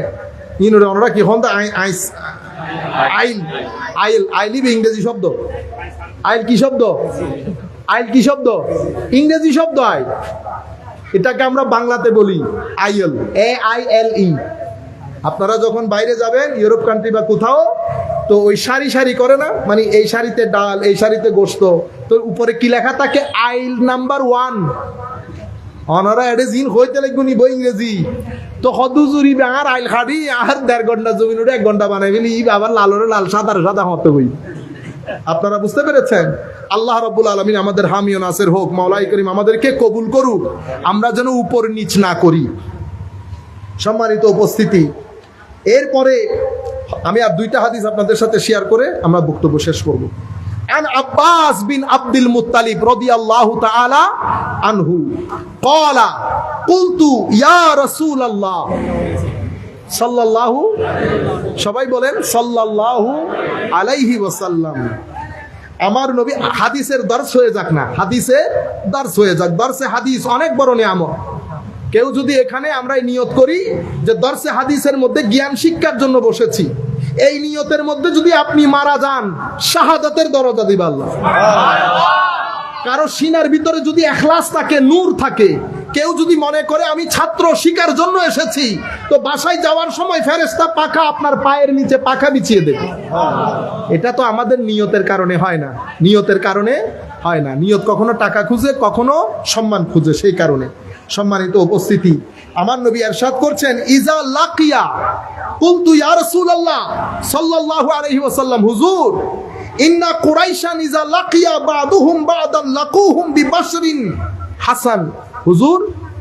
ইনরে অনরা কি হন আইস আইল আইল আইলিব ইংরেজি শব্দ। আইল কি শব্দ? আইল কি শব্দ? ইংরেজি শব্দ আইল। এটাকে আমরা বাংলাতে বলি আইএল, AILE। আপনারা যখন বাইরে যাবেন ইউরোপ কান্ট্রি বা কোথাও, তো ওই সারি সারি করে না, মানে এই সারিতে ডাল, এই সারিতে গোশত, তো উপরে কি লেখা থাকে? আইল নাম্বার 1। অনারা এটা জিন হইতে লাগবে নি বই ইংরেজি, তো হদুজুরি আর আইল খাড়ি আর 1.5 ঘন্টা জমিন ওটা 1 ঘন্টা বানাই ফেলি, আবার লালরে লাল, সাদারে সাদা হতে হই। আপনারা বুঝতে পেরেছেন? আল্লাহ রাব্বুল আলামিন আমাদের হামি ও নাসির হোক, মাওলাই করিম আমাদেরকে কবুল করুক, আমরা যেন উপর নিচ না করি। সম্মানিত উপস্থিতি, এরপরে আমি আর 2টা হাদিস আপনাদের সাথে শেয়ার করে আমরা বক্তব্য শেষ করব। আন আব্বাস বিন আব্দুল মুত্তালিব রাদিয়াল্লাহু তাআলা আনহু ক্বালা কুলতু ইয়া রাসূলুল্লাহ সাল্লাল্লাহু, সবাই বলেন সাল্লাল্লাহু আলাইহি ওয়াসাল্লাম। আমার নবী, হাদিসের দর্স হয়ে যাক না, হাদিসের দর্স হয়ে যাক। দর্সে হাদিস অনেক বড় নিয়ামত। কেউ যদি এখানে আমরা নিয়ত করি যে দর্সে হাদিসের মধ্যে জ্ঞান শিক্ষার জন্য বসেছি, এই নিয়তের মধ্যে যদি আপনি মারা যান, শাহাদাতের দরজা দিবে আল্লাহ। কারো সিনার ভিতরে যদি ইখলাস থাকে, নূর থাকে, কেউ যদি মনে করে আমি ছাত্র শিকার জন্য এসেছি, তো বাসায় যাওয়ার সময় ফেরেশতা পাখা আপনার পায়ের নিচে পাখা বিছিয়ে দেবে। এটা তো আমাদের নিয়তের কারণে হয় না, নিয়তের কারণে হয় না। নিয়ত কখনো টাকা খুঁজে, কখনো সম্মান খুঁজে। সেই কারণে সম্মানিত উপস্থিতি, আমার নবী ইরশাদ করছেন, ইজা লাকিয়া কুলতু ইয়া রাসূলুল্লাহ সাল্লাল্লাহু আলাইহি ওয়াসাল্লাম, হুজুর ইন্না কুরাইশান ইজা লাকিয়া বাদুহুম বাদান লাকুহুম বিবাশরিন হাসান। হুজুর,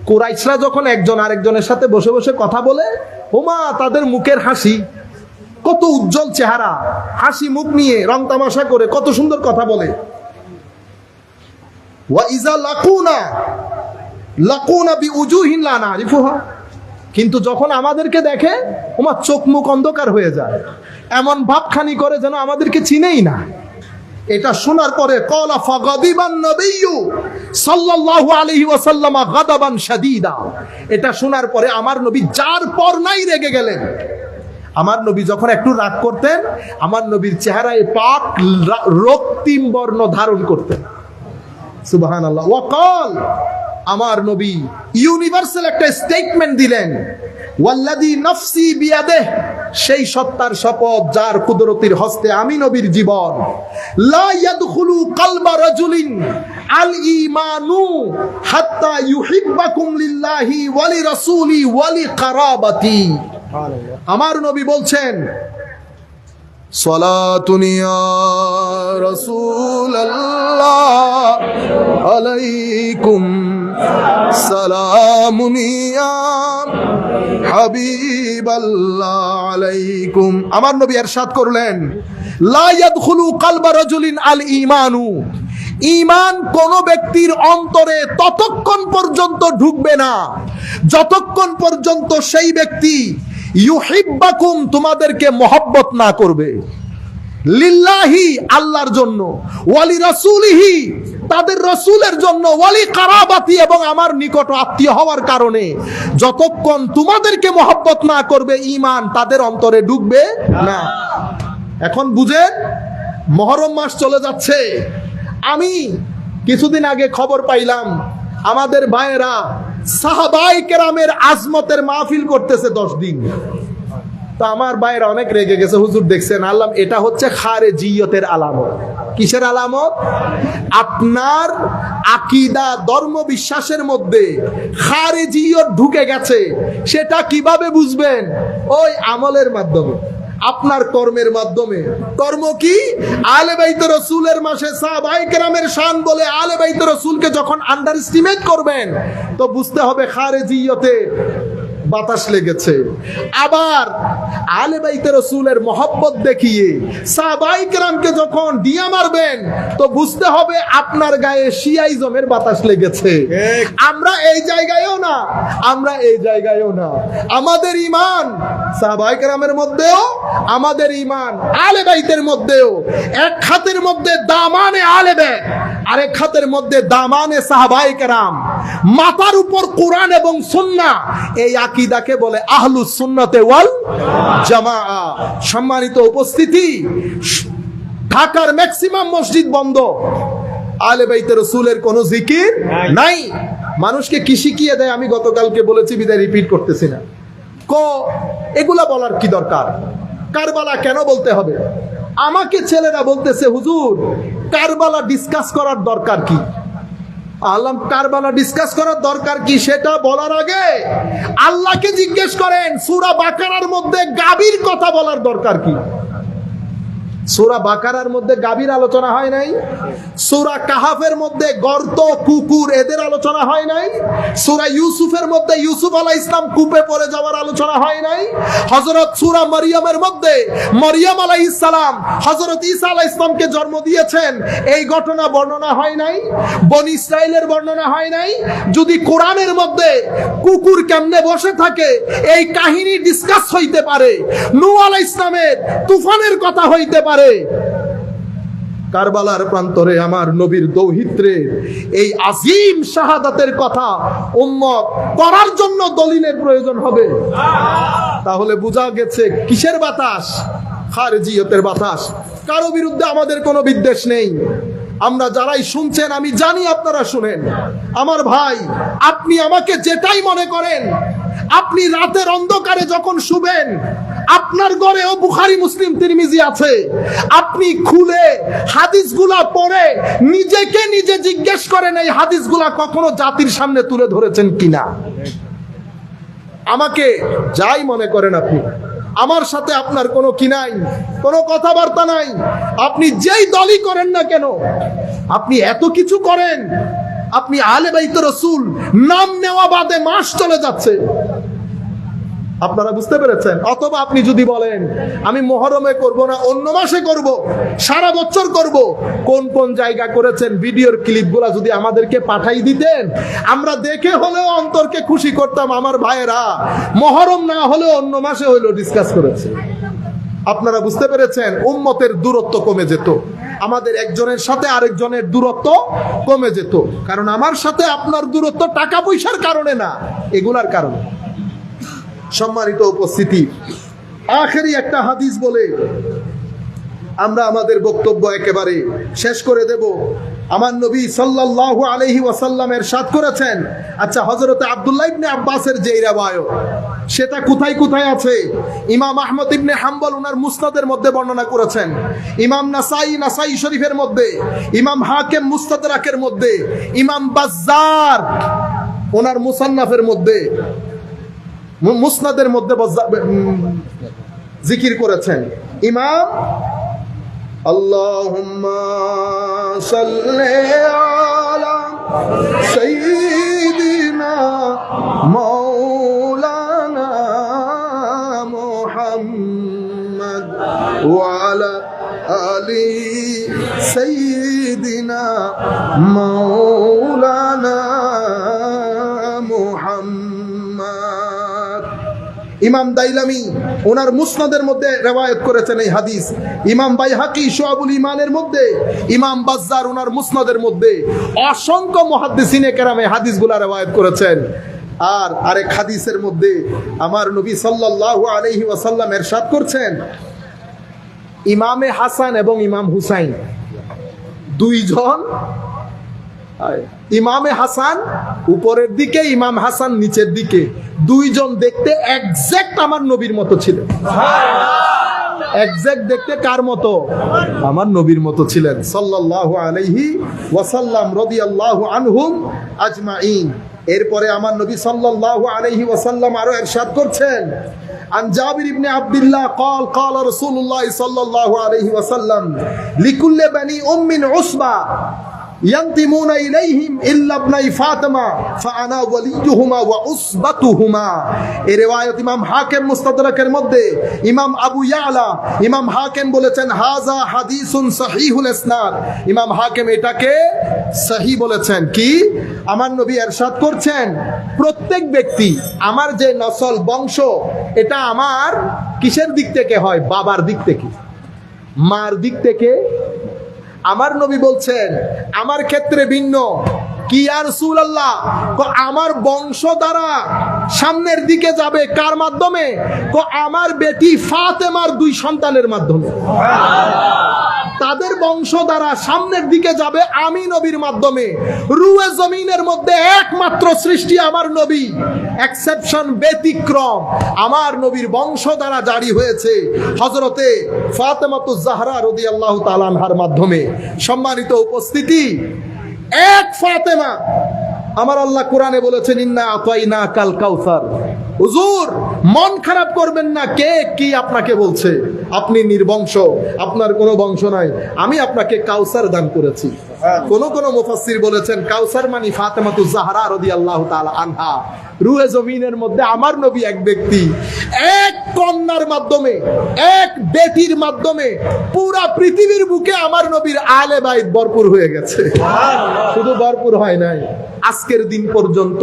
কুরাইশরা যখন একজন আরেকজনের সাথে বসে বসে কথা বলে, ওমা তাদের মুখের হাসি, কত উজ্জ্বল চেহারা, হাসি মুখ নিয়ে রং তামাশা করে কত সুন্দর কথা বলে। ওয়া ইজা লাকুনা লাকুনা বিউজুহিন লা নারিফুহা, কিন্তু যখন আমাদেরকে দেখে ওমা চোখ মুখ অন্ধকার হয়ে যায়, এমন ভাবখানি করে যেন আমাদেরকে চিনেই না। এটা শোনার পরে ক্বালা ফাগাদিবান নবিয়্যু সাল্লাল্লাহু আলাইহি ওয়াসাল্লাম গাদাবান শাদীদা, এটা শোনার পরে আমার নবী যার পর নাই রেগে গেলেন। আমার নবী যখন একটু রাগ করতেন, আমার নবীর চেহারায় পাক রক্তিম বর্ণ ধারণ করতেন। সুবহানাল্লাহ। ওয়াকাল, আমার নবী ইউনিভার্সাল একটা স্টেটমেন্ট দিলেন, ওয়াল্লাযী নাফসি বিয়াদিহি, সেই সত্তার শপথ যার কুদরতির হস্তে আমি নবীর জীবন, লা ইয়াদখুলু কলবা রাজুলিন আল ঈমানু হাত্তা ইউহিব্বাকুম লিল্লাহি ওয়া লিরাসূলি ওয়া লিকারাবাতি। আমার নবী বলছেন, সালাতুন ইয়া রাসূলুল্লাহ আলাইকুম সালামুন ইয়া হাবিবাল্লাহ আলাইকুম। আমার নবী ইরশাদ করলেন, লা ইয়াদখুলু কলবা রাজুলিন আল ঈমানু, ঈমান কোন ব্যক্তির অন্তরে ততক্ষণ পর্যন্ত ঢুকবে না যতক্ষণ পর্যন্ত সেই ব্যক্তি ইউহিব্বাকুম, তোমাদেরকে মহব্বত না করবে, লিল্লাহি, আল্লাহর জন্য, ওয়ালি রাসূলিহি, তাদের রাসূলের জন্য, ওয়ালি কারাবাতি, এবং আমার নিকট আত্মীয় হওয়ার কারণে যতক্ষণ তোমাদেরকে মহব্বত না করবে, ঈমান তাদের অন্তরে ঢুকবে না। এখন বুঝেন, মুহররম মাস চলে যাচ্ছে। আমি কিছুদিন আগে খবর পাইলাম আমাদের ভাইয়েরা সাহাবায়ে কেরামের আজমতের মাহফিল করতেছে 10 দিন। তো আমার ভাইয়েরা অনেক রেগে গেছে, হুজুর দেখছেন। আল্লাহ, এটা হচ্ছে খারেজিয়তের আলামত। কিসের আলামত? আপনার আকীদা, ধর্ম বিশ্বাসের মধ্যে খারেজিয়ত ঢুকে গেছে। সেটা কিভাবে বুঝবেন? ওই আমলের মাধ্যমে, আপনার কর্মের মাধ্যমে। কর্ম কি? আলে বাইত রাসূলের মাসে সাহাবায়ে কেরামের শান বলে আলে বাইত রাসূলকে যখন আন্ডার এস্টিমেট করবেন, তো বুঝতে হবে খারেজিয়তে বাতাস লেগেছে। আবার আলে বাইত রাসূলের মহব্বত দেখিয়ে সাহাবায়ে কেরামকে যখন দিয়া মারবেন, তো বুঝতে হবে আপনার গায়ে শিয়াইজমের বাতাস লেগেছে। আমরা এই জায়গায়ও না, আমরা এই জায়গায়ও না। আমাদের ঈমান সাহাবায়ে কেরামের মধ্যেও, আমাদের ঈমান আলে বাইতের মধ্যেও। এক হাতের মধ্যে দামানে আলে বাইত, আরেক হাতের মধ্যে দামানে সাহাবায়ে কেরাম, মাথার উপর কোরআন এবং সুন্নাহ। এই আকীদাকে বলে আহলুস সুন্নাতে ওয়াল জামাআ। সম্মানিত উপস্থিতি, ঢাকার ম্যাক্সিমাম মসজিদ বন্ধ, আলে বাইতে রাসূলের কোনো জিকির নাই। মানুষকে কি শিখিয়ে দেয় আমি গতকালকে বলেছি, বিদায় রিপিট করতেছি না। এগুলা বলার কি দরকার? কারবালা কেন বলতে হবে? আমাকে ছেলেরা বলতেছে, হুজুর কারবালা ডিসকাস করার দরকার কি? আল্লাহ, কারবালা ডিসকাস করার দরকার কি সেটা বলার আগে আল্লাহকে জিজ্ঞেস করেন সূরা বাকারার মধ্যে গাভীর কথা বলার দরকার কি? সূরা বাকারার মধ্যে গাভীর আলোচনা হয় নাই? সূরা কাহাফের মধ্যে গর্ত, কুকুর এদের আলোচনা হয় নাই? সূরা ইউসুফের মধ্যে ইউসুফ আলাইহিস সালাম কূপে পড়ে যাওয়ার আলোচনা হয় নাই? হযরত সূরা মারইয়ামের মধ্যে মারইয়াম আলাইহিস সালাম হযরত ঈসা আলাইহিস সালামকে জন্ম দিয়েছেন, এই ঘটনা বর্ণনা হয় নাই? বনি ইসরাইলের বর্ণনা হয় নাই? যদি কোরআনের মধ্যে কুকুর কেমনে বসে থাকে এই কাহিনী ডিসকাস হইতে পারে, নূহ আলাইহিস সালামের তুফানের কথা হইতে পারে, কারবালার প্রান্তরে আমার নবীর দৌহিত্রের এই আজিম শাহাদাতের কথা উম্মত পড়ার জন্য দলিলের প্রয়োজন হবে। তাহলে বোঝা গেছে কিসের বাতাস? খারেজিয়তের বাতাস। কারো বিরুদ্ধে আমাদের কোনো বিদ্বেষ নেই। আমরা যারাই শুনছেন, আমি জানি আপনারা শুনেন। আমার ভাই, আপনি আমাকে যেটাই মনে করেন, আপনি রাতের অন্ধকারে যখন শুবেন, আপনার ঘরেও বুখারী মুসলিম তিরমিজি আছে, আপনি খুলে হাদিসগুলা পড়ে নিজেকে নিজে জিজ্ঞেস করেন এই হাদিসগুলা কখনো জাতির সামনে তুলে ধরেছেন কিনা। আমাকে যাই মনে করেন আপনি, আমার সাথে আপনার কোনো কি নাই, কোনো কথাবার্তা নাই। আপনি যেই দলই করেন না কেন, আপনি এত কিছু করেন, আপনি আহলে বাইত রাসূল নাম নেওয়া বাদে মাস চলে যাচ্ছে। আপনারা বুঝতে পেরেছেন? অথবা আপনি যদি বলেন আমি মুহররমে করব না, অন্য মাসে করব, সারা বছর করব, কোন কোন জায়গা করেছেন ভিডিওর ক্লিপগুলো যদি আমাদেরকে পাঠাই দিতেন, আমরা দেখে হলেও অন্তরকে খুশি করতাম। আমার ভাইয়েরা মুহররম না হলেও অন্য মাসে হলেও ডিসকাস করেছে। আপনারা বুঝতে পেরেছেন? উম্মতের দূরত্ব কমে যেত, আমাদের একজনের সাথে আরেকজনের দূরত্ব কমে যেত। কারণ আমার সাথে আপনার দূরত্ব টাকা পয়সার কারণে না, এগুলার কারণে। সম্মানিত উপস্থিতি, আখেরি একটা হাদিস বলে আমরা আমাদের বক্তব্য একেবারে শেষ করে দেব। আমার নবী সাল্লাল্লাহু আলাইহি ওয়াসাল্লাম ইরশাদ করেছেন, আচ্ছা হযরত আব্দুল্লাহ ইবনে আব্বাসের যে riwayat, সেটা কোথায় কোথায় আছে? ইমাম আহমদ ইবনে হাম্বল ওনার মুসনাদের মধ্যে বর্ণনা করেছেন, ইমাম নাসাই শরীফের মধ্যে, ইমাম হাকিম মুস্তাদরাকের মধ্যে, ইমাম বাজ্জার ওনার মুসান্নাফের মধ্যে, মুসনাদের মধ্যে জিকির করেছেন। ইমাম আল্লাহুম্মা সাল্লি আলা সাইয়্যিদিনা মাওলানা মুহাম্মদ ওয়া আলা আলি সাইয়্যিদিনা মাওলানা মুহাম্মদ। ইমাম দাইলামি ওনার মুসনাদের মধ্যে রিওয়ায়াত করেছেন এই হাদিস। ইমাম বাইহাকি শুআবুল ঈমানের মধ্যে, ইমাম বাজ্জার ওনার মুসনাদের মধ্যে, অসংখ্য মুহাদ্দিসিনে কেরাম এই হাদিসগুলো রিওয়ায়াত করেছেন। আর আরেক হাদিসের মধ্যে আমার নবী সাল্লাল্লাহু আলাইহি ওয়াসাল্লাম ইরশাদ করছেন, ইমামে হাসান এবং ইমাম হুসাইন দুইজন, ইমামে হাসান উপরের দিকে, ইমাম হাসান নিচের দিকে, দুইজন দেখতে এক্সাক্ট আমার নবীর মতো ছিলেন। এক্সাক্ট দেখতে কার মতো? আমার নবীর মতো ছিলেন সাল্লাল্লাহু আলাইহি ওয়াসাল্লাম রাদিয়াল্লাহু আনহুম আজমাইন। এরপরে আমার নবী সাল্লাল্লাহু আলাইহি ওয়াসাল্লাম আরো ইরশাদ করছেন, عن جابر بن عبد الله قال قال رسول الله صلى الله عليه وسلم لكل بني أم عصبة ينتمون إليهم إلا ابني فاطمة فأنا وليهما وعصبتهما। এই রিওয়ায়াত ইমাম হাকিম মুস্তাদরাকের মধ্যে, ইমাম আবু ইয়ালা, ইমাম হাকিম বলেছেন হাযা হাদিসুন সহিহুল ইসনাদ। ইমাম হাকিম এটাকে সহিহ বলেছেন। কি? আমার নবী ইরশাদ করছেন, প্রত্যেক ব্যক্তি, আমার যে নসল বংশ, এটা আমার কিসের দিক থেকে হয়? বাবার দিক থেকে, মার দিক থেকে। আমার নবী বলছেন আমার ক্ষেত্রে ভিন্ন। কি ইয়া রাসূলুল্লাহ? আমার বংশ দ্বারা সামনের দিকে যাবে কার মাধ্যমে? আমার বেটি ফাতেমার দুই সন্তানের মাধ্যমে। তাদের বংশ দ্বারা সামনের দিকে যাবে আমি নবীর মাধ্যমে। রুয়ে জমিনের মধ্যে একমাত্র সৃষ্টি আমার নবী, এক্সেপশন, ব্যতিক্রম আমার নবীর বংশ দ্বারা জারি হয়েছে হযরতে ফাতেমাতুজ জাহরা রাদিয়াল্লাহু তাআলা আনহার মাধ্যমে। সম্মানিত উপস্থিতি, এক ফাতেমা, আমার আল্লাহ কোরআনে বলেছেন ইন্না আতাইনা কাল কাউসার। হুজুর মন খারাপ করবেন না, কে কি আপনাকে বলছে? আপনি নির্বংশ, আপনার কোনো বংশ নাই, আমি আপনাকে কাউসার দান করেছি। কোন মুফাসসির বলেছেন কাউসার মানে ফাতেমাতুজ জাহরা রাদিয়াল্লাহু তাআলা আনহা। রুহে জমিনের মধ্যে আমার নবী এক ব্যক্তি, এক কন্যার মাধ্যমে, এক বেটির মাধ্যমে পুরা পৃথিবীর বুকে আমার নবীর আলে বাইত ভরপুর হয়ে গেছে। শুধু ভরপুর হয় নাই, আজকের দিন পর্যন্ত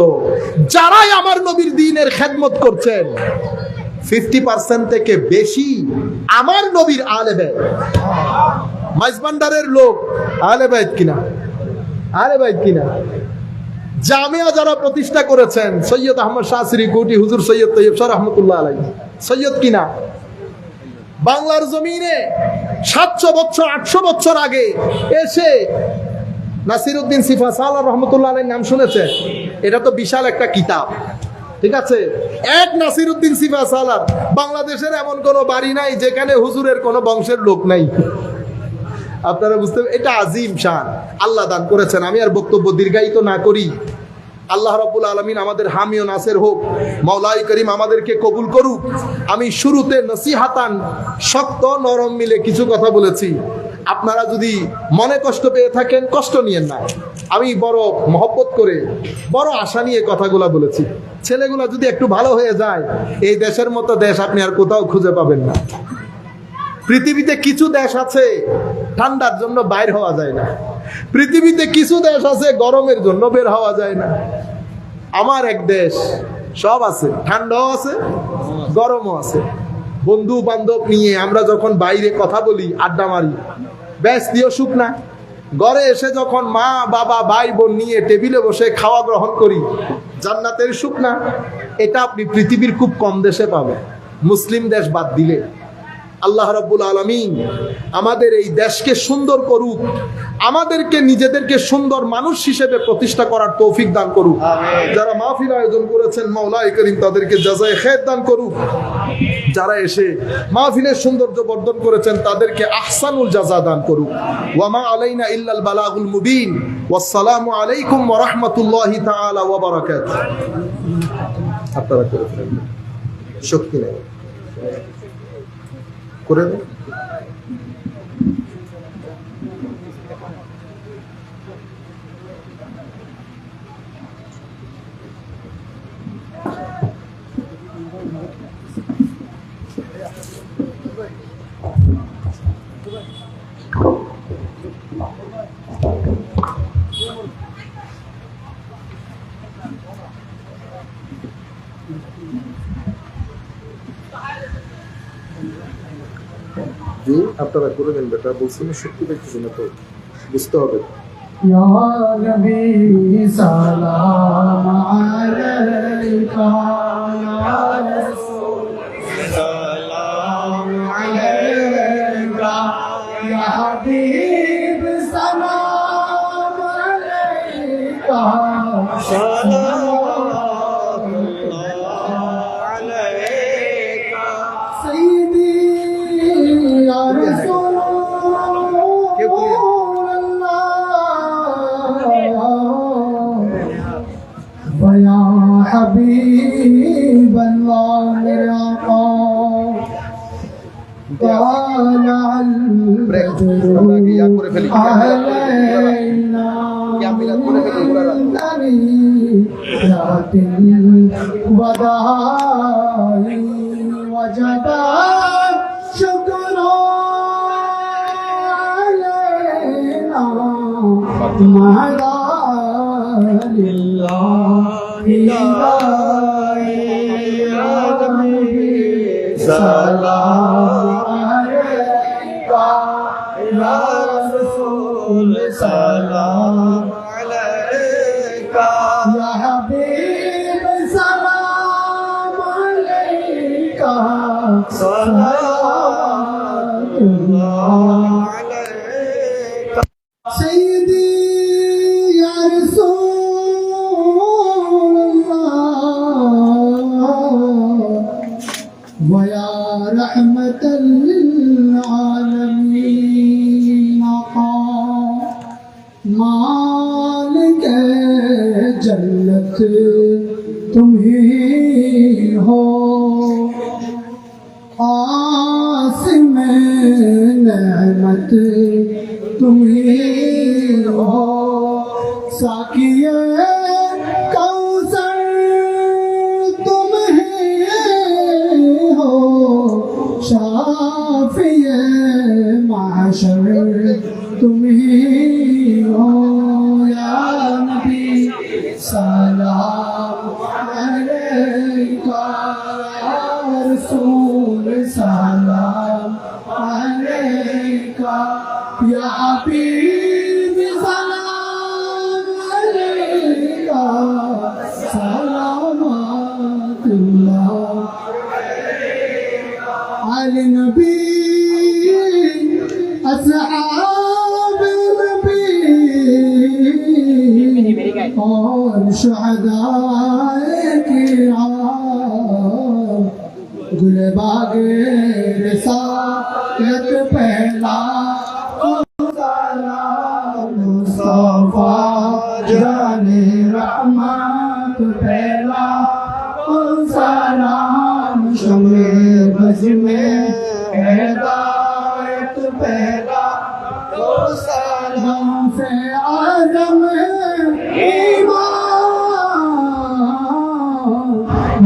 যারাই আমার নবীর দ্বীনের খেদমত করছেন 50% থেকে বেশি আমার নবীর আলে বাইত। মাইজবান্ডারের লোক আলে বাইত কিনা, আলে বাইত কিনা। জামিয়া যারা প্রতিষ্ঠা করেছেন, সৈয়দ আহমদ শাহসিরি কোটি, হুজুর সৈয়দ তৈয়ব শাহ রহমতুল্লাহ আলাইহি, সৈয়দ কিনা। বাংলার জমিনে 700 বছর 800 বছর আগে এসে নাসিরউদ্দিন সিফা সালাহ রহমতুল্লাহ আলাইহির নাম শুনেছেন? এটা তো বিশাল একটা কিতাব, ঠিক আছে। এক নাসিরউদ্দিন সিফা সালাহ, বাংলাদেশের এমন কোন বাড়ি নাই যেখানে হুজুরের কোন বংশের লোক নাই। আপনারা বুঝতে, এটা আজিম শান আল্লাহ দান করেছেন। আমি আর বক্তব্য দীর্ঘায়িত না করি। আল্লাহ রাব্বুল আলামিন আমাদের হামি ও নাসির হোক, মাওলাই করিম আমাদেরকে কবুল করুক। আমি শুরুতে নসিহাতান শক্ত নরম মিলে কিছু কথা বলেছি, আপনারা যদি মনে কষ্ট পেয়ে থাকেন কষ্ট নিয়েন না। আমি বড় মহব্বত করে, বড় আশা নিয়ে কথাগুলা বলেছি। ছেলেগুলা যদি একটু ভালো হয়ে যায়, এই দেশের মতো দেশ আপনি আর কোথাও খুঁজে পাবেন না। পৃথিবীতে কিছু দেশ আছে ঠান্ডার জন্য বাইর হওয়া যায় না, পৃথিবীতে কিছু দেশ আছে গরমের জন্য বের হওয়া যায় না। আমার এক দেশ সব আছে, ঠান্ডাও আছে, গরমও আছে। বন্ধু বান্ধব নিয়ে আমরা যখন বাইরে কথা বলি, আড্ডা মারি, ব্যস্তিও সুখ না। ঘরে এসে যখন মা বাবা ভাই বোন নিয়ে টেবিলে বসে খাওয়া গ্রহণ করি, জান্নাতের সুখ না। এটা আপনি পৃথিবীর খুব কম দেশে পাবেন, মুসলিম দেশ বাদ দিলে। আল্লাহ রাব্বুল আলামিন আমাদের এই দেশকে সুন্দর করুক, আমাদেরকে নিজেদেরকে সুন্দর মানুষ হিসেবে প্রতিষ্ঠা করার তৌফিক দান করুক। যারা মাহফিল আয়োজন করেছেন মাওলাই করিম তাদেরকে জাযায়ে খায়র দান করুক। যারা এসে মাহফিলের সৌন্দর্য বর্ধন করেছেন তাদেরকে আহসানুল জাযা দান করুক। ওয়া মা আলাইনা ইল্লাল বালাগুল মুবিন। ওয়াসসালামু আলাইকুম ওয়া রাহমাতুল্লাহি তাআলা ওয়া বারাকাতুহু। আপনারা করে ফেলেন, শক্তি নেই করে দেন। জি আপনারা করে দেন বেটা, বলছেন শক্তি দেখতেছি না তো, বুঝতে হবে। ইয়া নবী সালাম আলাইকা, ইয়া রাসূল সালাম আলাইকা, ইয়া হাবিব সালাম আলাইকা, সালাম আলাইকা সাইয়্যিদি ইয়া রাসূল या हबीब अल्लाह मेरे आका वजदा शुक्र तुम्हारा सलाम अलैका या रसूल सलाम अलैका या हबीब सलाम अलैका सलाम अलैका तुम ही हो आस में नेमत तुम ही हो साकिए कौसर तुम ही हो शाफिए माशर तुम ही हो या नबी सलाम अलैका या रसूल सलाम अलैका या हबीब सलाम अलैका सलावतुल्लाह अला नबी अस्हाब नबी और शुहदाए किराम गुलबागे रिसालत पहला मुस्तफा जाने रहमत पहला सलाम शमे बज में हिदायत पहला सलाम से आदम ईमान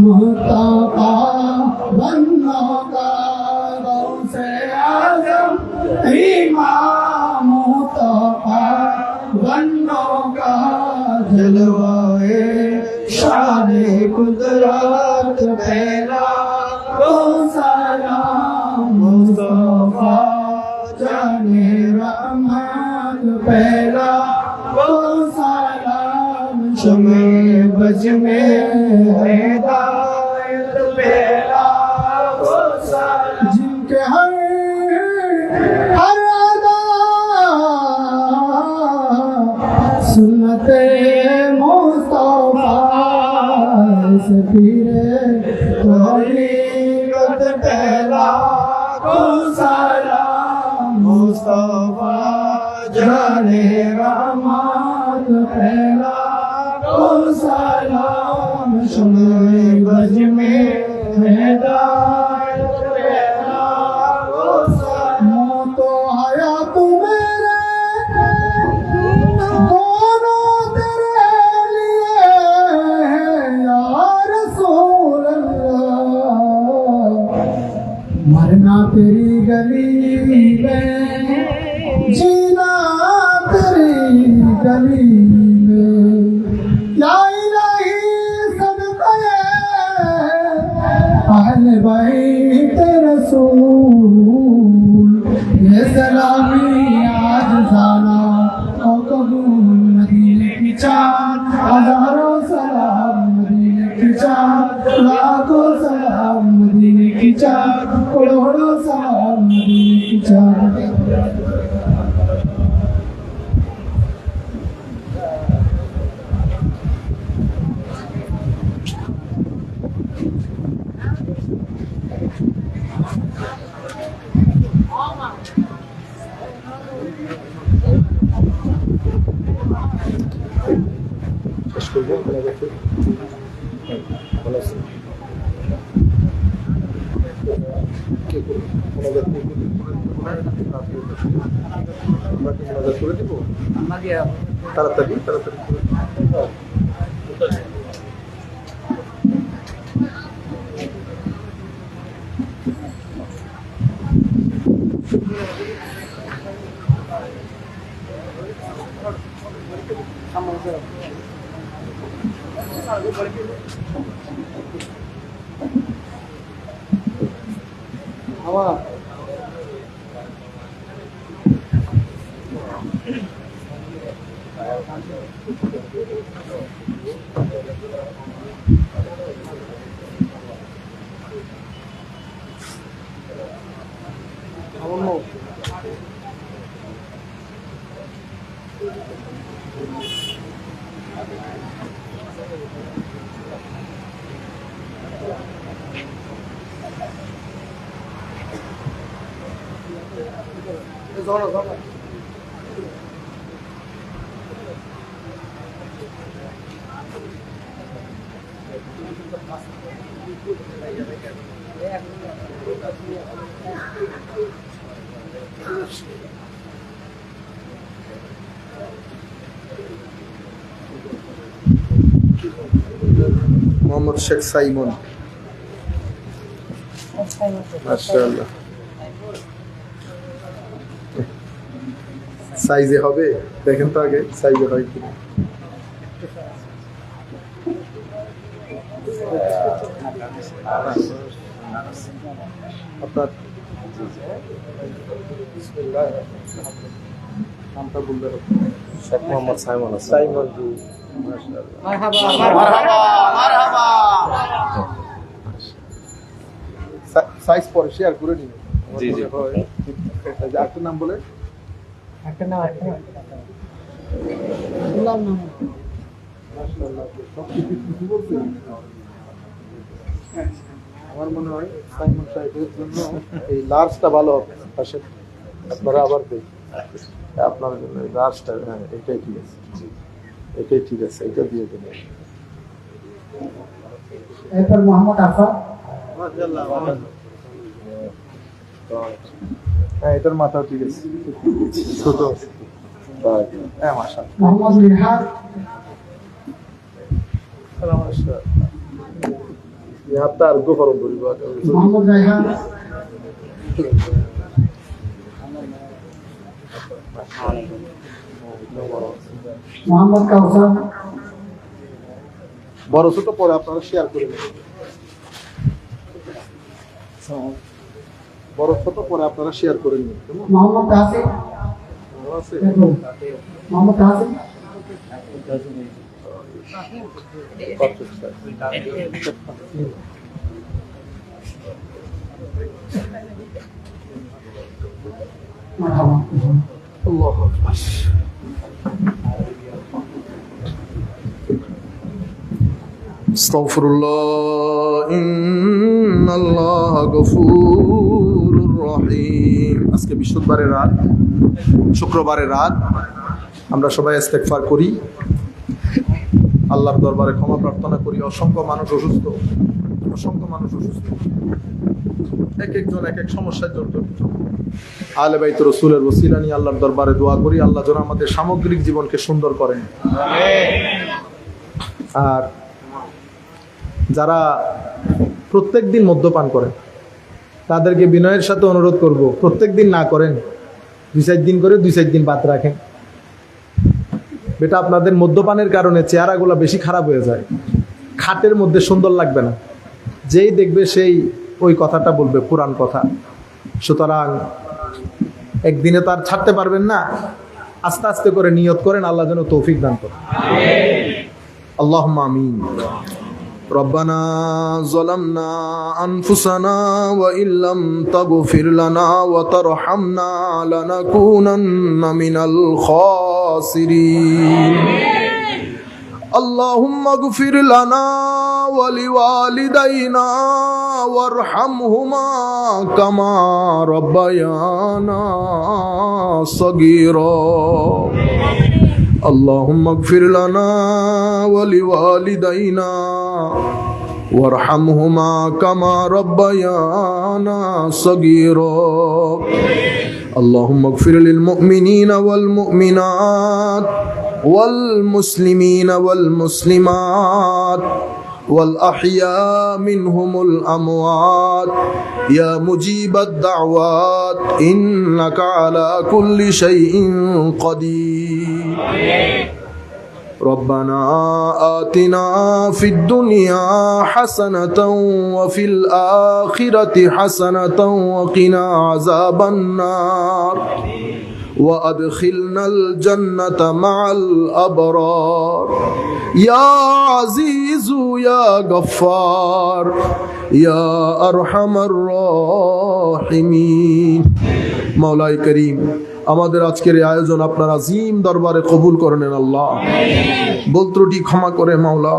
मुस्तफा बन्ना का से आदम ईमान मुस्तफा बन्ना का जलवाए शान कुदरत पहला सलाम मुस्तफा जाने रहमत पहला सलाम शमे बज में हिदायत पहला जिनके हर अदा सुन्नते मुस्तफा से पीरे तरीक़त पहला सलाम मुस्तफा जाने रहमत पहला सलाम शमे बज में हिदायत पहला मौत हयात मेरे दोनों तेरे लिए या रसूल अल्लाह मरना तेरी गली में जीना तेरी गली में या इलाही सदक़े अहले बैत रसूल ये सलामी आज जाना और कबूल मदीने की चाँद हजारों सलाम मदीने की चाँद लाखों सलाम मदीने की चाँद करोड़ों सलाम मदीने की चाँद তাড়াতাড়ি তাড়াতাড়ি মোহাম্মদ শেখ সাইমন, মাশাআল্লাহ। সাইজে হবে দেখেন তো আগে, সাইজে হয় কিনা। আপনার নামটা বলতে হবে। শেখ মোহাম্মদ সাইমন সাইমন জি, সাইজ পরে শেয়ার করে নিন। জি, জি। একটা নাম বলে আমার মনে হয় সাইমন সাহেবের জন্য এই লার্জটা ভালো হবে। পাশে আপনারা আবার দেখুন আপনার জন্য এই লার্জটা, হ্যাঁ এটাই ঠিক আছে, এটাই ঠিক আছে, এটা দিয়ে দেবেন। এরপর মোহাম্মদ আফা, হ্যাঁ এটার মাথাও ঠিক আছে, ছোট হ্যাঁ মাশাআল্লাহ। মোহাম্মদ মিরহাদ, यहाँ तार गो फरम बड़ी बात है। মোহাম্মদ রায়হান, মোহাম্মদ কাউসার, বড় ছোট পরে আপনারা শেয়ার করে নেবেন, বড় ছোট পরে আপনারা শেয়ার করে নেবেন। কেমন মোহাম্মদ তাসিম, আছে? মোহাম্মদ তাসিম, মারহাবা। আল্লাহু আকবার। আস্তাগফিরুল্লাহ, ইন্নাল্লাহা গফুরুর রহিম। আজকে বৃহস্পতিবারের রাত, শুক্রবারের রাত, আমরা সবাই ইস্তেগফার করি, আল্লাহর দরবারে ক্ষমা প্রার্থনা করি। অসংখ্য মানুষ অসুস্থ, অসংখ্য মানুষ অসুস্থ, এক একজন এক এক সমস্যায় জর্জরিত। আহলে বাইত রাসূলের ওসিলা নিয়ে আল্লাহর দরবারে দোয়া করি, আল্লাহ যেন আমাদের সামগ্রিক জীবনকে সুন্দর করেন। আর যারা প্রত্যেকদিন মদ্যপান করেন তাদেরকে বিনয়ের সাথে অনুরোধ করব, প্রত্যেকদিন না করেন, 2-4 দিন করে 2-4 দিন বাদ রাখেন। বেটা আপনাদের মদ্যপানের কারণে চেহারাগুলো বেশি খারাপ হয়ে যায়, খাটের মধ্যে সুন্দর লাগবে না, যেই দেখবে সেই ওই কথাটা বলবে, পুরান কথা। সুতরাং একদিনে তো আর ছাড়তে পারবেন না, আস্তে আস্তে করে নিয়ত করেন, আল্লাহ যেন তৌফিক দান করেন। আল্লাহুম্মা আমিন। ربنا ظلمنا أنفسنا وإن لم تغفر لنا وترحمنا لنكونن من الخاسرين اللهم اغفر لنا ولوالدينا وارحمهما كما ربيانا صغيرا اللهم اغفر لنا ولوالدينا وارحمهما كما ربيانا صغيرا اللهم اغفر للمؤمنين والمؤمنات والمسلمين والمسلمات والأحياء منهم الأموات يا مجيب الدعوات إنك على كل شيء قدير ربنا آتنا في الدنيا حسنة وفي الآخرة حسنة وقنا عذاب النار وأدخلنا الجنة مع الأبرار يا عزيز يا غفار يا أرحم الراحمين مولاي كريم আমাদের আজকের এই আয়োজন আপনার আজিম দরবারে কবুল করে নেন আল্লাহ। ভুল ত্রুটি ক্ষমা করে মাওলা,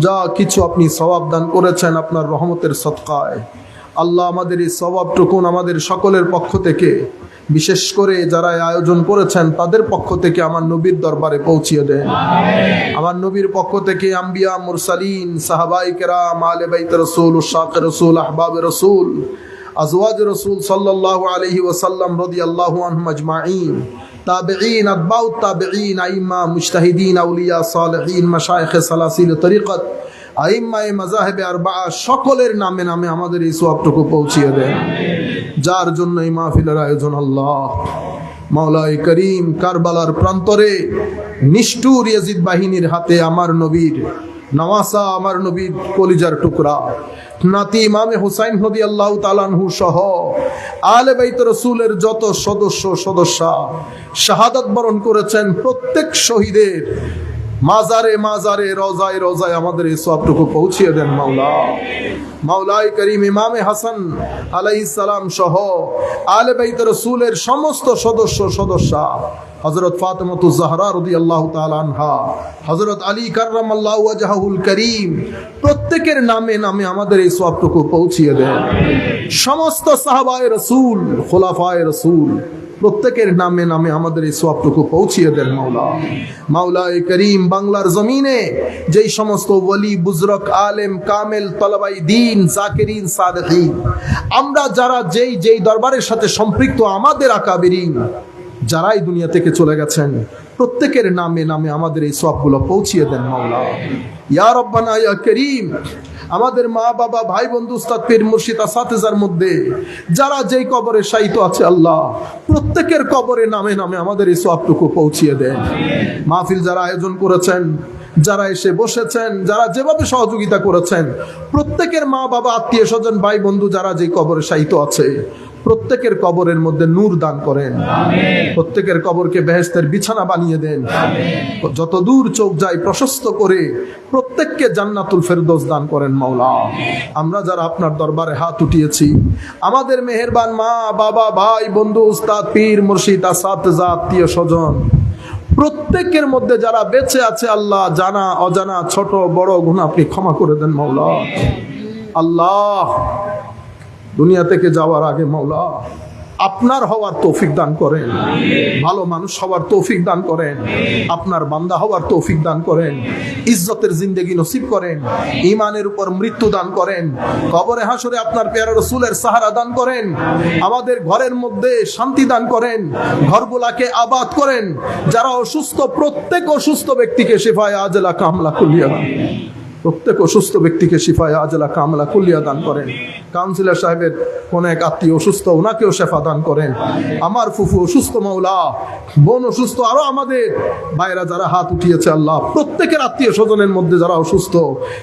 যা কিছু আপনি সওয়াব দান করেছেন আপনার রহমতের সদকায়, আল্লাহ আমাদের এই সওয়াবটুকুন আমাদের সকলের পক্ষ থেকে, বিশেষ করে যারা এই আয়োজন করেছেন তাদের পক্ষ থেকে আমার নবীর দরবারে পৌঁছিয়ে দেন। আমার নবীর পক্ষ থেকে আম্বিয়া, মুরসালিন, সাহাবায়ে কেরাম, আলে বাইত রাসূল, উশাক রাসূল, আহবাব রাসূল, আজওয়াজ রাসূল সাল্লাল্লাহু আলাইহি ওয়াসাল্লাম রাদিয়াল্লাহু আনহুম আজমাইন, তাবেঈন, আতবাউত তাবেঈন, আইম্মা, মুজতাহিদিন, আউলিয়া, সালেহিন, মাশায়েখে সালাসিল তরিকত, আইম্মায়ে মাযাহিবে আরবাআ, সকলের নামে নামে আমাদের এই সওয়াবটুকু পৌঁছিয়ে দেন যার জন্য এই মাহফিলের আয়োজন। আল্লাহ মাওলাই করিম, কারবালার প্রান্তরে নিষ্ঠুর ইয়াজিদ বাহিনীর হাতে আমার নবীর নওয়াসা, আমার নবীর কলিজার টুকরা নাতি ইমামে হুসাইন রাদিয়াল্লাহু তাআলা আনহু সহ আলে বাইত রাসূলের যত সদস্যা শাহাদাত বরণ করেছেন, প্রত্যেক শহীদের মাজারে মাজারে, রওজায় রওজায় আমাদের এই সওয়াবটুকু পৌঁছিয়ে দেন মাওলা। মাওলাই করিম, ইমামে হাসান আলাইহিস সালাম সহ আলে বাইত রাসূলের সমস্ত সদস্যা, হযরত ফাতেমাতুজ জাহরা রাদিয়াল্লাহু তাআলা আনহা, হযরত আলী কাররামাল্লাহু ওয়াজহাহুল করিম, প্রত্যেকের নামে নামে আমাদের এই সওয়াবটুকু পৌঁছিয়ে দেন। সমস্ত সাহাবায়ে রাসূল, খোলাফায়ে রাসূল, প্রত্যেকের নামে নামে আমাদের এই সওয়াবটুকু পৌঁছিয়ে দেন মাওলা। মাওলাই করিম, বাংলার জমিনে যেই সমস্ত ওলি, বুজরক, আলেম, কামেল, তলাবাই দ্বীন, জাকিরিন, সাদিকিন, আমরা যারা যেই দরবারের সাথে সম্পৃক্ত, আমাদের আকাবিরিন যারাই দুনিয়া থেকে চলে গেছেন, প্রত্যেকের নামে নামে আমাদের এই সওয়াবগুলো পৌঁছিয়ে দেন মাওলা। ইয়া রব্বানা ইয়া করিম, আমাদের মা বাবা, ভাই বন্ধু, উস্তাদ, পীর, মুর্শিদ, আসাতিজার মধ্যে যারা যেই কবরে শায়িত আছে, আল্লাহ প্রত্যেকের কবরে নামে নামে আমাদের এই সওয়াবটুকু পৌঁছিয়ে দেন। মাহফিল যারা আয়োজন করেছেন, যারা এসে বসেছেন, যারা যেভাবে সহযোগিতা করেছেন, প্রত্যেকের মা বাবা, আত্মীয় স্বজন, ভাই বন্ধু যারা যেই কবরে শায়িত আছে, প্রত্যেকের কবরের মধ্যে নূর দান করেন, প্রত্যেকের কবরকে বেহেশতের বিছানা বানিয়ে দেন, যত দূর চোখ যায় প্রশস্ত করে প্রত্যেককে জান্নাতুল ফেরদৌস দান করেন মাওলা। আমরা যারা আপনার দরবারে হাত উঠিয়েছি, আমাদের মেহেরবান মা বাবা, ভাই বন্ধু, উস্তাদ, পীর, মুর্শিদ, আসাতিজা, আত্মীয় স্বজন, প্রত্যেকের মধ্যে যারা বেঁচে আছে, আল্লাহ জানা অজানা ছোট বড় গুনাহ আপনি ক্ষমা করে দেন মাওলা। আল্লাহ দুনিয়া থেকে যাওয়ার আগে মাওলা আপনার হওয়ার তৌফিক দান করেন, ভালো মানুষ হওয়ার তৌফিক দান করেন, আপনার বান্দা হওয়ার তৌফিক দান করেন, ইজ্জতের জিন্দেগি নসিব করেন, ঈমানের উপর মৃত্যু দান করেন, কবরে হাসরে আপনার পেয়ারা রাসূলের সাহারা দান করেন, আমাদের ঘরের মধ্যে শান্তি দান করেন, ঘরগুলাকে আবাদ করেন। যারা অসুস্থ, প্রত্যেক অসুস্থ ব্যক্তিকে শিফায়ে আজলা কামলা কুল্লিয়া, প্রত্যেক অসুস্থ ব্যক্তিকে শিফায়ে আজলা কামলা কুল্লিয়া দান করেন। কাউন্সিলর সাহেবের কোন এক আত্মীয় অসুস্থ, ওনাকেও শেফা দান করেন। আমার ফুফু অসুস্থ মাওলা, বোন অসুস্থ, আরো আমাদের ভাইরা যারা হাত উঠিয়েছে, আল্লাহ প্রত্যেকের আত্মীয় স্বজনের মধ্যে যারা অসুস্থ,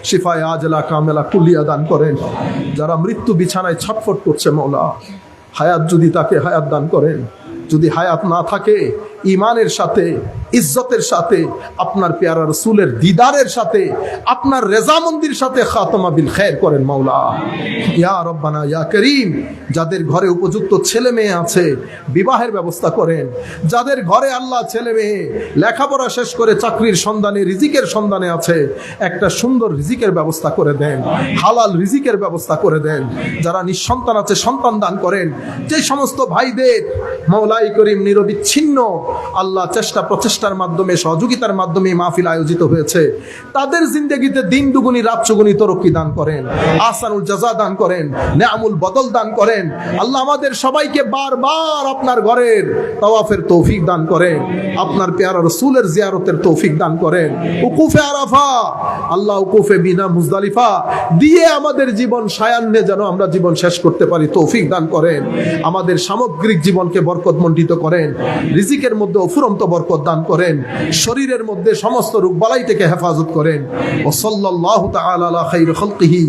শিফায়ে আজলা কামেলা কুল্লিয়া দান করেন। যারা মৃত্যু বিছানায় ছটফট করছে মাওলা, হায়াত যদি তাকে হায়াত দান করেন, যদি হায়াত না থাকে ঈমানের সাথে, ইজ্জতের সাথে, আপনার পেয়ারা রাসূলের দিদারের সাথে, আপনার রেজামন্দির সাথে খাতমা বিল খায়র করেন মাওলা। ইয়া রব্বানা ইয়া করিম, যাদের ঘরে উপযুক্ত ছেলে মেয়ে আছে বিবাহের ব্যবস্থা করেন, যাদের ঘরে আল্লাহ ছেলে মেয়ে লেখাপড়া শেষ করে চাকরির সন্ধানে, রিজিকের সন্ধানে আছে, একটা সুন্দর রিজিকের ব্যবস্থা করে দেন, হালাল রিজিকের ব্যবস্থা করে দেন। যারা নিঃসন্তান আছে সন্তান দান করেন। যে সমস্ত ভাইদের মাওলাই করিম নিরবিচ্ছিন্ন আল্লাহ চেষ্টা প্রচেষ্টার মাধ্যমে, সহযোগিতার মাধ্যমে মাহফিল আয়োজিত হয়েছে, তাদের জিন্দেগিতে দিন দুগুনি রাত চৌগুনি তরক্কি দান করেন, আহসানুল জাযা দান করেন, নেয়ামুল বদল দান করেন। আল্লাহ আমাদের সবাইকে বারবার আপনার ঘরের তাওয়াফের তৌফিক দান করেন, আপনার পেয়ারা রাসূলের জিয়ারতের তৌফিক দান করেন। উকুফে আরাফা, আল্লাহ উকুফে বিনা মুজদালিফা দিয়ে আমাদের জীবন সায়ান্নে যেন আমরা জীবন শেষ করতে পারি তৌফিক দান করেন। আমাদের সামগ্রিক জীবনকে বরকতমণ্ডিত করেন, রিজিকের মধ্যে অফুরন্ত বরকত দান করেন, শরীরের মধ্যে সমস্ত রোগ বালাই থেকে হেফাজত করেন। ও সাল্লাল্লাহু তাআলা আলা খায়রি খালকিহি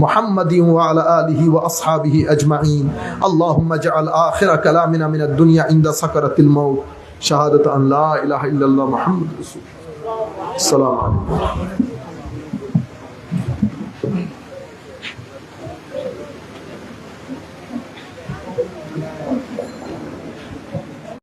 মুহাম্মাদিন ওয়া আলা আলিহি ওয়া আসহাবিহি আজমাইন। আল্লাহুম্মা জাআল আখিরা কালামিনা মিনাদ দুনিয়া ইনদা সাকারাতিল মাউত শাহাদাতু আন লা ইলাহা ইল্লাল্লাহ মুহাম্মাদুর রাসূলুল্লাহ। আসসালামু আলাইকুম।